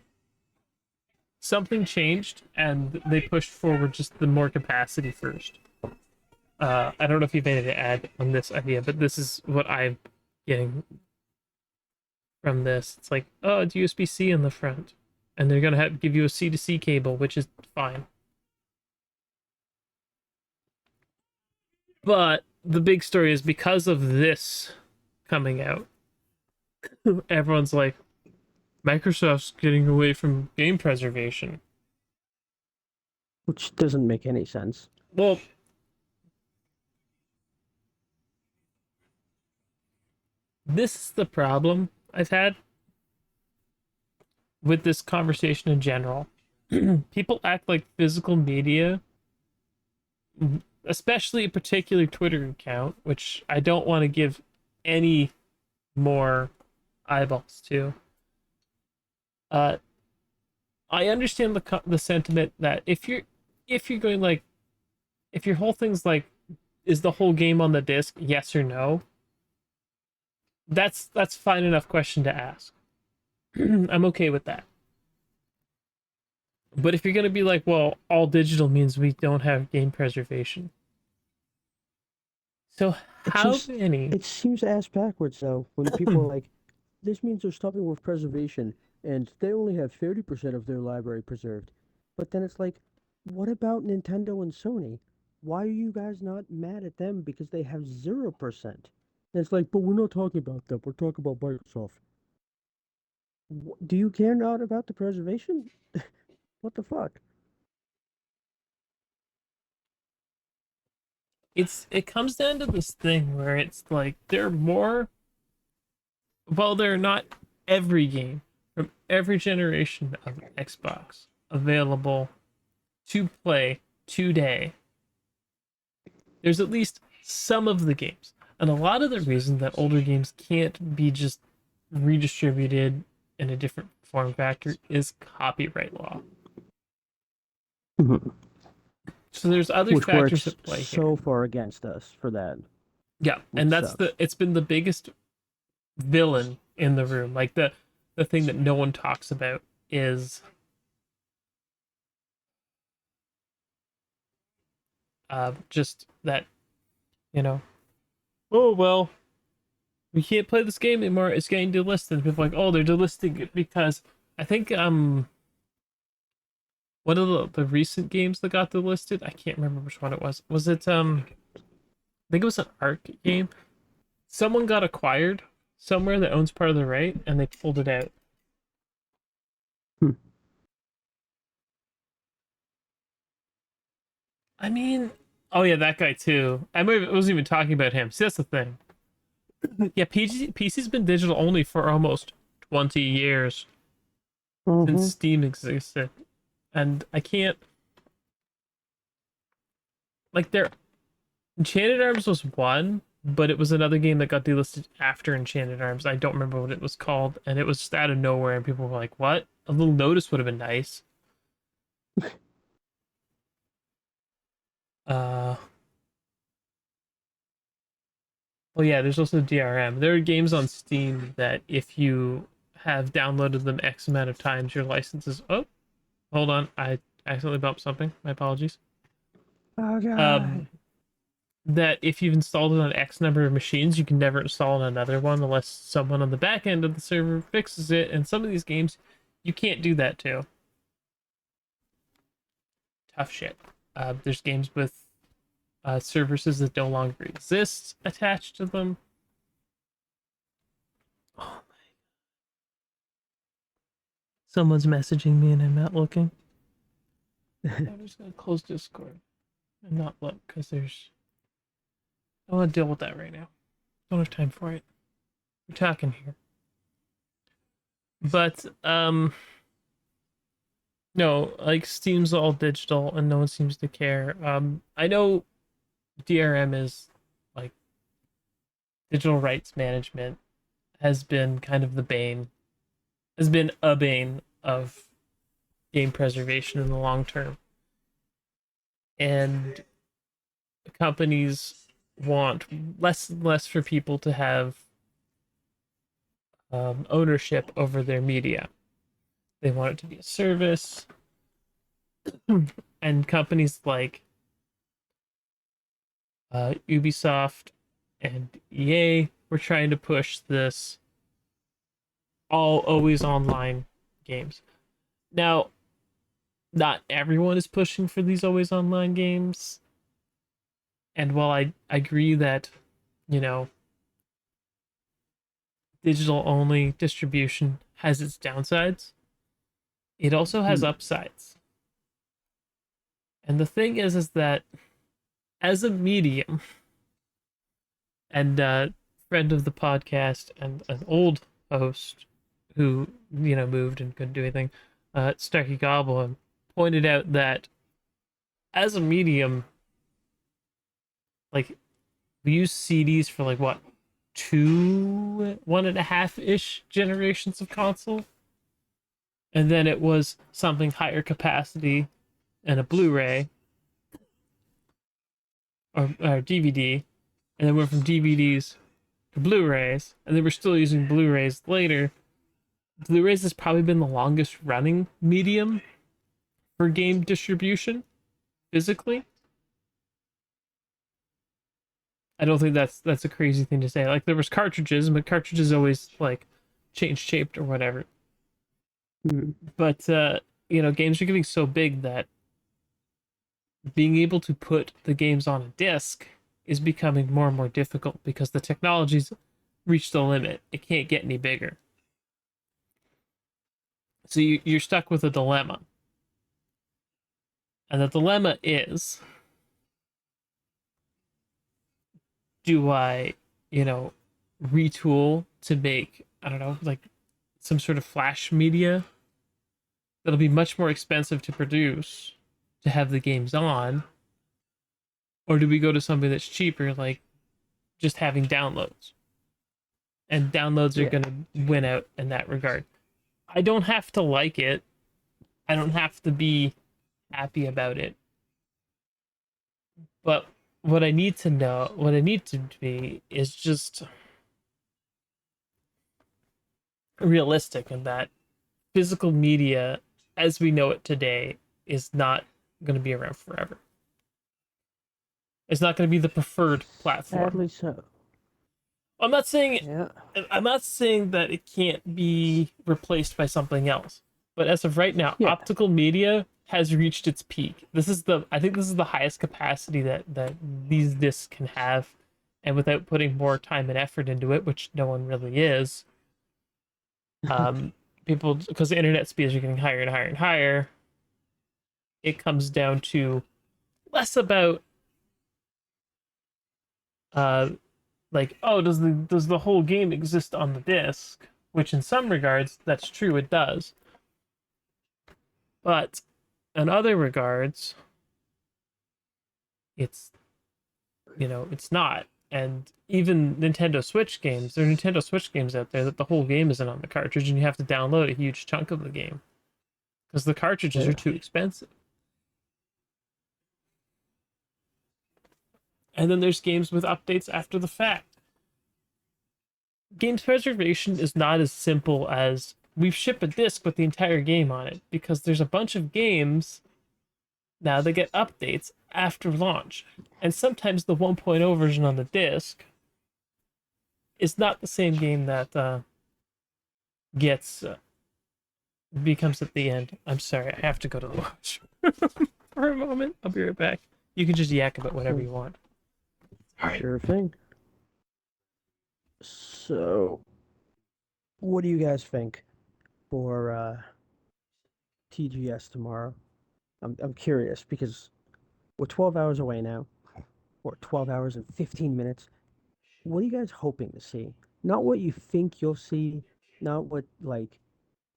something changed and they pushed forward just the more capacity first. I don't know if you've made an ad on this idea, but this is what I'm getting from this. It's like, oh, it's USB-C in the front, and they're gonna give you a C to C cable, which is fine. But the big story is because of this coming out, everyone's like, Microsoft's getting away from game preservation. Which doesn't make any sense. Well, this is the problem I've had with this conversation in general. People act like physical media, especially a particular Twitter account, which I don't want to give any more eyeballs to. I understand the sentiment that if you're going like, if your whole thing's like, is the whole game on the disc, yes or no? That's fine enough question to ask. I'm okay with that. But if you're gonna be like, well, all digital means we don't have game preservation. So how many? It seems ass backwards though when people are like, this means they're stopping with preservation, and they only have 30% of their library preserved. But then it's like, what about Nintendo and Sony? Why are you guys not mad at them because they have 0%? And it's like, but we're not talking about them. We're talking about Microsoft. Do you care not about the preservation? What the fuck? It comes down to this thing where it's like they're more, well, they're not every game from every generation of Xbox available to play today. There's at least some of the games, and a lot of the reason that older games can't be just redistributed in a different form factor is copyright law. So there's other Which factors works at play so here. far against us for that. Yeah, and that's sucks. it's been the biggest villain in the room. Like the thing that no one talks about is just that, you know, oh well, we can't play this game anymore. It's getting delisted. People are like, oh, they're delisting it because I think one of the recent games that got delisted, I can't remember which one it was. Was it I think it was an Ark game. Someone got acquired somewhere that owns part of the right, and they pulled it out. Hmm. I mean, oh yeah, that guy too. I wasn't even talking about him. See, that's the thing. Yeah, PC's been digital only for almost 20 years since Steam existed. And I can't, like, there, Enchanted Arms was one, but it was another game that got delisted after Enchanted Arms. I don't remember what it was called, and it was just out of nowhere, and people were like, what? A little notice would have been nice. uh well, yeah, there's also DRM. There are games on Steam that if you have downloaded them X amount of times, your license is, oh, hold on, I accidentally bumped something, my apologies. Oh god. That if you've installed it on X number of machines, you can never install on another one unless someone on the back end of the server fixes it. And some of these games, you can't do that too. Tough shit. There's games with services that no longer exist attached to them. Oh my! Someone's messaging me and I'm not looking. I'm just gonna close Discord and not look because there's. I want to deal with that right now. Don't have time for it. We're talking here. But no, like Steam's all digital and no one seems to care. I know DRM is like digital rights management has been kind of the bane, has been a bane of game preservation in the long term. And companies want less and less for people to have ownership over their media. They want it to be a service. And companies like Ubisoft and EA were trying to push this all always online games. Now, not everyone is pushing for these always online games. And while I agree that, you know, digital only distribution has its downsides, it also has upsides. And the thing is that as a medium and friend of the podcast and an old host who moved and couldn't do anything, Starkey Goblin pointed out that as a medium, like we use CDs for like what 1.5-ish generations of console, and then it was something higher capacity and a Blu-ray or DVD, and then went from DVDs to Blu-rays, and then we're still using Blu-rays later. Blu-rays has probably been the longest running medium for game distribution physically. I don't think that's a crazy thing to say. Like there was cartridges, but cartridges always like change shaped or whatever. But games are getting so big that being able to put the games on a disc is becoming more and more difficult because the technology's reached the limit. It can't get any bigger. So you're stuck with a dilemma. And the dilemma is, do I, retool to make, I don't know, like some sort of flash media that'll be much more expensive to produce to have the games on? Or do we go to something that's cheaper, like just having downloads? And downloads are going to win out in that regard. I don't have to like it. I don't have to be happy about it. But what I need to be is just realistic in that physical media as we know it today is not going to be around forever. It's not going to be the preferred platform. Sadly so. I'm not saying that it can't be replaced by something else. But as of right now, optical media has reached its peak. I think this is the highest capacity that these discs can have, and without putting more time and effort into it, which no one really is. People, because the internet speeds are getting higher and higher and higher, it comes down to less about like, oh, does the whole game exist on the disc? Which in some regards that's true, it does. But in other regards, it's it's not. And even Nintendo Switch games, there are Nintendo Switch games out there that the whole game isn't on the cartridge, and you have to download a huge chunk of the game because the cartridges are too expensive. And then there's games with updates after the fact. Games preservation is not as simple as we've shipped a disc with the entire game on it, because there's a bunch of games now that get updates after launch. And sometimes the 1.0 version on the disc is not the same game that becomes at the end. I'm sorry, I have to go to the washroom for a moment. I'll be right back. You can just yak about whatever you want. All right. Sure thing. So, what do you guys think for TGS tomorrow? I'm curious because we're 12 hours away now, or 12 hours and 15 minutes. What are you guys hoping to see? Not what you think you'll see, not what like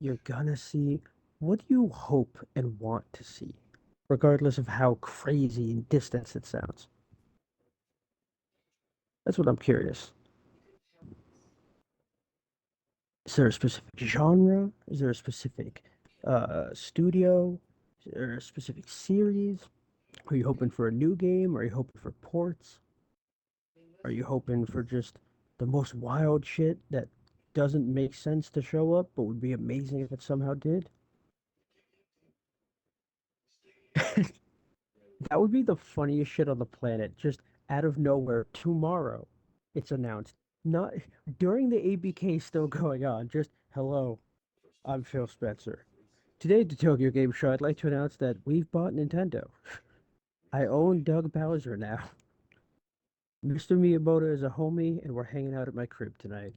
you're gonna see. What do you hope and want to see, regardless of how crazy and distant it sounds? That's what I'm curious. Is there a specific genre? Is there a specific studio or a specific series? Are you hoping for a new game? Are you hoping for ports? Are you hoping for just the most wild shit that doesn't make sense to show up, but would be amazing if it somehow did? That would be the funniest shit on the planet. Just out of nowhere, tomorrow, it's announced. Not during the ABK still going on. Just hello, I'm Phil Spencer. Today at the Tokyo Game Show, I'd like to announce that we've bought Nintendo. I own Doug Bowser now. Mr. Miyamoto is a homie, and we're hanging out at my crib tonight.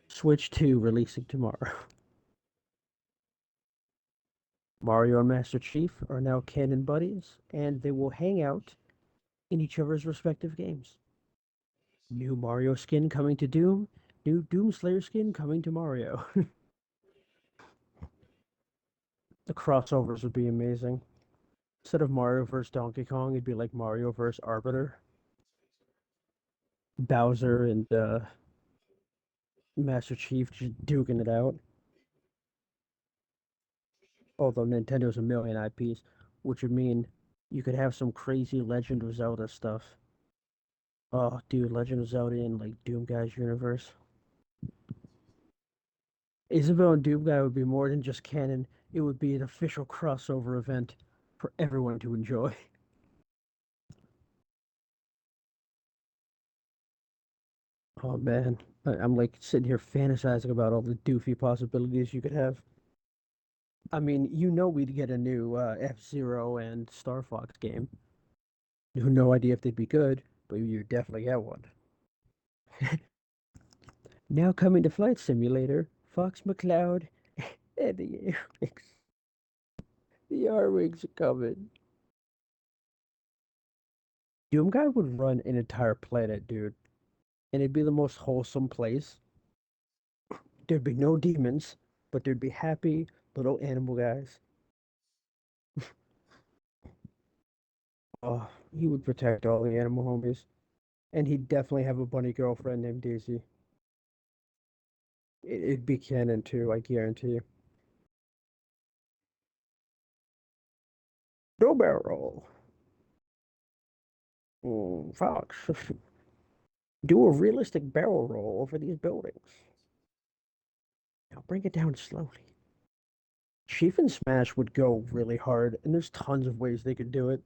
Switch 2 releasing tomorrow. Mario and Master Chief are now canon buddies, and they will hang out in each other's respective games. New Mario skin coming to Doom, new Doom Slayer skin coming to Mario. The crossovers would be amazing. Instead of Mario vs. Donkey Kong, it'd be like Mario vs. Arbiter. Bowser and Master Chief just duking it out. Although Nintendo's a million IPs, which would mean you could have some crazy Legend of Zelda stuff. Oh, dude, Legend of Zelda in like Doom Guy's universe. Isabelle and Doom Guy would be more than just canon. It would be an official crossover event for everyone to enjoy. Oh man, I'm like sitting here fantasizing about all the doofy possibilities you could have. I mean, you know we'd get a new F-Zero and Star Fox game. No idea if they'd be good, but you definitely get one. Now coming to Flight Simulator, Fox McCloud and the Airwings. The Airwings are coming. Doom Guy would run an entire planet, dude, and it'd be the most wholesome place. There'd be no demons, but there'd be happy little animal guys. Oh, he would protect all the animal homies. And he'd definitely have a bunny girlfriend named Daisy. It'd be canon too, I guarantee you. No barrel. Fox, do a realistic barrel roll over these buildings. Now bring it down slowly. Chief and Smash would go really hard, and there's tons of ways they could do it.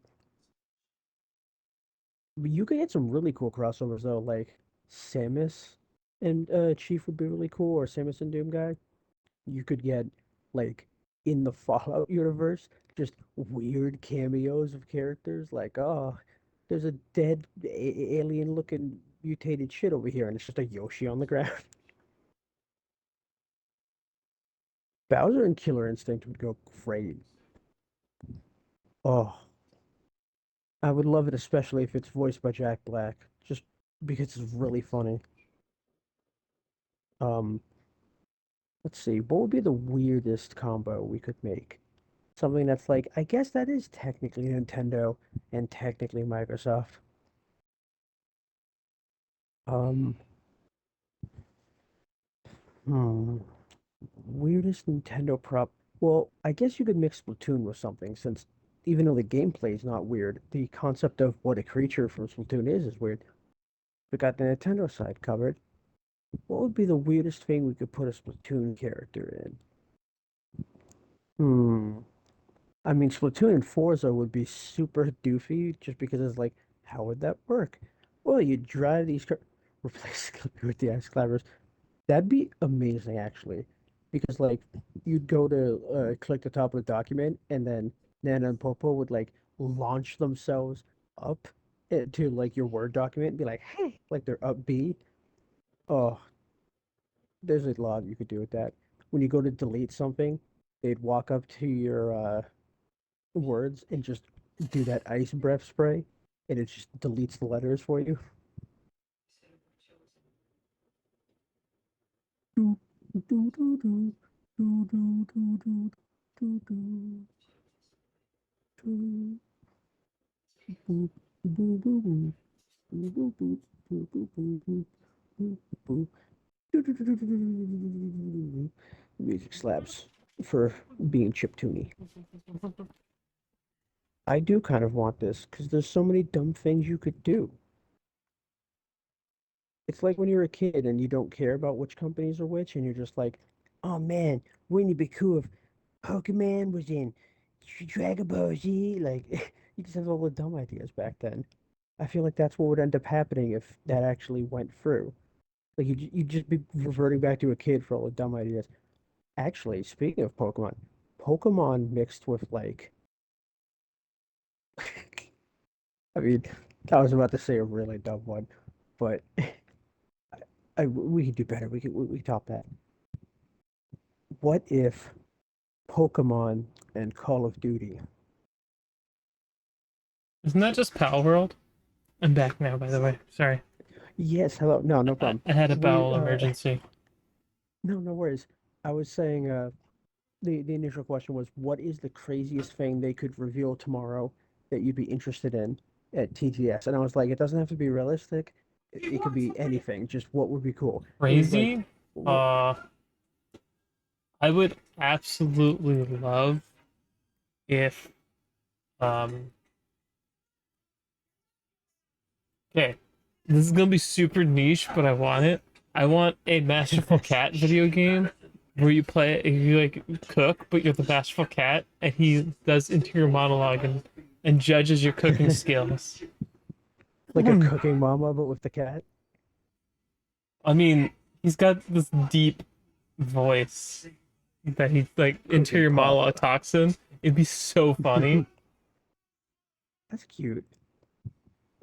But you could get some really cool crossovers though, like Samus and Chief would be really cool, or Samus and Doom Guy. You could get like in the Fallout universe, just weird cameos of characters like, oh, there's a dead alien looking mutated shit over here, and it's just a Yoshi on the ground. Bowser and Killer Instinct would go great. Oh, I would love it, especially if it's voiced by Jack Black, just because it's really funny. Um, let's see, what would be the weirdest combo we could make? Something that's like, I guess that is technically Nintendo and technically Microsoft. Um, hmm, weirdest Nintendo prop. Well, I guess you could mix Splatoon with something, since even though the gameplay is not weird, the concept of what a creature from Splatoon is weird. We got the Nintendo side covered. What would be the weirdest thing we could put a Splatoon character in? Hmm. I mean, Splatoon and Forza would be super doofy just because it's like, how would that work? Well, you drive these car replace Clippy with the ice climbers. That'd be amazing, actually, because like you'd go to click the top of the document, and then Nana and Popo would like launch themselves up to like your Word document and be like, "Hey," like they're up B. Oh, there's a lot you could do with that. When you go to delete something, they'd walk up to your words and just do that ice breath spray, and it just deletes the letters for you. Music slabs for being chiptune. I do kind of want this because there's so many dumb things you could do. It's like when you're a kid and you don't care about which companies are which, and you're just like, oh man, wouldn't it be cool if Pokemon was in Dragon Ball Z? Like, you just have all the dumb ideas back then. I feel like that's what would end up happening if that actually went through. Like, you'd just be reverting back to a kid for all the dumb ideas. Actually, speaking of Pokemon, Pokemon mixed with like, I mean, I was about to say a really dumb one, but we could do better. We top that. What if Pokemon and Call of Duty? Isn't that just Pal World? I'm back now, by the way. Sorry. Yes, hello. No, no I, problem. I had a We bowel emergency. no, no worries. I was saying the initial question was what is the craziest thing they could reveal tomorrow that you'd be interested in at TTS? And I was like, it doesn't have to be realistic. It could be anything. Just what would be cool. It was like, Crazy? what? Uh, I would absolutely love if, um, okay, this is gonna be super niche, but I want it. I want a Masterful Cat video game where you play, you like cook, but you're the Masterful Cat, and he does interior monologue and judges your cooking skills. Like a cooking mama, but with the cat. I mean, he's got this deep voice that he like Cooking interior monologue papa. talks in. It'd be so funny. That's cute.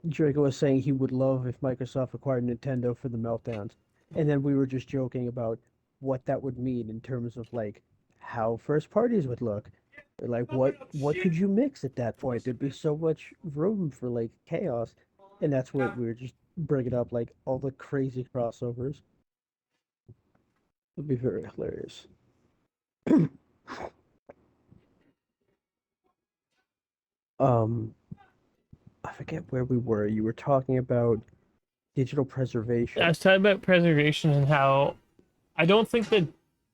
Draco was saying he would love if Microsoft acquired Nintendo for the meltdowns. And then we were just joking about what that would mean in terms of like how first parties would look. Like what could you mix at that point? There'd be so much room for like chaos. And that's what we were just bringing up, like all the crazy crossovers. Would be very hilarious. Um, I forget where we were. You were talking about digital I preservation. was talking about preservation and how I don't think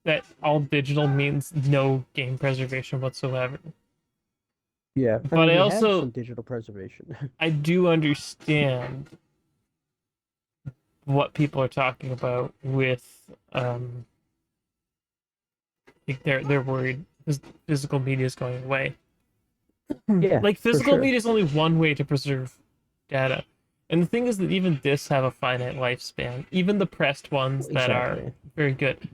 that all digital means no game preservation whatsoever. Yeah, I But mean I we have also some digital preservation. I do understand what people are talking about with like they're worried because physical media is going away. Yeah, Like for physical sure. media is only one way to preserve data. And the thing is that even discs have a finite lifespan. Even the pressed ones that are Exactly. very good,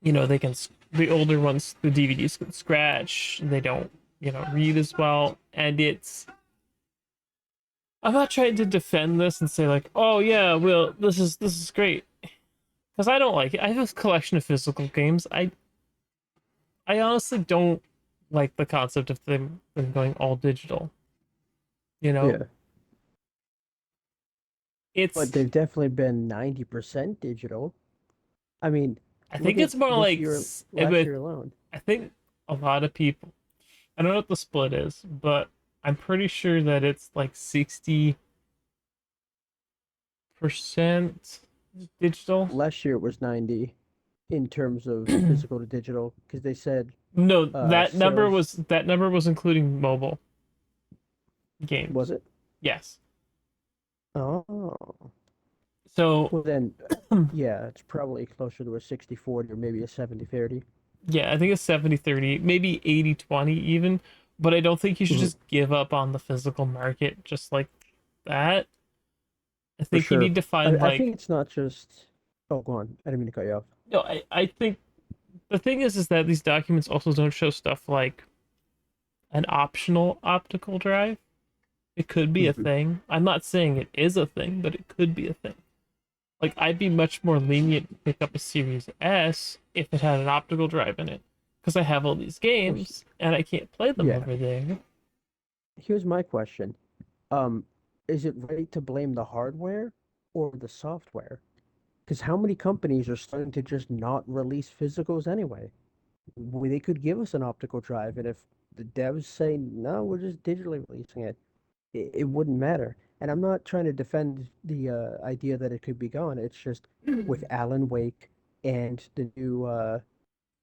you know, they can the older ones, the DVDs can scratch. They don't, you know, read as well. And it's I'm not trying to defend this and say like, oh yeah, well this is great because I don't like it. I have a collection of physical games. I honestly don't like the concept of them going all digital. You know, Yeah. But it's they've definitely been 90% digital. I mean, I look think at it's more this like year, last with year alone. I think a lot of people. I don't know what the split is, but I'm pretty sure that it's like 60% digital. Last year it was 90 in terms of physical to digital because they said No, sales, that number was including mobile was games. it? Yes. Oh. So Well then, yeah, it's probably closer to a 60-40 or maybe a 70-30. yeah, I think it's 70-30, maybe 80-20 even, but I don't think you should Mhm. just give up on the physical market just like that. I For think you sure. need to I, find I think like it's not just. Oh, go on. I didn't mean to cut you off. no, I think the thing is that these documents also don't show stuff like an optional optical drive. It could be a Mhm. thing. I'm not saying it is a thing, but it could be a thing. Like I'd be much more lenient to pick up a Series S if it had an optical drive in it, because I have all these Well, games and I can't play them yeah. over there. Here's my question. Um, is it right to blame the hardware or the software? Because how many companies are starting to just not release physicals anyway? They could give us an optical drive, and if the devs say no, we're just digitally releasing it, it wouldn't matter. And I'm not trying to defend the idea that it could be gone. It's just with Alan Wake. and the new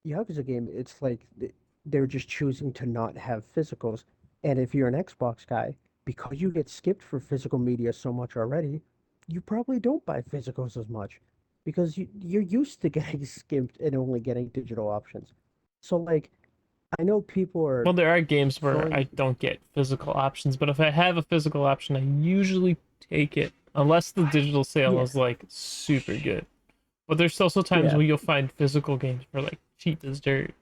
Yakuza game, it's like they're just choosing to not have physicals. And if you're an Xbox guy, because you get skipped for physical media so much already, you probably don't buy physicals as much because you're used to getting skipped and only getting digital options. So like, I know people are Well, there are games where I throwing, don't get physical options, but if I have a physical option, I usually take it unless the digital sale yeah, is like super good. But there's also times yeah, where you'll find physical games for like cheap as dirt.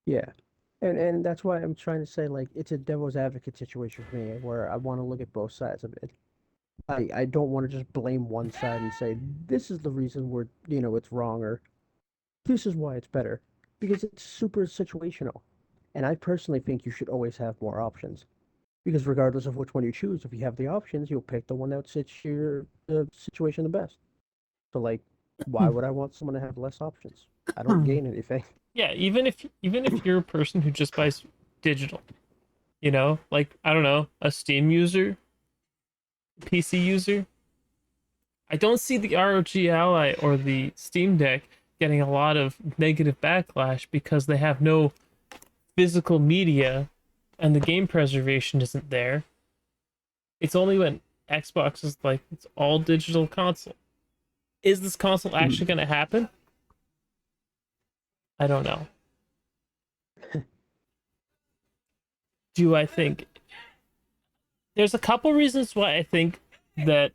yeah. And that's why I'm trying to say like it's a devil's advocate situation for me where I want to look at both sides of it. I don't want to just blame one side and say this is the reason it's wrong or this is why it's better because it's super situational. And I personally think you should always have more options because regardless of which one you choose, if you have the options, you'll pick the one that suits your situation the best. So like, why would I want someone to have less options? I don't gain anything. Yeah, even if you're a person who just buys digital, you know, like I don't know, a Steam user, PC user, I don't see the ROG Ally or the Steam Deck getting a lot of negative backlash because they have no physical media and the game preservation isn't there. It's only when Xbox is like it's all digital console. Is this console actually going to happen? I don't know. Do I think there's a couple reasons why I think that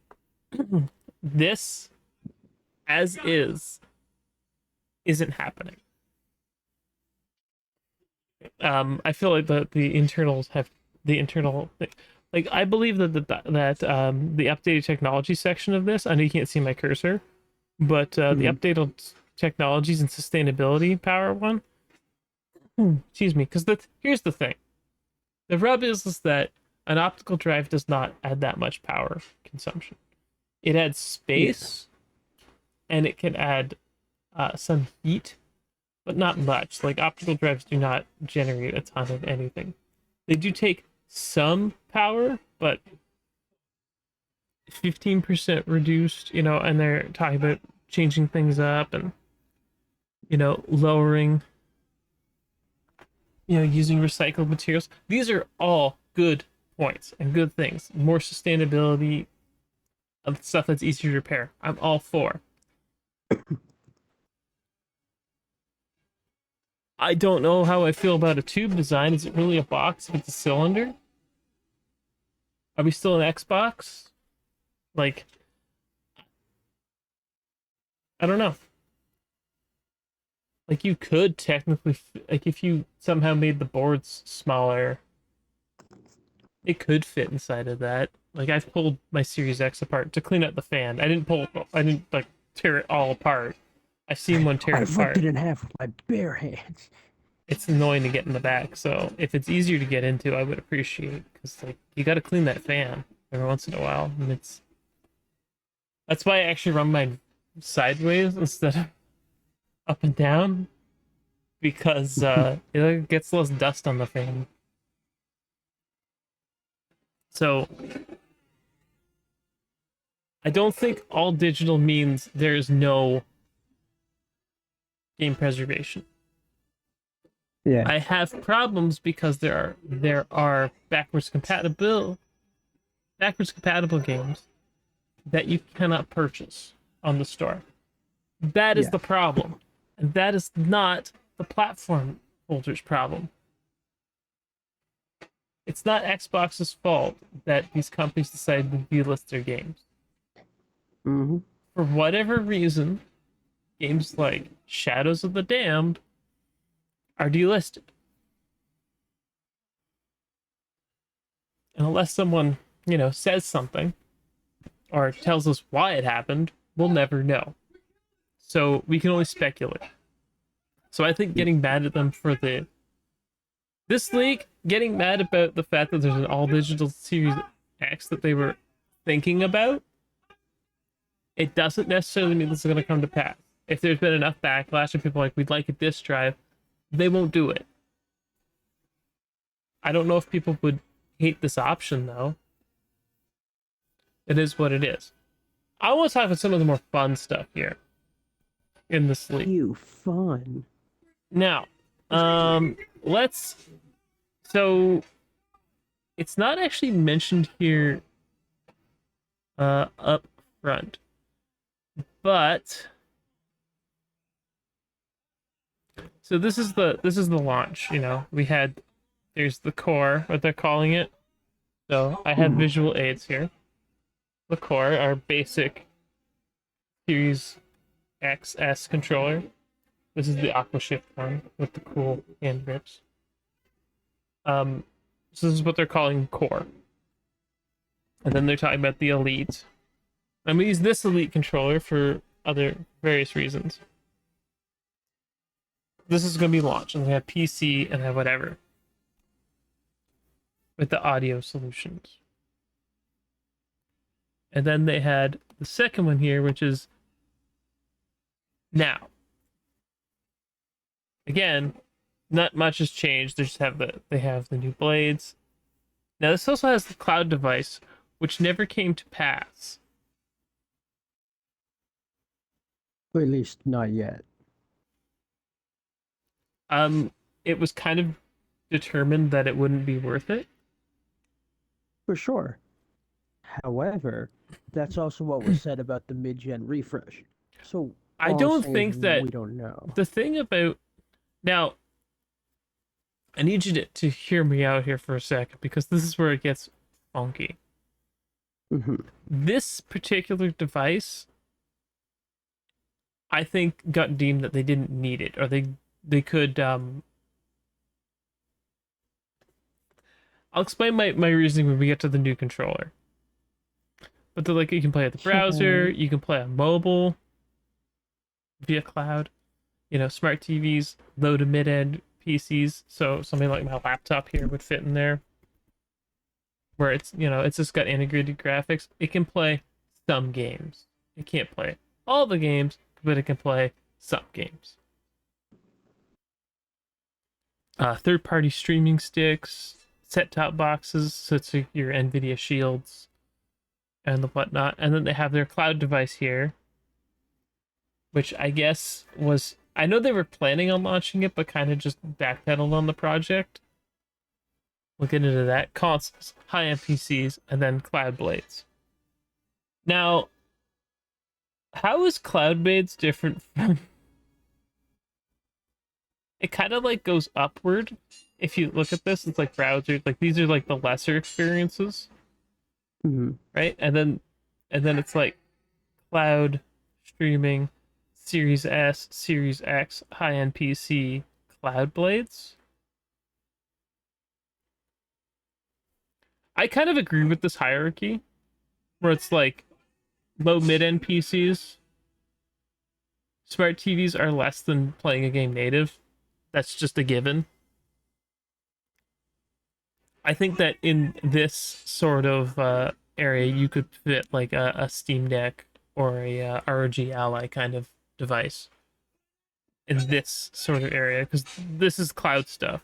this as is isn't happening. I feel like the internals have the internal like I believe that the updated technology section of this. I know you can't see my cursor, but the Mhm. updated technologies and sustainability power one. Excuse me, because here's the thing. The rub is that an optical drive does not add that much power consumption. It adds Yeah. space, and it can add some heat, but not much. Like optical drives do not generate a ton of anything. They do take some power, but 15% reduced, and they're talking about changing things up and, lowering, using recycled materials. These are all good points and good things. More sustainability of stuff that's easier to repair. I'm all for. I don't know how I feel about a tube design. Is it really a box if it's a cylinder? Are we still an Xbox? Like, I don't know. Like, you could technically, like, if you somehow made the boards smaller, it could fit inside of that. Like, I've pulled my Series X apart to clean out the fan. I didn't, like, tear it all apart. I've seen one tear I it ripped apart. it in half with my bare hands. It's annoying to get in the back, so if it's easier to get into, I would appreciate, because, like, you gotta clean that fan every once in a while, and that's why I actually run mine sideways instead of up and down, because it gets less dust on the fan. So I don't think all digital means there's no game preservation. Yeah. I have problems because there are backwards compatible games that you cannot purchase on the store. That is Yeah. the problem. And that is not the platform holder's problem. It's not Xbox's fault that these companies decided to delist their games. Hmm. For whatever reason, games like Shadows of the Damned are delisted. And unless someone, says something or tells us why it happened, we'll never know. So we can only speculate. So I think getting mad at them for this league, getting mad about the fact that there's an all digital Series X that they were thinking about, it doesn't necessarily mean this is going to come to pass. If there's been enough backlash and people are like, we'd like a disc drive, they won't do it. I don't know if people would hate this option though. It is what it is. I want to talk about some of the more fun stuff here. in the sleep. You fun. Now, let's. So it's not actually mentioned here, up front, but so this is the launch. You know, there's the core, what they're calling it. So I have visual aids here. The core, our basic Series XS controller. This is the AquaShift one with the cool hand grips. So this is what they're calling core. And then they're talking about the Elite. I'm gonna use this Elite controller for other various reasons. This is gonna be launched, and they have PC and they have whatever. With the audio solutions. And then they had the second one here, which is now. Again, not much has changed. They have the new blades. Now this also has the cloud device, which never came to pass. Or at least not yet. It was kind of determined that it wouldn't be worth it. For sure. However, that's also what was said about the mid-gen refresh. So I all I'm don't saying think is that we don't know. the thing about now. I need you to hear me out here for a second because this is where it gets funky. This particular device, I think, got deemed that they didn't need it, or they could. I'll explain my reasoning when we get to the new controller. But they're like, you can play at the browser, you can play on mobile via cloud, you know, smart TVs, low to mid end PCs. So something like my laptop here would fit in there, where it's, you know, it's just got integrated graphics. It can play some games. It can't play all the games, but it can play some games. Third-party streaming sticks, set-top boxes, so it's your NVIDIA Shields and the whatnot. And then they have their cloud device here, which I guess was... I know they were planning on launching it, but kind of just backpedaled on the project. We'll get into that. Consoles, high-end PCs, and then Cloud Blades. Now, how is Cloud Blades different from... It kind of like goes upward. If you look at this, it's like browser. Like these are like the lesser experiences, right? And then it's like cloud streaming, Series S, Series X, high-end PC, Cloud Blades. I kind of agree with this hierarchy, where it's like low mid-end PCs, smart TVs are less than playing a game native. That's just a given. I think that in this sort of area, you could fit like a Steam Deck or a ROG Ally kind of device in this sort of area, because this is cloud stuff.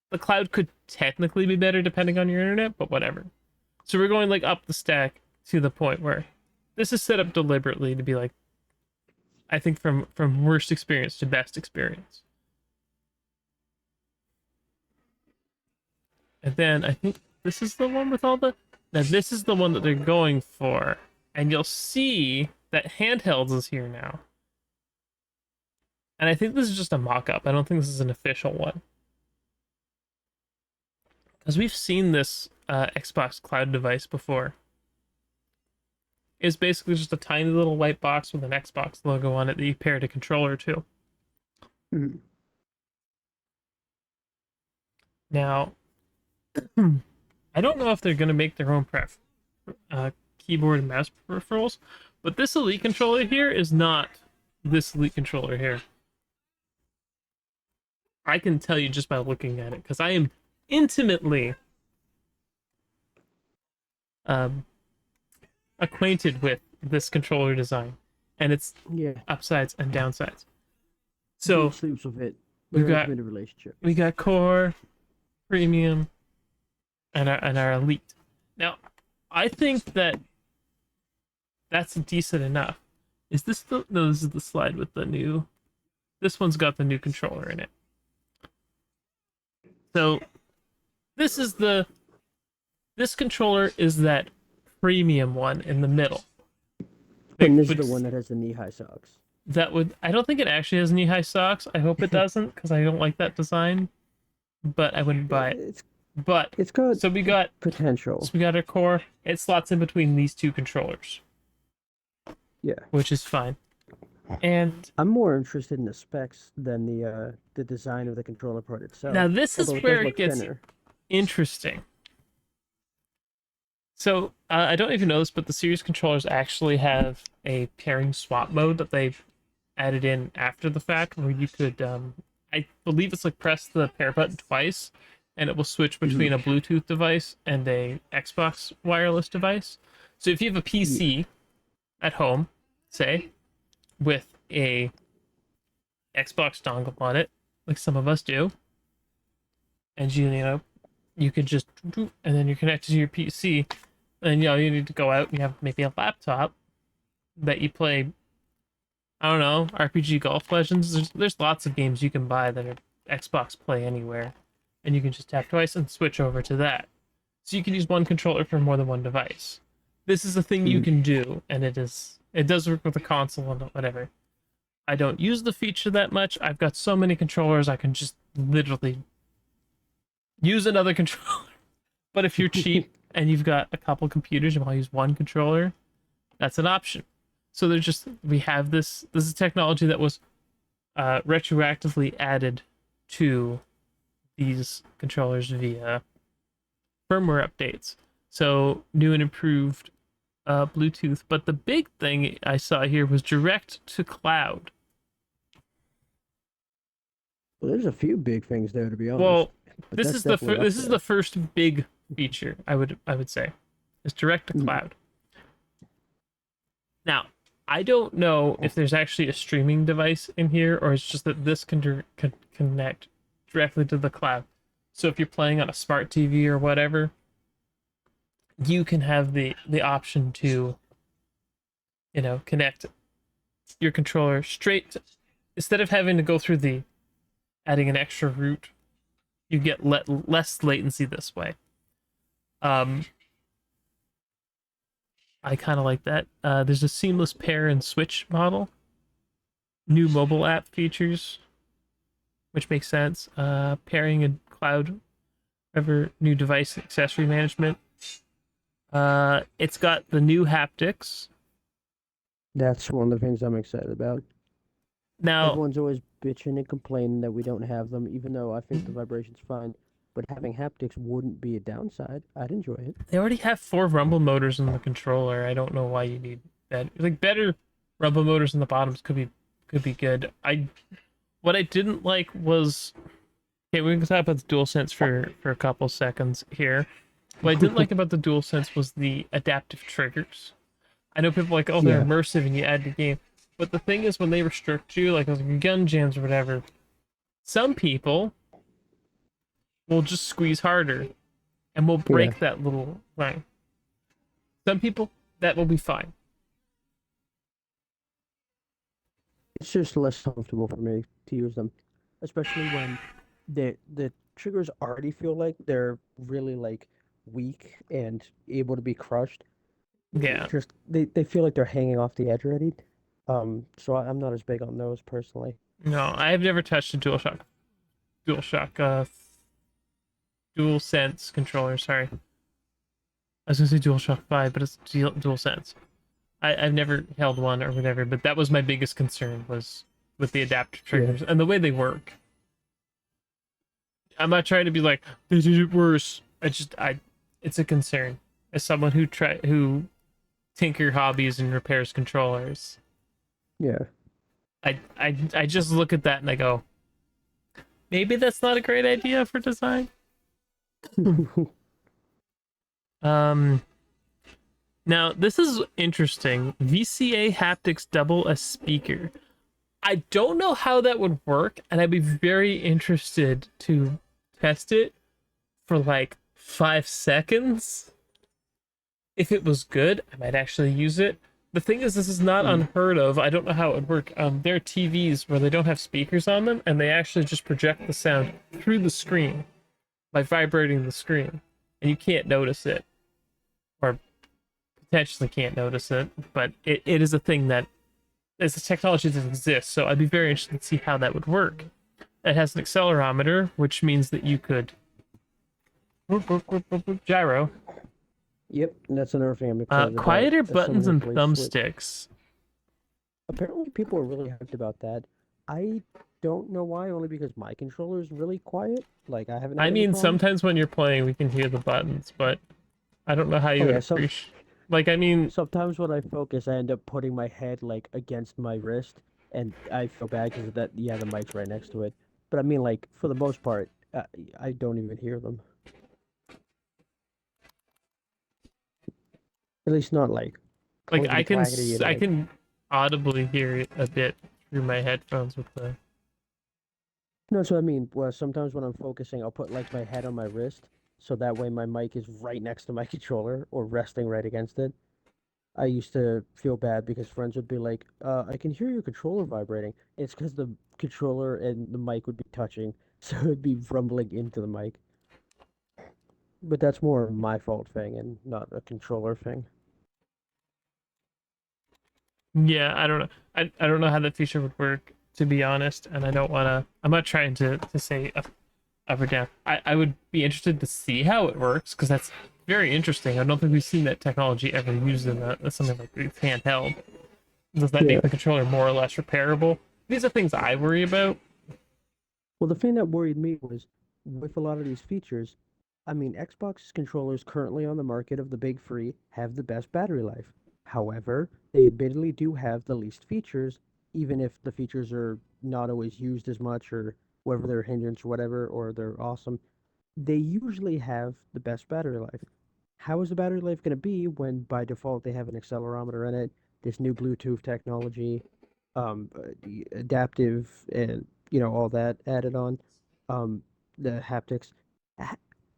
The cloud could technically be better depending on your internet, but whatever. So we're going like up the stack to the point where this is set up deliberately to be like, I think from worst experience to best experience. And then I think this is the one with all the... Now this is the one that they're going for. And you'll see that handhelds is here now. And I think this is just a mock-up. I don't think this is an official one. Because we've seen this Xbox Cloud device before. It's basically just a tiny little white box with an Xbox logo on it that you pair a controller to. Now, I don't know if they're going to make their own keyboard and mouse peripherals, but this Elite controller here is not this Elite controller here. I can tell you just by looking at it, because I am intimately acquainted with this controller design and its upsides and downsides. So sleeps with it. We've got a relationship. We got Core, Premium, and our Elite. Now, I think that that's decent enough. Is this the no? This is the slide with the new. This one's got the new controller in it. So this is the this controller is that premium one in the middle. And this is the one that has the knee-high socks. That would I don't think it actually has knee-high socks. I hope it doesn't because I don't like that design. But I wouldn't buy it. But it's got so we got potential. So we got our core. It slots in between these two controllers. Yeah, which is fine. And I'm more interested in the specs than the design of the controller part itself. Now this is where it gets thinner. Interesting. So I don't even know this, but the series controllers actually have a pairing swap mode that they've added in after the fact, where you could, I believe it's like press the pair button twice, and it will switch between a Bluetooth device and a Xbox wireless device. So if you have a PC at home, say, with a Xbox dongle on it, like some of us do, and you could just, and then you're connected to your PC, and you need to go out and you have maybe a laptop that you play, I don't know, RPG Golf Legends. There's lots of games you can buy that are Xbox Play Anywhere, and you can just tap twice and switch over to that. So you can use one controller for more than one device. This is a thing you can do, and it does work with a console and whatever. I don't use the feature that much. I've got so many controllers, I can just literally use another controller. But if you're cheap and you've got a couple computers and want to use one controller, that's an option. So we have this is technology that was retroactively added to these controllers via firmware updates. So new and improved Bluetooth. But the big thing I saw here was direct to cloud. Well, there's a few big things there, to be honest. Well, this is the first big feature I would say. Is direct to cloud. Now, I don't know if there's actually a streaming device in here, or it's just that this can connect directly to the cloud. So if you're playing on a smart TV or whatever, you can have the option to, connect your controller straight instead of having to go through adding an extra route. You get less latency this way. I kind of like that. There's a seamless pair and switch model. New mobile app features, which makes sense. Pairing and cloud, new device accessory management. It's got the new haptics. That's one of the things I'm excited about. Now, everyone's always bitching and complaining that we don't have them, even though I think the vibration's fine. But having haptics wouldn't be a downside. I'd enjoy it. They already have 4 rumble motors in the controller. I don't know why you need that. Like, better rumble motors in the bottoms could be good. What I didn't like was, okay, we can talk about the DualSense for a couple seconds here. What I didn't like about the DualSense was the adaptive triggers. I know people are like, oh, they're immersive and you add the game. But the thing is, when they restrict you, like gun jams or whatever, some people will just squeeze harder and will break that little line. Some people, that will be fine. It's just less comfortable for me to use them, especially when the triggers already feel like they're really like weak and able to be crushed. Yeah. Just they feel like they're hanging off the edge already. So I'm not as big on those personally. No, I've never touched a DualSense controller, sorry. I was gonna say DualShock 5, but it's DualSense. I've never held one or whatever, but that was my biggest concern, was with the adaptive triggers and the way they work. I'm not trying to be like, they did it worse. It's a concern. As someone who tinker hobbies and repairs controllers. Yeah. I just look at that and I go, maybe that's not a great idea for design. Now this is interesting. VCA haptics double as speaker. I don't know how that would work, and I'd be very interested to test it for like 5 seconds. If it was good, I might actually use it. The thing is, this is not Hmm. unheard of. I don't know how it would work. There are TVs where they don't have speakers on them, and they actually just project the sound through the screen by vibrating the screen, and you can't notice it, or potentially can't notice it. But it is a thing that is a technology that exists. So I'd be very interested to see how that would work. It has an accelerometer, which means that you could gyro. Yep, that's another thing I'm excited about. Quieter A buttons and similarly switch. thumbsticks. Apparently, people are really hyped about that. I don't know why, only because my controller is really quiet. Like, I haven't I had any mean, problems. sometimes when you're playing, we can hear the buttons, but I don't know how you Oh would yeah, appreciate. Like, I mean, sometimes when I focus, I end up putting my head like against my wrist, and I feel bad because that. Yeah, the mic's right next to it. But I mean, like for the most part, I don't even hear them. At least not like clickety clackety and I like. can audibly hear it a bit through my headphones with the. No, so I mean, well, sometimes when I'm focusing, I'll put like my head on my wrist, so that way my mic is right next to my controller or resting right against it. I used to feel bad because friends would be like, I can hear your controller vibrating. It's because the controller and the mic would be touching, so it would be rumbling into the mic. But that's more my fault thing and not a controller thing. Yeah, I don't know. I don't know how that feature would work, to be honest, and I don't want to. I'm not trying to say up or down. I would be interested to see how it works because that's very interesting. I don't think we've seen that technology ever used in something like it's handheld. Does that Yeah. make the controller more or less repairable? These are things I worry about. Well, the thing that worried me was with a lot of these features, I mean, Xbox controllers currently on the market of the big three have the best battery life. However, they admittedly do have the least features, even if the features are not always used as much or whether they're a hindrance or whatever, or they're awesome. They usually have the best battery life. How is the battery life going to be when by default they have an accelerometer in it, this new Bluetooth technology, the adaptive, and all that added on, um, the haptics? H-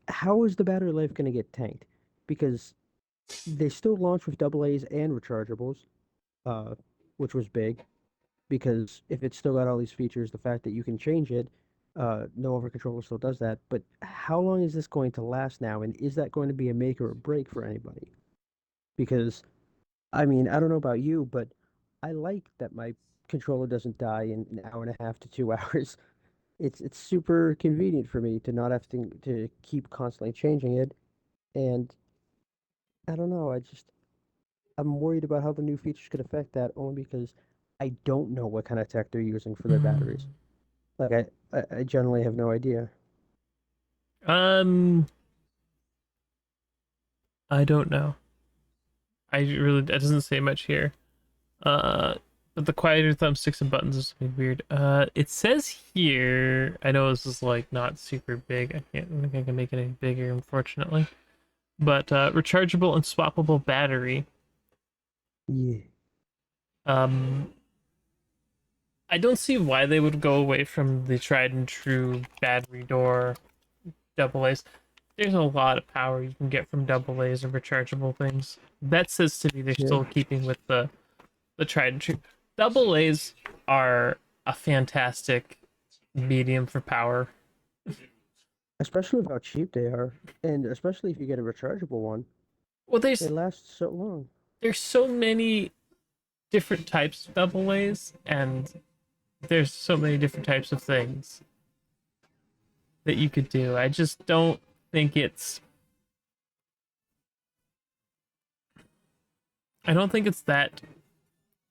How is the battery life going to get tanked? Because they still launch with double A's and rechargeables, uh, which was big. Because if it's still got all these features, the fact that you can change it, no other controller still does that. But how long is this going to last now? And is that going to be a make or a break for anybody? Because, I mean, I don't know about you, but I like that my controller doesn't die in an hour and a half to 2 hours. It's super convenient for me to not have to keep constantly changing it. And I don't know, I'm worried about how the new features could affect that only because I don't know what kind of tech they're using for their batteries. Hmm. Like I generally have no idea. Um, I don't know. I really that doesn't say much here. Uh, but the quieter thumbsticks and buttons is something weird. It says here. I know this is like not super big. I can't think I can make it any bigger, unfortunately. But rechargeable and swappable battery. Yeah. Um, I don't see why they would go away from the tried and true battery door double A's. There's a lot of power you can get from double A's and rechargeable things. That says to me they're Yeah. still keeping with the tried and true. Double A's are a fantastic medium for power. Especially with how cheap they are. And especially if you get a rechargeable one. Well, They last so long. there's so many different types of double A's, and there's so many different types of things that you could do. I just don't think it's. I don't think it's that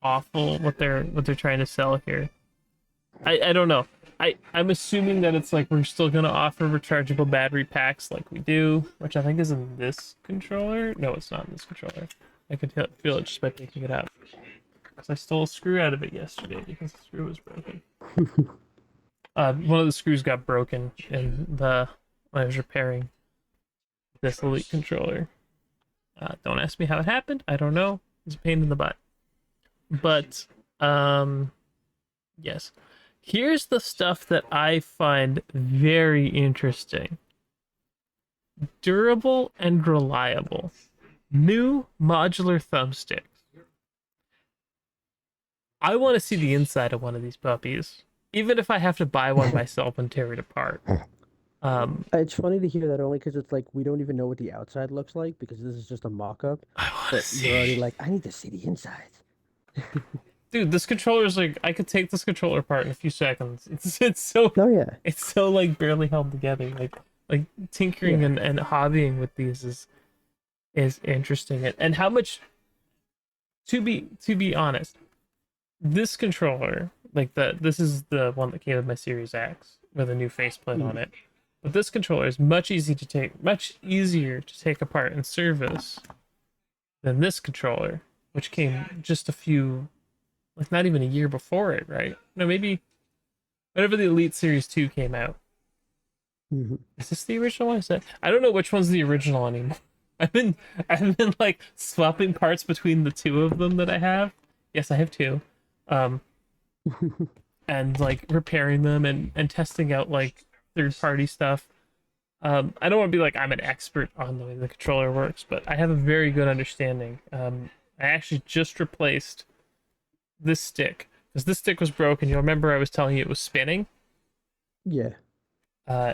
awful what they're trying to sell here. I don't know. I'm assuming that it's like we're still gonna offer rechargeable battery packs like we do, which I think is in this controller. No, it's not in this controller. I could feel it just by picking it up. Because I stole a screw out of it yesterday because the screw was broken. One of the screws got broken in the when I was repairing this Elite controller. Don't ask me how it happened. I don't know. It's a pain in the butt. But yes. Here's the stuff that I find very interesting. Durable and reliable. New modular thumbsticks. I want to see the inside of one of these puppies, even if I have to buy one myself and tear it apart. It's funny to hear that only because it's like we don't even know what the outside looks like because this is just a mock-up. I want to But you're already see. like, I need to see the inside. Dude, this controller is like I could take this controller apart in a few seconds. It's Oh yeah, it's so like barely held together. Like tinkering yeah. and hobbying with these is interesting. And how much to be honest, this controller, like this is the one that came with my Series X with a new faceplate on Mm. it. But this controller is much easier to take apart and service than this controller, which came just a few, like not even a year before it, right? No, maybe whenever the Elite Series 2 came out. Mhm. Is this the original one? Is that I don't know which one's the original anymore. I've been like swapping parts between the two of them that I have. Yes, I have two. Um and like repairing them and testing out like third party stuff. I don't want to be like I'm an expert on the way the controller works, but I have a very good understanding. I actually just replaced this stick because this stick was broken. You'll remember I was telling you it was spinning. Yeah.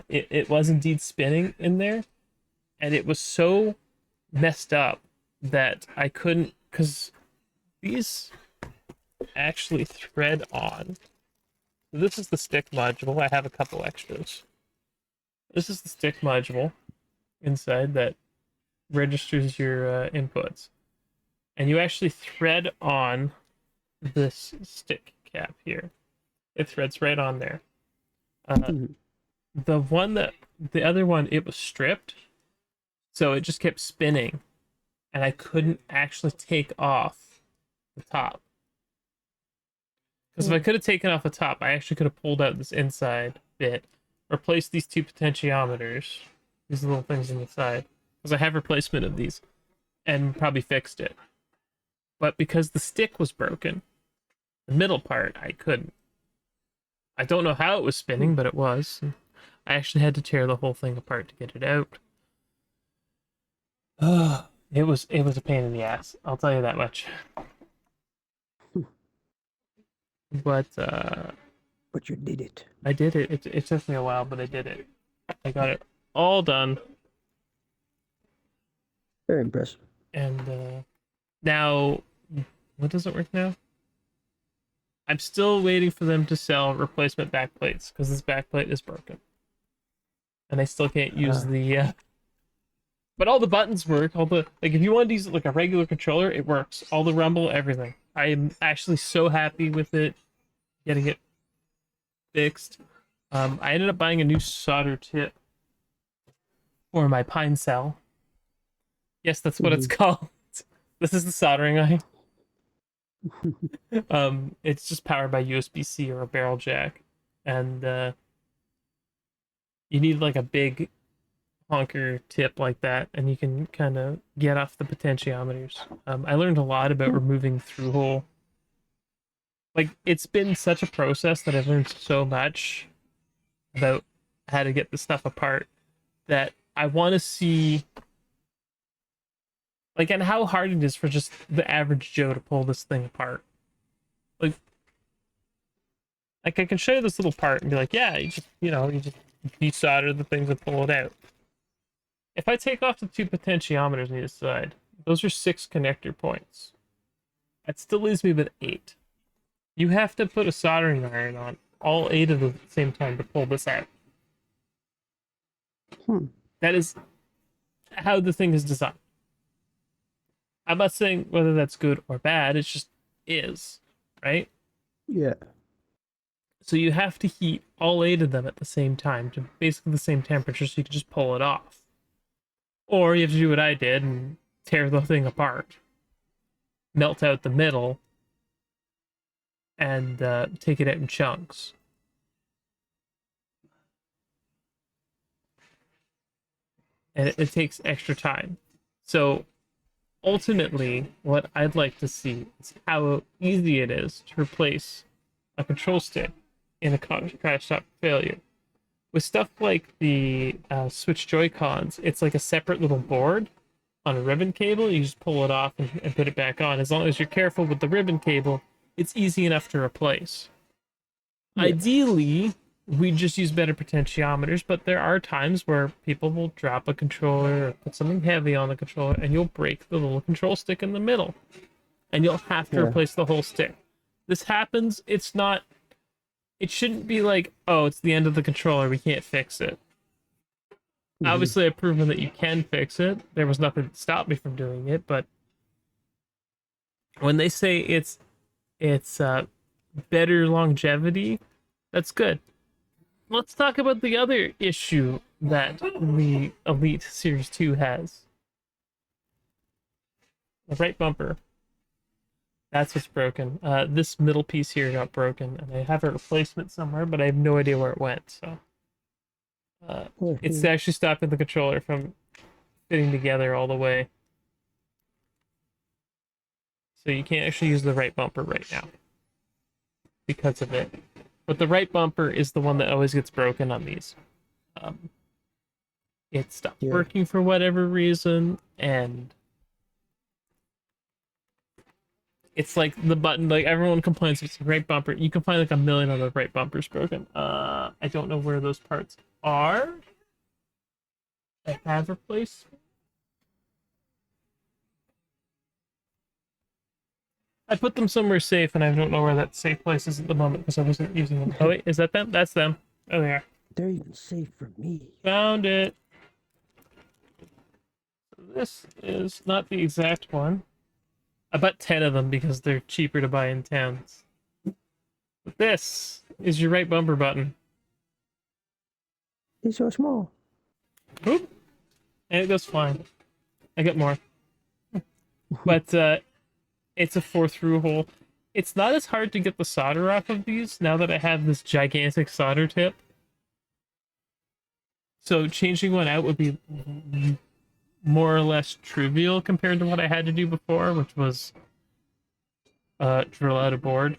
It was indeed spinning in there, and it was so messed up that I couldn't, because these actually thread on. So this is the stick module. I have a couple extras. This is the stick module inside that registers your inputs, and you actually thread on this stick cap here. It threads right on there. Mhm. The other one, it was stripped, so it just kept spinning, and I couldn't actually take off the top. Because if I could have taken off the top, I actually could have pulled out this inside bit, replaced these two potentiometers, these little things on the side, because I have replacement of these, and probably fixed it. But because the stick was broken, the middle part, I couldn't. I don't know how it was spinning, but it was. I actually had to tear the whole thing apart to get it out. It was a pain in the ass. I'll tell you that much. But But you did it. I did it. It took me a while, but I did it. I got it all done. Very impressive. And now, what does it work now? I'm still waiting for them to sell replacement backplates because this backplate is broken, and I still can't use the. But all the buttons work. All the like, if you want to use it like a regular controller, it works. All the rumble, everything. I am actually so happy with it, getting it fixed. I ended up buying a new solder tip for my pine cell. Yes, that's what it's called. This is the soldering iron. It's just powered by USB-C or a barrel jack, and you need like a big honker tip like that, and you can kind of get off the potentiometers. I learned a lot about removing through hole. Like, it's been such a process that I've learned so much about how to get the stuff apart that I want to see, like, and how hard it is for just the average Joe to pull this thing apart. Like I can show you this little part and be like, yeah, you just desolder the things and pull it out. If I take off the two potentiometers on either side, those are 6 connector points. That still leaves me with 8. You have to put a soldering iron on all 8 of them at the same time to pull this out. That is how the thing is designed. I'm not saying whether that's good or bad, it's just is, right? Yeah. So you have to heat all 8 of them at the same time to basically the same temperature so you can just pull it off. Or you have to do what I did and tear the thing apart, melt out the middle, and take it out in chunks. And it takes extra time. So ultimately, what I'd like to see is how easy it is to replace a control stick in a crash stop failure. With stuff like the Switch Joy-Cons, it's like a separate little board on a ribbon cable. You just pull it off and put it back on. As long as you're careful with the ribbon cable, it's easy enough to replace. Yeah. Ideally, we just use better potentiometers, but there are times where people will drop a controller or put something heavy on the controller and you'll break the little control stick in the middle. And you'll have to Yeah. replace the whole stick. This happens, it shouldn't be like, oh, it's the end of the controller, we can't fix it. Obviously, I've proven that you can fix it. There was nothing to stop me from doing it, but when they say it's better longevity, that's good. Let's talk about the other issue that the Elite Series 2 has. The right bumper. That's what's broken. This middle piece here got broken, and I have a replacement somewhere, but I have no idea where it went, so... it's actually stopping the controller from fitting together all the way. So you can't actually use the right bumper right now because of it. But the right bumper is the one that always gets broken on these. It stopped working for whatever reason, and it's like the button, like everyone complains it's a right bumper. You can find like a million other right bumpers broken. I don't know where those parts are. I have replaced. I put them somewhere safe, and I don't know where that safe place is at the moment because I wasn't using them. Oh wait, is that them? That's them. Oh, they are. They're even safe for me. Found it. This is not the exact one. I bought 10 of them because they're cheaper to buy in towns. But this is your right bumper button. It's so small. Oop. And it goes flying. I get more. But it's a 4-through hole. It's not as hard to get the solder off of these now that I have this gigantic solder tip. So changing one out would be more or less trivial compared to what I had to do before, which was drill out a board.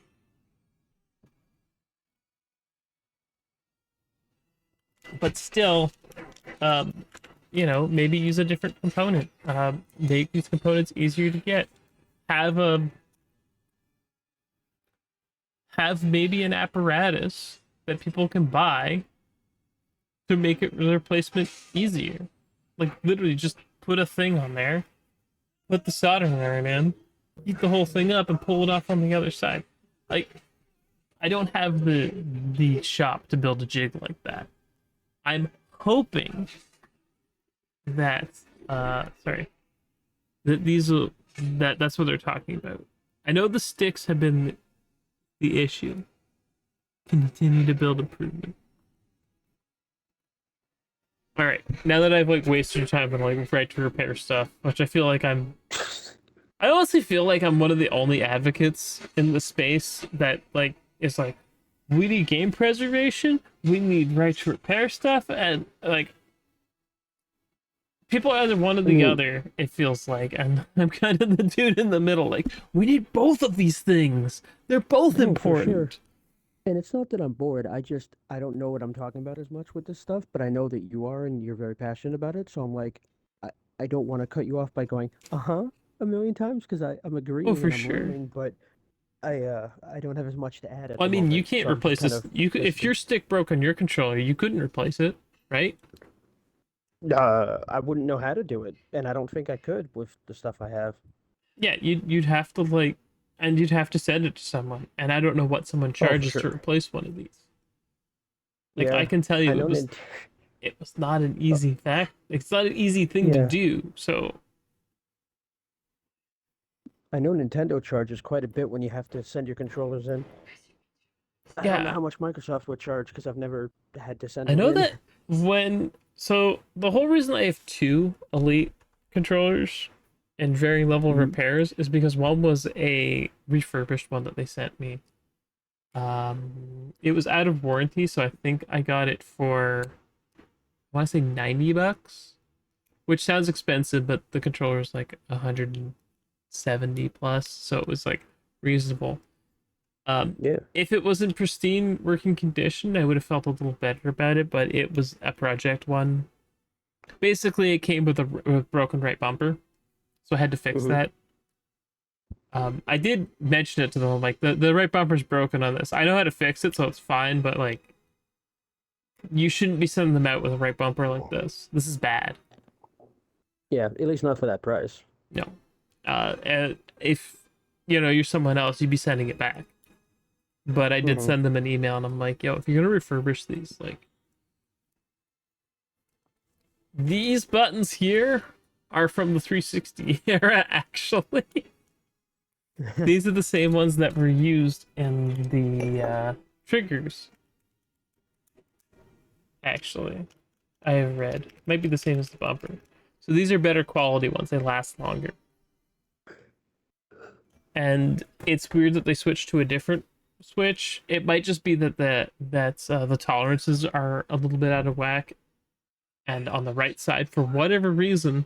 But still, you know, maybe use a different component. Make these components easier to get. Have maybe an apparatus that people can buy to make it the replacement easier. Like literally just put a thing on there, put the soldering iron in, heat the whole thing up and pull it off on the other side. Like I don't have the shop to build a jig like that. I'm hoping that that's what they're talking about. I know the sticks have been the issue. Continue to build improvement. All right, now that I've like wasted your time and like right to repair stuff, which I feel like I honestly feel like I'm one of the only advocates in the space that like is like, we need game preservation, we need right to repair stuff, and like people are either one or the other, it feels like, and I'm kind of the dude in the middle, like, we need both of these things. They're both important. For sure. And it's not that I'm bored, I don't know what I'm talking about as much with this stuff, but I know that you are and you're very passionate about it, so I'm like, I don't want to cut you off by going, a million times, because I'm agreeing for and I'm sure. learning, but I don't have as much to add at Well, I the mean, moment, you can't so I'm replace kind this. of If your stick broke on your controller, you couldn't replace it, right? I wouldn't know how to do it, and I don't think I could with the stuff I have. Yeah, you'd have to like, and you'd have to send it to someone, and I don't know what someone charges to replace one of these. Like I can tell you, it was not an easy fact. It's not an easy thing to do. So I know Nintendo charges quite a bit when you have to send your controllers in. I don't know how much Microsoft would charge because I've never had to send. I know that so the whole reason I have 2 Elite controllers and varying level repairs is because one was a refurbished one that they sent me. It was out of warranty, so I think I got it for, I want to say $90, which sounds expensive, but the controller is like 170 plus, so it was like reasonable. If it was in pristine working condition, I would have felt a little better about it, but it was a project one. Basically, it came with a broken right bumper, so I had to fix that. I did mention it to them, like the right bumper's broken on this. I know how to fix it, so it's fine, but like you shouldn't be sending them out with a right bumper like this. This is bad. Yeah, at least not for that price. No. And if you're someone else, you'd be sending it back. But I did Mm-hmm. send them an email, and I'm like, yo, if you're gonna refurbish these, like these buttons here are from the 360 era, actually. These are the same ones that were used in the triggers. Actually, I have read. Might be the same as the bumper. So these are better quality ones. They last longer. And it's weird that they switched to a different switch. It might just be that the tolerances are a little bit out of whack. And on the right side, for whatever reason,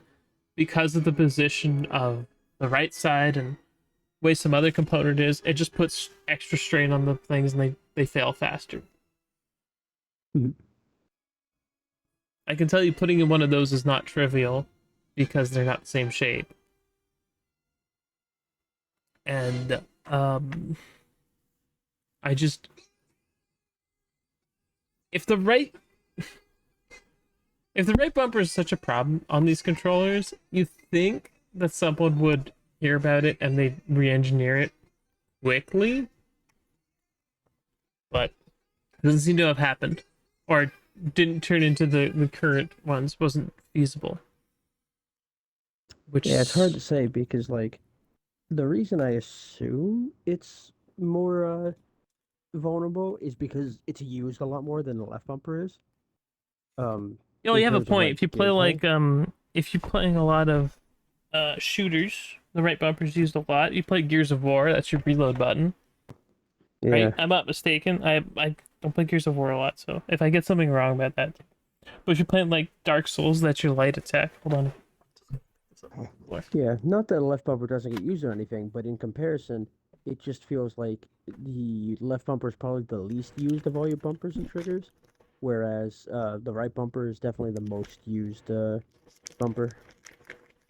because of the position of the right side and way some other component is, it just puts extra strain on the things and they fail faster. Mm-hmm. I can tell you putting in one of those is not trivial because they're not the same shape. And I just if the right bumper is such a problem on these controllers, you think that someone would hear about it and they'd re-engineer it quickly, but it doesn't seem to have happened, or didn't turn into the current ones, wasn't feasible. Which Yeah, it's hard to say because like the reason I assume it's more vulnerable is because it's used a lot more than the left bumper is. You In have a terms of point. like If you play gameplay. if you're playing a lot of shooters, the right bumper's used a lot. You play Gears of War, that's your reload button, right? Yeah. I'm not mistaken. I don't play Gears of War a lot, so if I get something wrong about that. But if you're playing like Dark Souls, that's your light attack. Hold on. Yeah, not that the left bumper doesn't get used or anything, but in comparison, it just feels like the left bumper is probably the least used of all your bumpers and triggers, whereas the right bumper is definitely the most used bumper.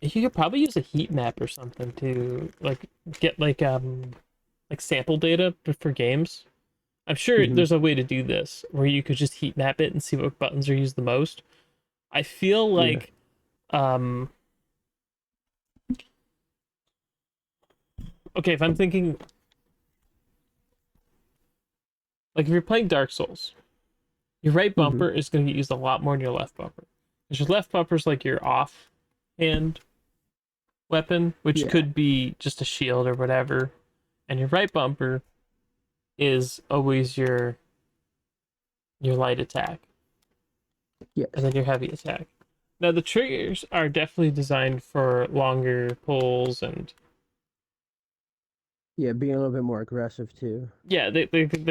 You could probably use a heat map or something to like get like sample data for games. I'm sure Hmm. there's a way to do this where you could just heat map it and see what buttons are used the most. I feel Yeah. like um okay, if I'm thinking like if you're playing Dark Souls, your right Hmm. bumper is going to get used a lot more than your left bumper. Because your left bumper is like your off hand weapon, which Yeah. could be just a shield or whatever, and your right bumper is always your light attack, and Yes. then your heavy attack. Now the triggers are definitely designed for longer pulls and Yeah, being a little bit more aggressive too. yeah, they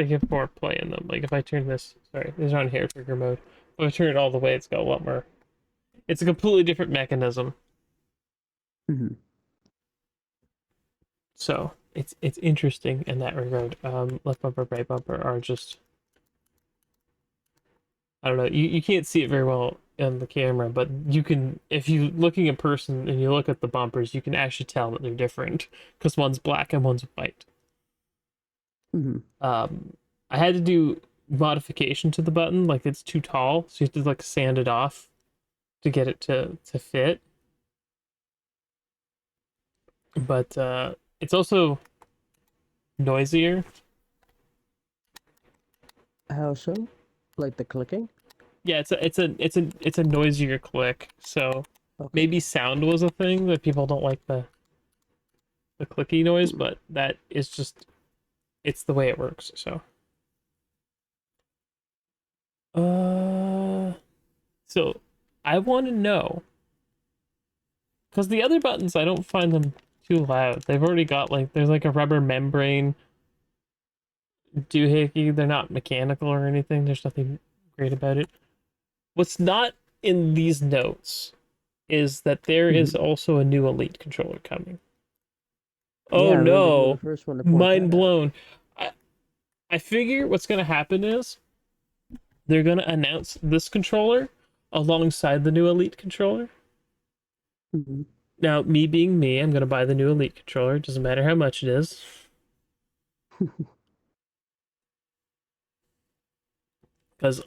have more play in them. Like if I turn this, sorry, these are on hair trigger mode. If I turn it all the way, it's got a lot more. It's a completely different mechanism. Hmm. So it's interesting in that regard. Left bumper, right bumper are just I don't know. You can't see it very well on the camera, but you can if you looking in person and you look at the bumpers, you can actually tell that they're different because one's black and one's white. Hmm. Um, I had to do modification to the button, like it's too tall, so you have to like sand it off to get it to fit. But it's also noisier. How so? Like the clicking? Yeah, it's a noisier click. So Okay. maybe sound was a thing that people don't like the clicky noise, Hmm. but that is just it's the way it works. So uh so I want to know because the other buttons I don't find them too loud. They've already got like there's like a rubber membrane doohickey. They're not mechanical or anything. There's nothing great about it. What's not in these notes is that there is Hmm. also a new Elite controller coming. Yeah, Oh I remember you were the no. first one to point Mind that out. blown. I, I figure what's going to happen is they're going to announce this controller alongside the new Elite controller. Hmm. Now, me being me, I'm gonna buy the new Elite controller. Doesn't matter how much it is. Because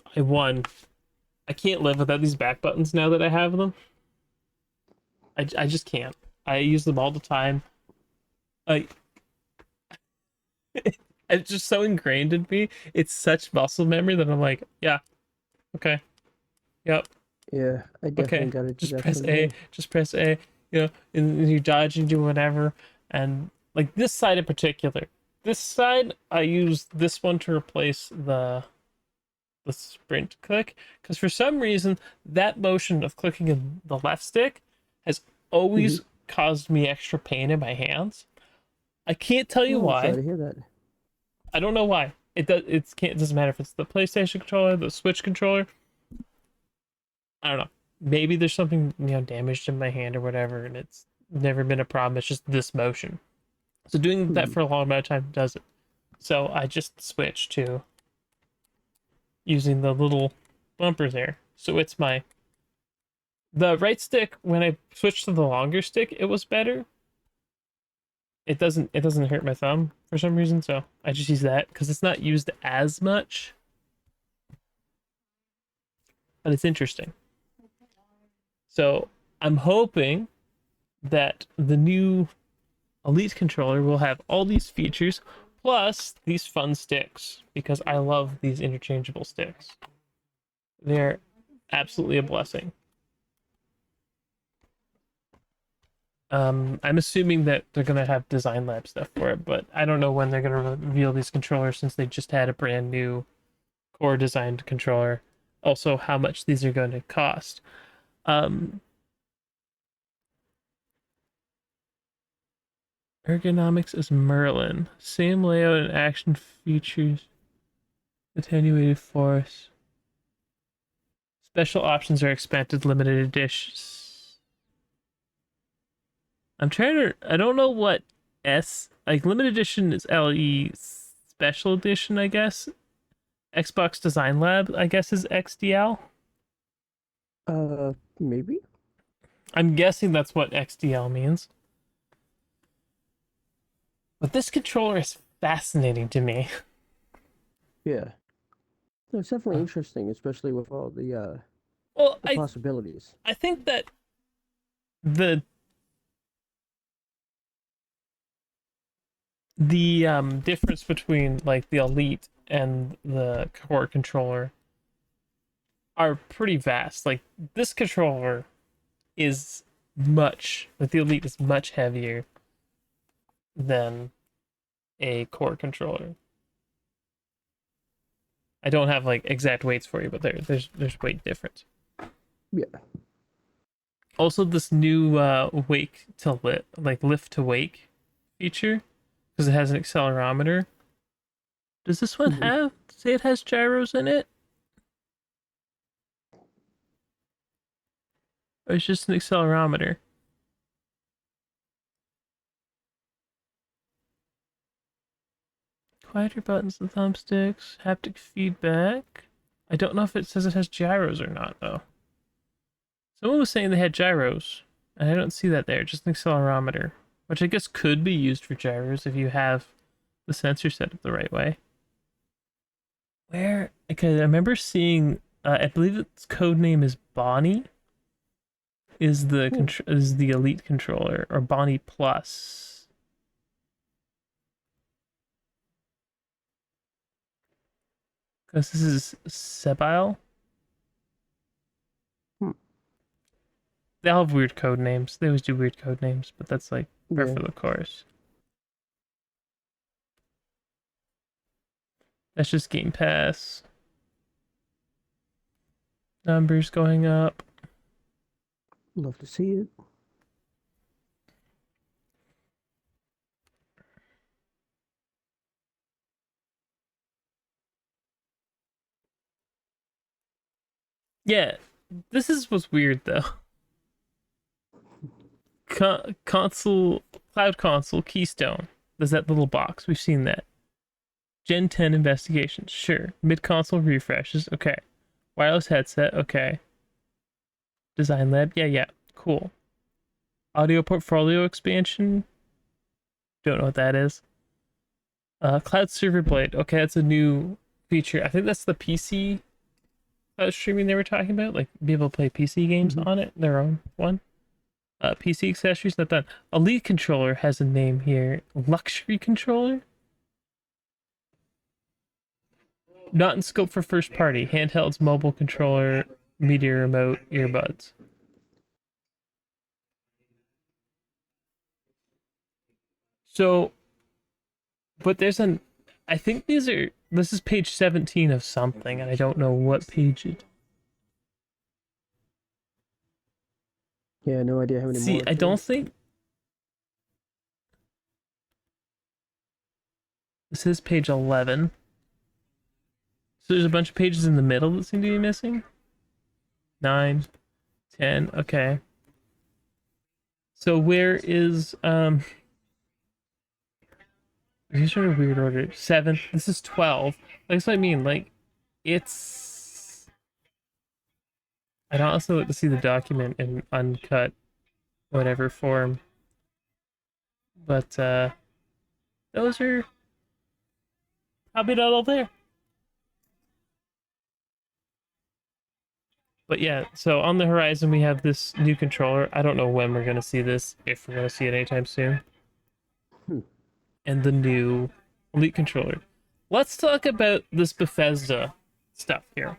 I can't live without these back buttons now that I have them. I just can't. I use them all the time. I it's just so ingrained in me. It's such muscle memory that I'm like, yeah, okay, yep, Yeah, I definitely okay. gotta do Just that press A, someday. just press A. And you dodge and do whatever. And like this side in particular, this side I use this one to replace the sprint click because for some reason that motion of clicking in the left stick has Hmm. always caused me extra pain in my hands. I can't tell you Oh, I'm why. sorry to hear that. I don't know why. It doesn't matter if it's the PlayStation controller, the Switch controller. I don't know. Maybe there's something damaged in my hand or whatever, and it's never been a problem. It's just this motion. So doing that Hmm. for a long amount of time does it. So I just switched to using the little bumpers there. So it's the right stick. When I switched to the longer stick, it was better. It doesn't hurt my thumb for some reason, so I just use that because it's not used as much, but it's interesting. So I'm hoping that the new Elite controller will have all these features plus these fun sticks because I love these interchangeable sticks. They're absolutely a blessing. I'm assuming that they're gonna have design lab stuff for it, but I don't know when they're gonna reveal these controllers since they just had a brand new core designed controller. Also, how much these are going to cost. Um, Ergonomics is Merlin. Same layout and action features. Attenuated force. Special options are expanded limited editions. I'm trying to. I don't know what limited edition is LE. Special edition, I guess. Xbox Design Lab, I guess, is XDL. Maybe? I'm guessing that's what XDL means. But this controller is fascinating to me. Yeah. No, it's definitely interesting, especially with all Well, the possibilities. I think that the difference between like the Elite and the core controller are pretty vast. Like this controller is much like the Elite is much heavier than a core controller. I don't have like exact weights for you, but there's weight difference. Yeah. Also, this new wake to lift to wake feature because it has an accelerometer. Does this one Hmm. have say it has gyros in it? Or it's just an accelerometer? Quieter buttons and thumbsticks, haptic feedback. I don't know if it says it has gyros or not though. Someone was saying they had gyros, and I don't see that there, just an accelerometer. Which I guess could be used for gyros if you have the sensor set up the right way. Where? Okay, I remember seeing. I believe its code name is Bonnie. Hmm. Is the Elite controller or Bonnie Plus? Because this is Sebile. Hmm. They all have weird code names. They always do weird code names, but that's like par Yeah. for the course. That's just Game Pass. Numbers going up. Love to see it. Yeah, this is what's weird though. Console, cloud console, Keystone. There's that little box. We've seen that. Gen 10 investigations. Sure. Mid console refreshes. Okay. Wireless headset. Okay. Design lab. Yeah, yeah. Cool. Audio portfolio expansion. Don't know what that is. Cloud server blade. Okay, that's a new feature. I think that's the PC streaming they were talking about. Like, be able to play PC games on it, their own one. PC accessories, not done. Elite controller has a name here. Luxury controller? Not in scope for first party. Handhelds, mobile controller, media remote, earbuds. So, but there's an. I think these are. This is page 17 of something, and I don't know what page it. Yeah, no idea how many See, more. I don't think. This is page 11. So there's a bunch of pages in the middle that seem to be missing. 9, 10, okay. So where is these are in a weird order. 7. This is 12. That's what I mean. Like, it's. I'd also like to see the document in uncut, whatever form. But those are probably not all there. But yeah, so on the horizon we have this new controller. I don't know when we're gonna see this, if we're gonna see it anytime soon. And the new Elite controller. Let's talk about this Bethesda stuff here.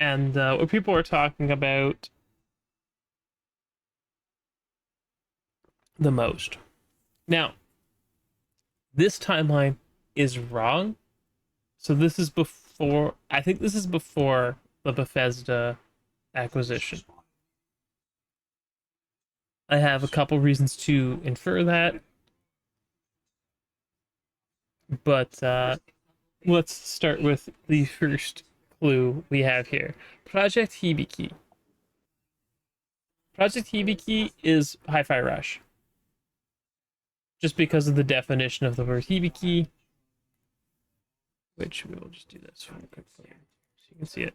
And what people are talking about the most. Now, this timeline is wrong. So this is before, I think this is before the Bethesda acquisition. I have a couple reasons to infer that. But let's start with the first clue we have here. Project Hibiki. Project Hibiki is Hi-Fi Rush. Just because of the definition of the word Hibiki. Which we will just do this real quickly so you can see it.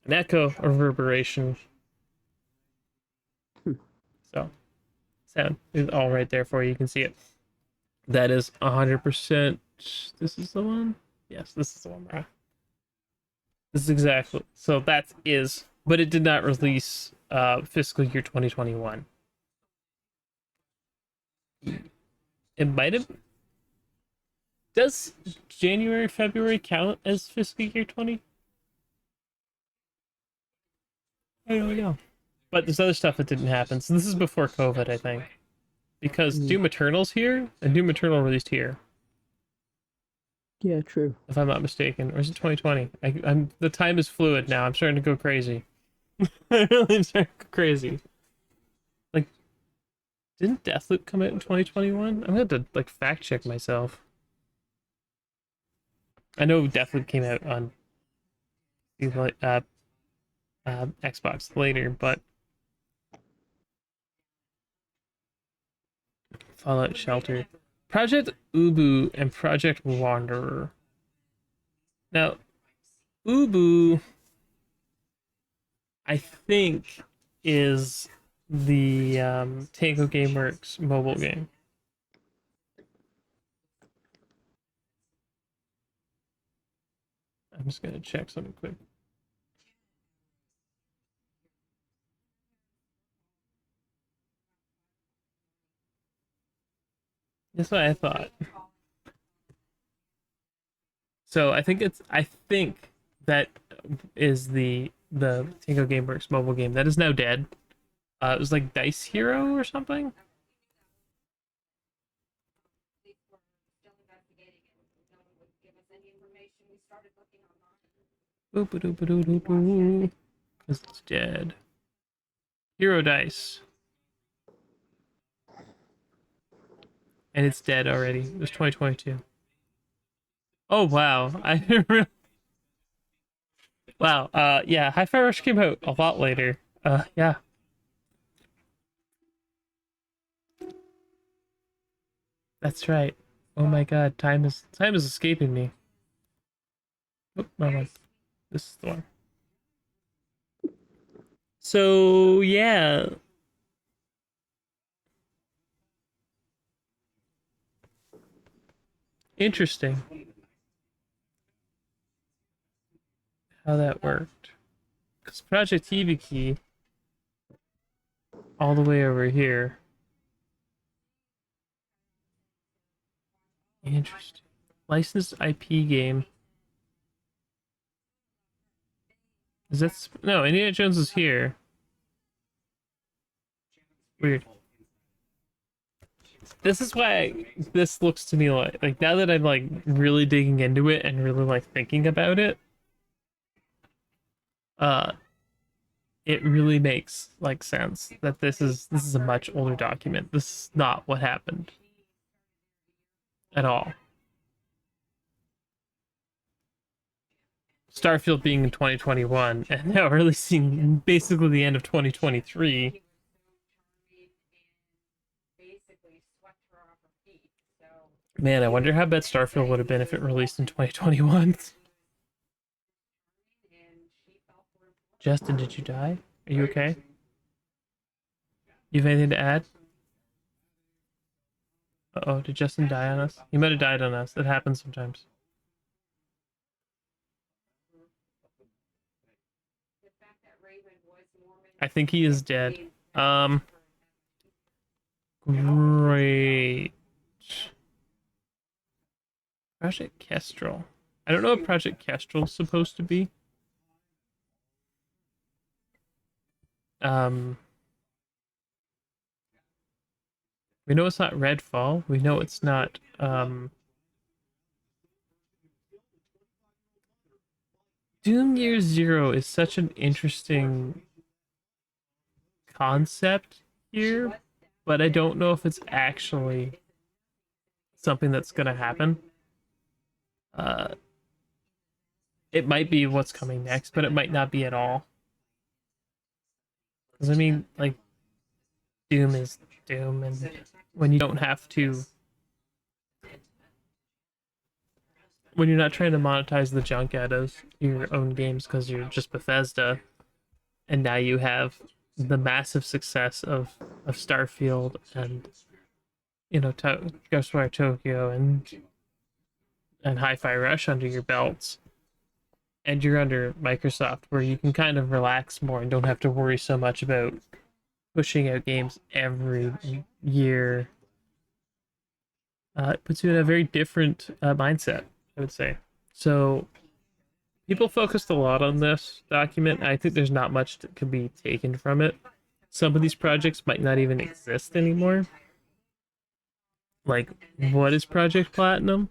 An echo, a reverberation. So, sound is all right there for you. You can see it. That is 100%. This is the one? Yes, this is the one, right? This is exactly. So that is, but it did not release fiscal year 2021. It might have. Does January, February count as fiscal year 20? I don't know. But there's other stuff that didn't happen. So this is before COVID, I think. Because Doom Eternal's here, and Doom Eternal released here. Yeah, true. If I'm not mistaken. Or is it 2020? I'm the time is fluid now. I'm starting to go crazy. I really am starting to go crazy. Like, didn't Deathloop come out in 2021? I'm gonna have to like fact check myself. I know Deathloop came out on Xbox later, but Fallout Shelter, Project Ubu, and Project Wanderer. Now, Ubu, I think, is the Tango Gameworks mobile game. I'm just gonna check something quick. That's what I thought. So I think that is the Tango Gameworks mobile game that is now dead. It was like Dice Hero or something. Because it's dead. Hero Dice. And it's dead already. It was 2022. Oh wow. I didn't really... Wow. Yeah, Hi-Fi Rush came out a lot later. Yeah. That's right. Oh my god, time is escaping me. Oh, wrong one. This is the one. So yeah, interesting how that worked. Because Project Hibiki all the way over here. Interesting. Licensed IP game. Is that no? Indiana Jones is here. Weird. This is why this looks to me like now that I'm like really digging into it and really like thinking about it, uh, it really makes like sense that this is a much older document. This is not what happened at all. Starfield being in 2021 and now releasing basically the end of 2023. Man, I wonder how bad Starfield would have been if it released in 2021. Justin, did you die? Are you okay? You have anything to add? Uh-oh, did Justin die on us? He might have died on us. That happens sometimes. I think he is dead. Great. Project Kestrel. I don't know what Project Kestrel is supposed to be. Um, we know it's not Redfall. We know it's not Doom Year Zero is such an interesting concept here, but I don't know if it's actually something that's gonna happen. Uh, it might be what's coming next, but it might not be at all. Because I mean, like Doom is Doom, and when you don't have to, when you're not trying to monetize the junk out of your own games because you're just Bethesda, and now you have the massive success of Starfield and Ghostwire Tokyo and Hi-Fi Rush under your belts, and you're under Microsoft, where you can kind of relax more and don't have to worry so much about pushing out games every year. It puts you in a very different mindset, I would say. So people focused a lot on this document. I think there's not much that could be taken from it. Some of these projects might not even exist anymore. Like, what is Project Platinum?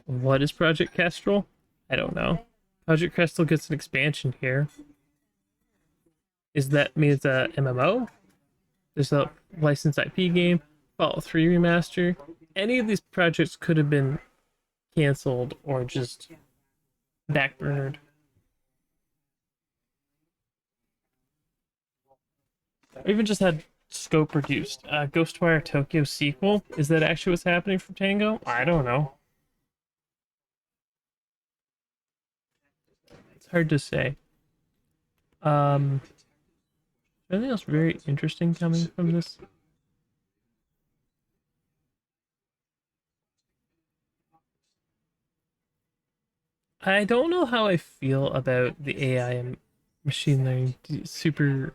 What is Project Kestrel? I don't know. Project Kestrel gets an expansion here. Is that mean it's a MMO? There's a licensed IP game, Fallout 3 remaster. Any of these projects could have been canceled or just backburnered. Or even just had scope reduced. Ghostwire Tokyo sequel. Is that actually what's happening for Tango? I don't know. It's hard to say. Um, anything else very interesting coming from this? I don't know how I feel about the AI and machine learning. Super.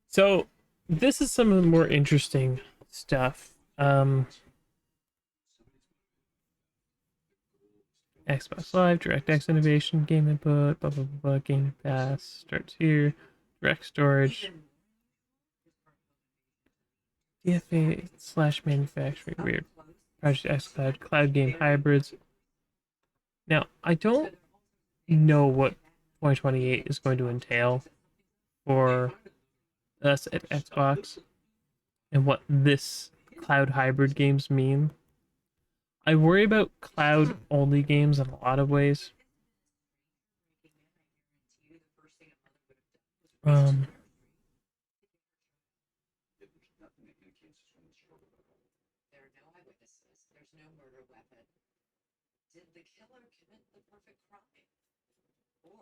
So, this is some of the more interesting stuff. Xbox Live, DirectX innovation, game input, blah blah blah, Game Pass starts here, direct storage, DFA slash manufacturing, weird. Project X Cloud, cloud game hybrids. Now, I don't know what 2028 is going to entail for us at Xbox and what this cloud hybrid games mean. I worry about cloud only games in a lot of ways. Um,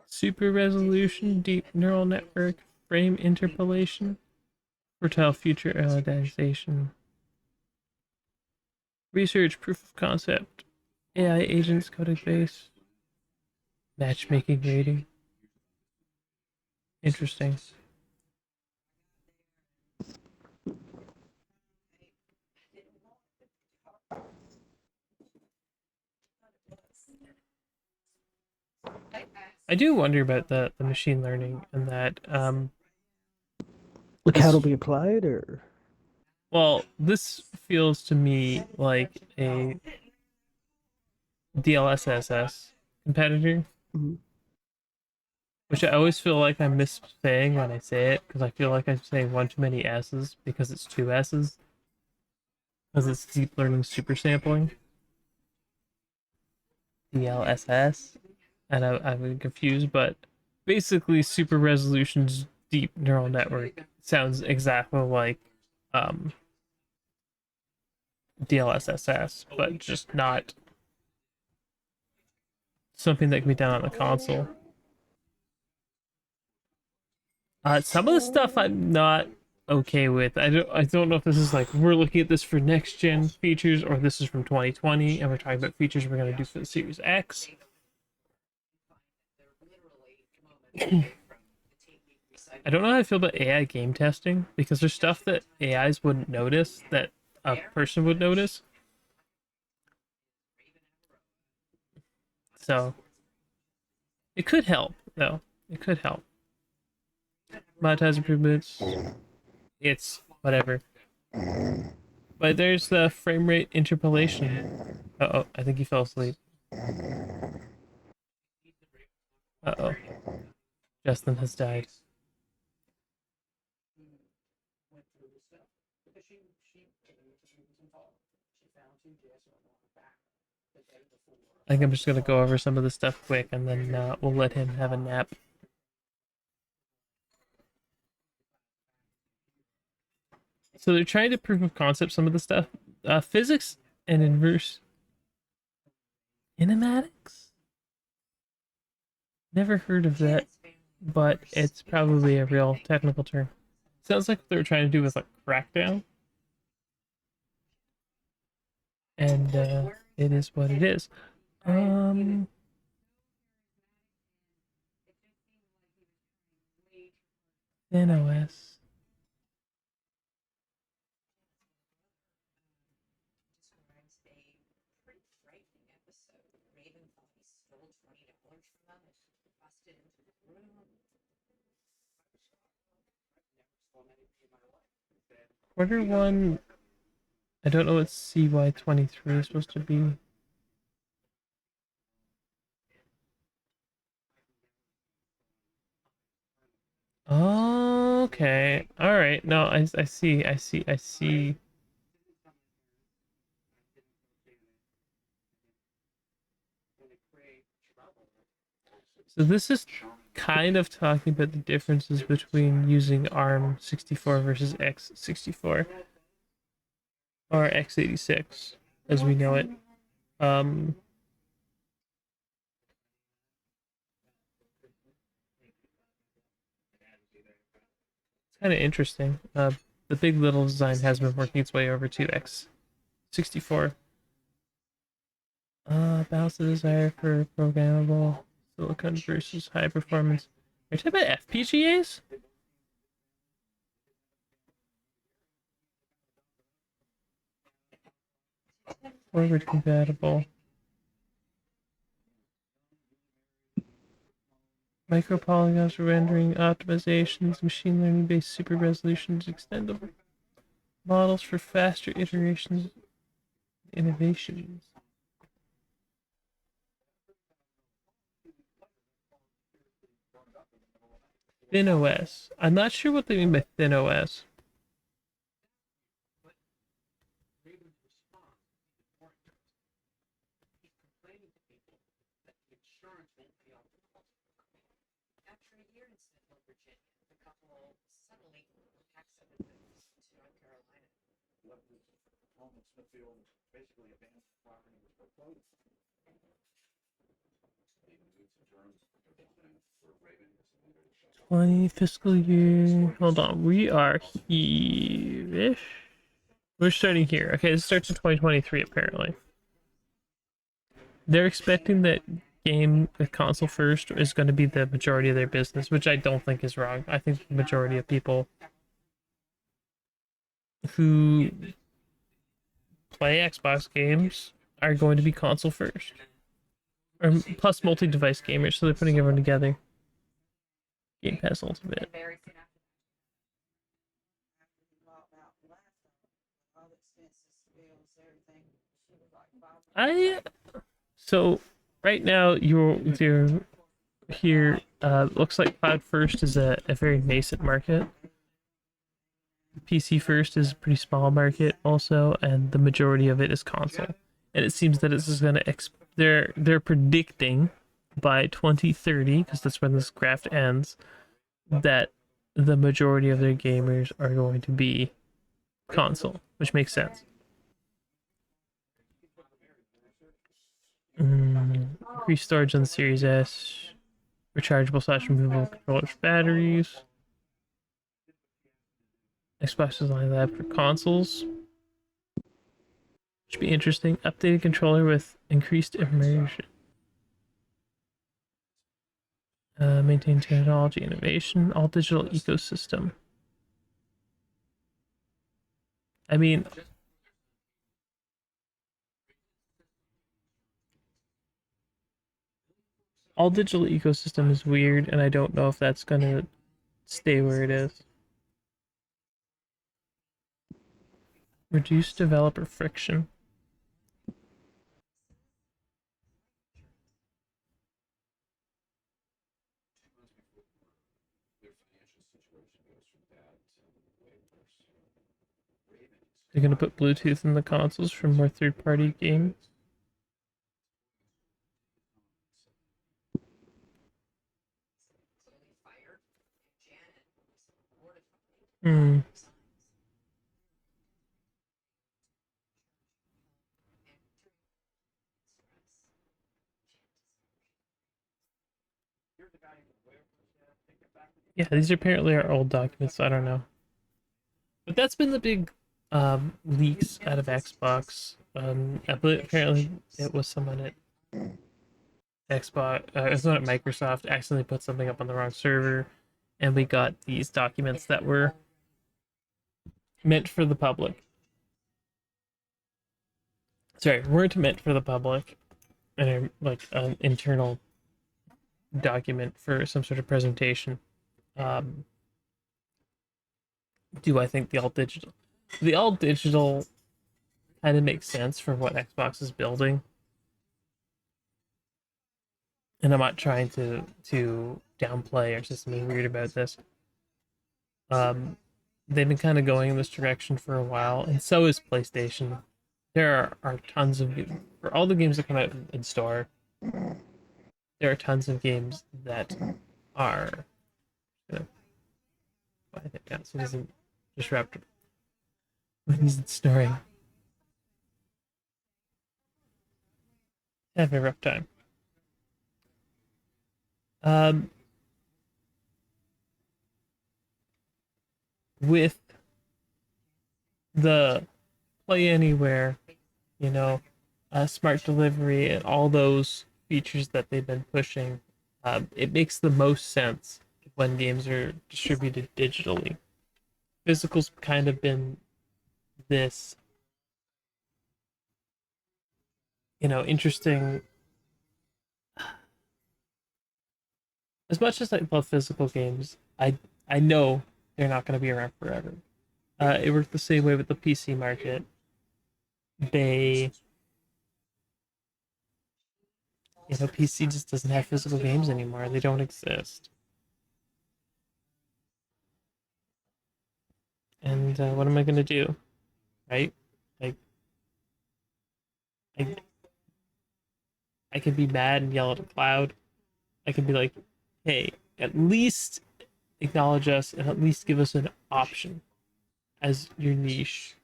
Super resolution, deep neural network, frame interpolation, fertile future analyzation, research proof of concept, AI agents codec base, matchmaking rating. Interesting. I do wonder about the machine learning and that Like how this it'll be applied, or well, this feels to me like a DLSS competitor, Mhm. which I always feel like I'm missaying when I say it because I feel like I'm saying one too many S's because it's two S's because it's deep learning super sampling. DLSS, and I've been confused, but basically, super resolution's deep neural network sounds exactly like um, DLSS, but just not something that can be done on the console. Some of the stuff I'm not okay with. I don't know if this is like we're looking at this for next gen features or this is from 2020 and we're talking about features we're gonna do for the Series X. I don't know how I feel about AI game testing because there's stuff that AIs wouldn't notice that a person would notice. So it could help though. It could help. Monetize improvements. It's whatever. But there's the frame rate interpolation. Uh-oh, I think he fell asleep. Uh-oh. Justin has died. I think I'm just gonna go over some of the stuff quick and then we'll let him have a nap. So they're trying to prove of concept some of the stuff. Physics and inverse kinematics? Never heard of that, but it's probably a real technical term. Sounds like what they were trying to do was like crackdown. And it is what it is. Um NOS. Quarter one. I don't know what CY23 is supposed to be. Okay. All right. No, I see. I see. I see. So this is kind of talking about the differences between using ARM 64 versus x64 or x86 as we know it. Um, it's kind of interesting. The Big Little design has been working its way over to x64. Balance the desire for programmable silicon versus high performance. Are you talking about FPGAs? Forward compatible. Micropolygons for rendering optimizations, machine learning based super resolutions, extendable models for faster iterations, innovations. Thin OS. I'm not sure what they mean by thin OS. '20 fiscal year. Hold on, we are here-ish. We're starting here. Okay, this starts in 2023 apparently. They're expecting that game the console first is going to be the majority of their business, which I don't think is wrong. I think the majority of people who play Xbox games are going to be console first, or plus multi-device gamers. So they're putting everyone together. Game Pass Ultimate. I so right now you're here. Looks like cloud first is a very nascent market. PC first is a pretty small market also, and the majority of it is console. And it seems that this is going to they're predicting by 2030, because that's when this graph ends, that the majority of their gamers are going to be console, which makes sense. Increased storage on the Series S, rechargeable / removable controllers for batteries. Xbox Design Lab for consoles. Should be interesting. Updated controller with increased immersion. Maintain technology innovation. All digital ecosystem. I mean, all digital ecosystem is weird, and I don't know if that's gonna stay where it is. Reduce developer friction. They're gonna put Bluetooth in the consoles for more third-party games. Hmm. Yeah, these apparently are old documents, so I don't know. But that's been the big leaks out of Xbox. Apparently it was someone at Xbox, it was someone at Microsoft accidentally put something up on the wrong server, and we got these documents that were meant for the public. Sorry, weren't meant for the public, and are like an internal document for some sort of presentation. Um, do I think the all digital kind of makes sense for what Xbox is building? And I'm not trying to downplay or say something weird about this. Um, they've been kind of going in this direction for a while, and so is PlayStation. There are tons of for all the games that come out in store. There are tons of games that are. You know, I think that so it doesn't disrupt when he's snoring. Having a rough time. Um, with the Play Anywhere, you know, smart delivery and all those features that they've been pushing, it makes the most sense when games are distributed digitally. Physical's kind of been this, interesting. As much as I love physical games, I know they're not going to be around forever. It worked the same way with the PC market. They, PC just doesn't have physical games anymore. They don't exist. And what am I going to do? Right? Like, I, I could be mad and yell at a cloud. I could be like, hey, at least acknowledge us and at least give us an option as your niche.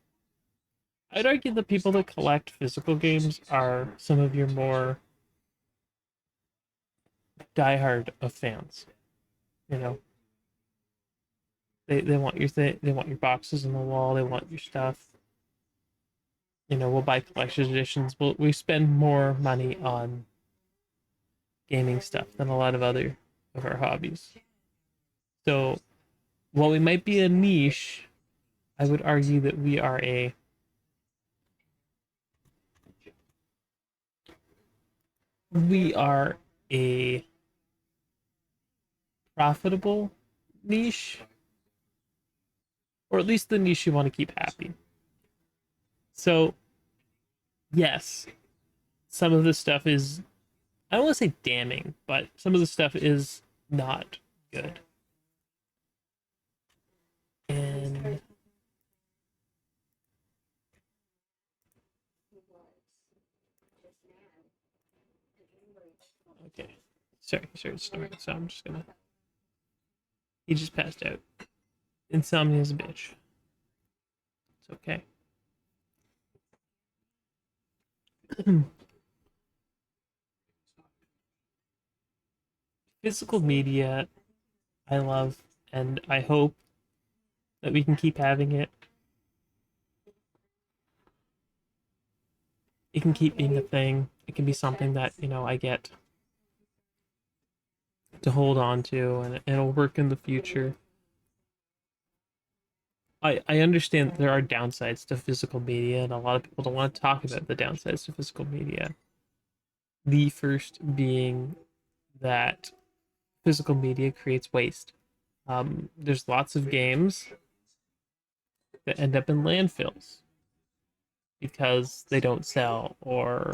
I'd argue the people that collect physical games are some of your more diehard of fans. You know, they want your they want your boxes on the wall, they want your stuff. You know, we'll buy collection editions. We spend more money on gaming stuff than a lot of other of our hobbies. So while we might be a niche, I would argue that we are a profitable niche, or at least the niche you want to keep happy. So yes, some of this stuff is, I don't want to say damning, but some of the stuff is not good. And okay, sorry, snoring. So I'm just gonna. He just passed out. Insomnia's a bitch. It's okay. Physical media, I love, and I hope that we can keep having it. It can keep being a thing. It can be something that, you know, I get to hold on to, and it'll work in the future. I understand that there are downsides to physical media, and a lot of people don't want to talk about the downsides to physical media. The first being that physical media creates waste. There's lots of games that end up in landfills because they don't sell, or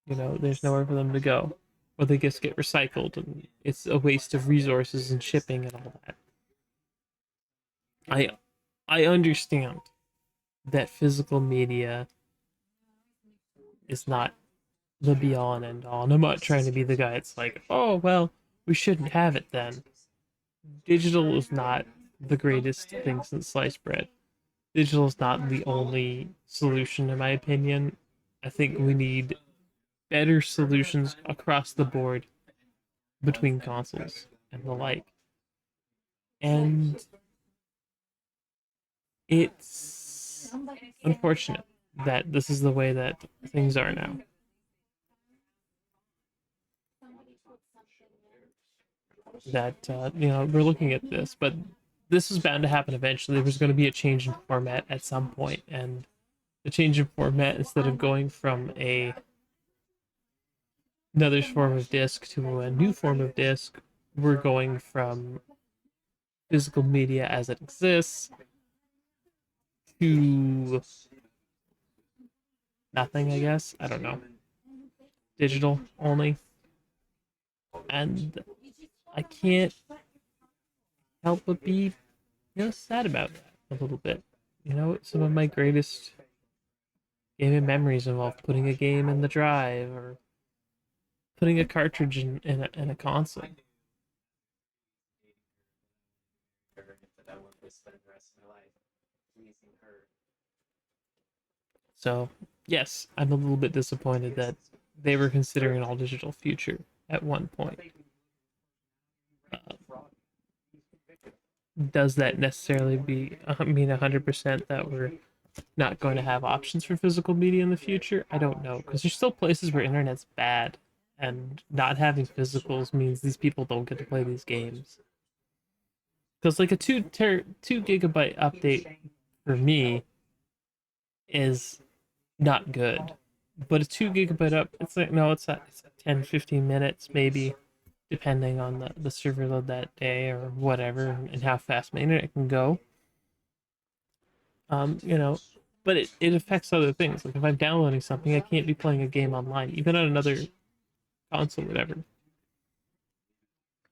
you know, there's nowhere for them to go, or they just get recycled, and it's a waste of resources and shipping and all that. I I understand that physical media is not the be all and end all. And I'm not trying to be the guy that's like, oh well, we shouldn't have it then. Digital is not the greatest thing since sliced bread. Digital is not the only solution, in my opinion. I think we need better solutions across the board between consoles and the like. And it's unfortunate that this is the way that things are now. That you know, we're looking at this, but this is bound to happen eventually. There's going to be a change in format at some point, and the change in format, instead of going from another form of disc to a new form of disc, we're going from physical media as it exists to nothing, I guess. I don't know. Digital only. And I can't help but be, you know, sad about that a little bit. You know, some of my greatest gaming memories involve putting a game in the drive, or putting a cartridge in a console. So, yes, I'm a little bit disappointed that they were considering an all digital future at one point. Uh, does that necessarily mean 100% that we're not going to have options for physical media in the future? I don't know, because there's still places where internet's bad, and not having physicals means these people don't get to play these games. Because like a 2 gigabyte update for me is not good, but a 2 gigabyte up, it's like, no, it's 10 15 minutes maybe, depending on the server load that day or whatever, and how fast my internet can go. You know, but it affects other things. Like if I'm downloading something, I can't be playing a game online, even on another console, whatever.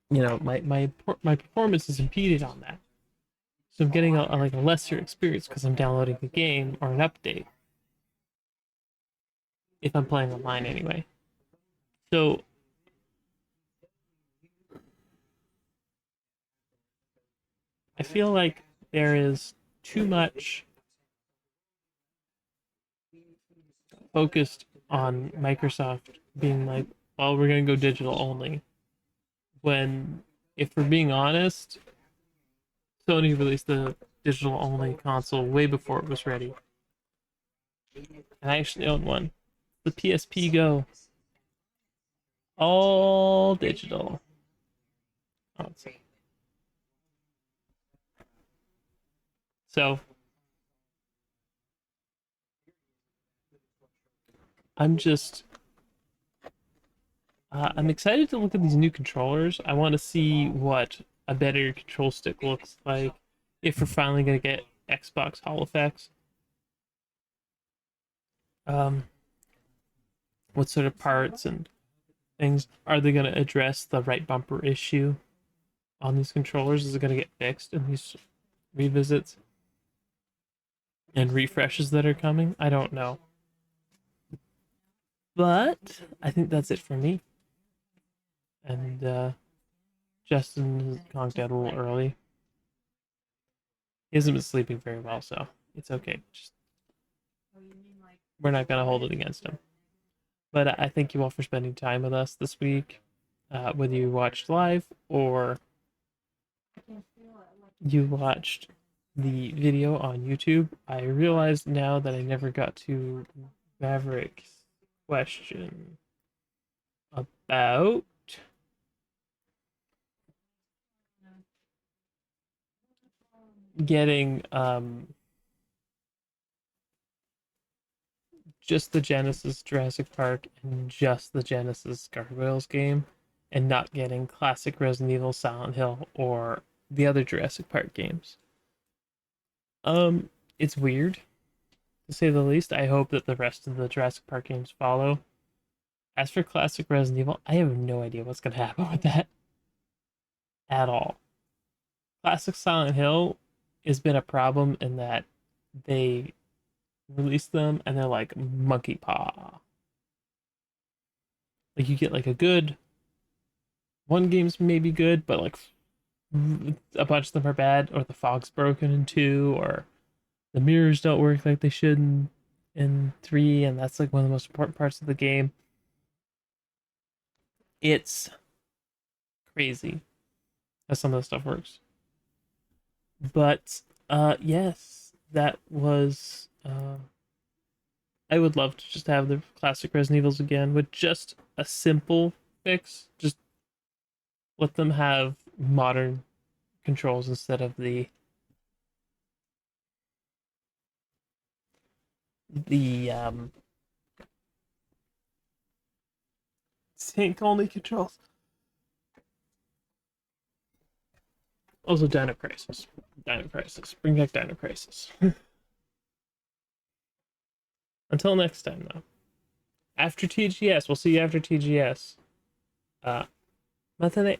You know, my performance is impeded on that. So I'm getting like a lesser experience because I'm downloading a game or an update. If I'm playing online anyway. So I feel like there is too much focused on Microsoft being like, well, we're gonna go digital only. when, if we're being honest, Sony released the digital only console way before it was ready. And I actually own one. The PSP Go. All digital. Console. So I'm just I'm excited to look at these new controllers. I want to see what a better control stick looks like if we're finally gonna get Xbox Hall effects. Um, what sort of parts and things are they gonna address the right bumper issue on these controllers? Is it gonna get fixed in these revisits and refreshes that are coming? I don't know. But I think that's it for me. And Justin conked out a little early. He hasn't been sleeping very well, so it's okay. Just, we're not gonna hold it against him. But I thank you all for spending time with us this week, whether you watched live or you watched the video on YouTube. I realized now that I never got to Maverick's question about getting just the Genesis Jurassic Park and just the Genesis Gargoyles game, and not getting classic Resident Evil, Silent Hill, or the other Jurassic Park games. It's weird to say the least. I hope that the rest of the Jurassic Park games follow. As for classic Resident Evil, I have no idea what's gonna happen with that at all. Classic Silent Hill has been a problem in that they release them and they're like monkey paw. Like you get like a good one game's maybe good, but like a bunch of them are bad, or the fog's broken in two, or the mirrors don't work like they should in three, and that's like one of the most important parts of the game. It's crazy how some of the stuff works. But yes, that was I would love to just have the classic Resident Evils again with just a simple fix. Just let them have modern controls instead of the sync only controls. Also Dino Crisis. Dino Crisis. Bring back Dino Crisis. Until next time though. After TGS, we'll see you after TGS. Matane.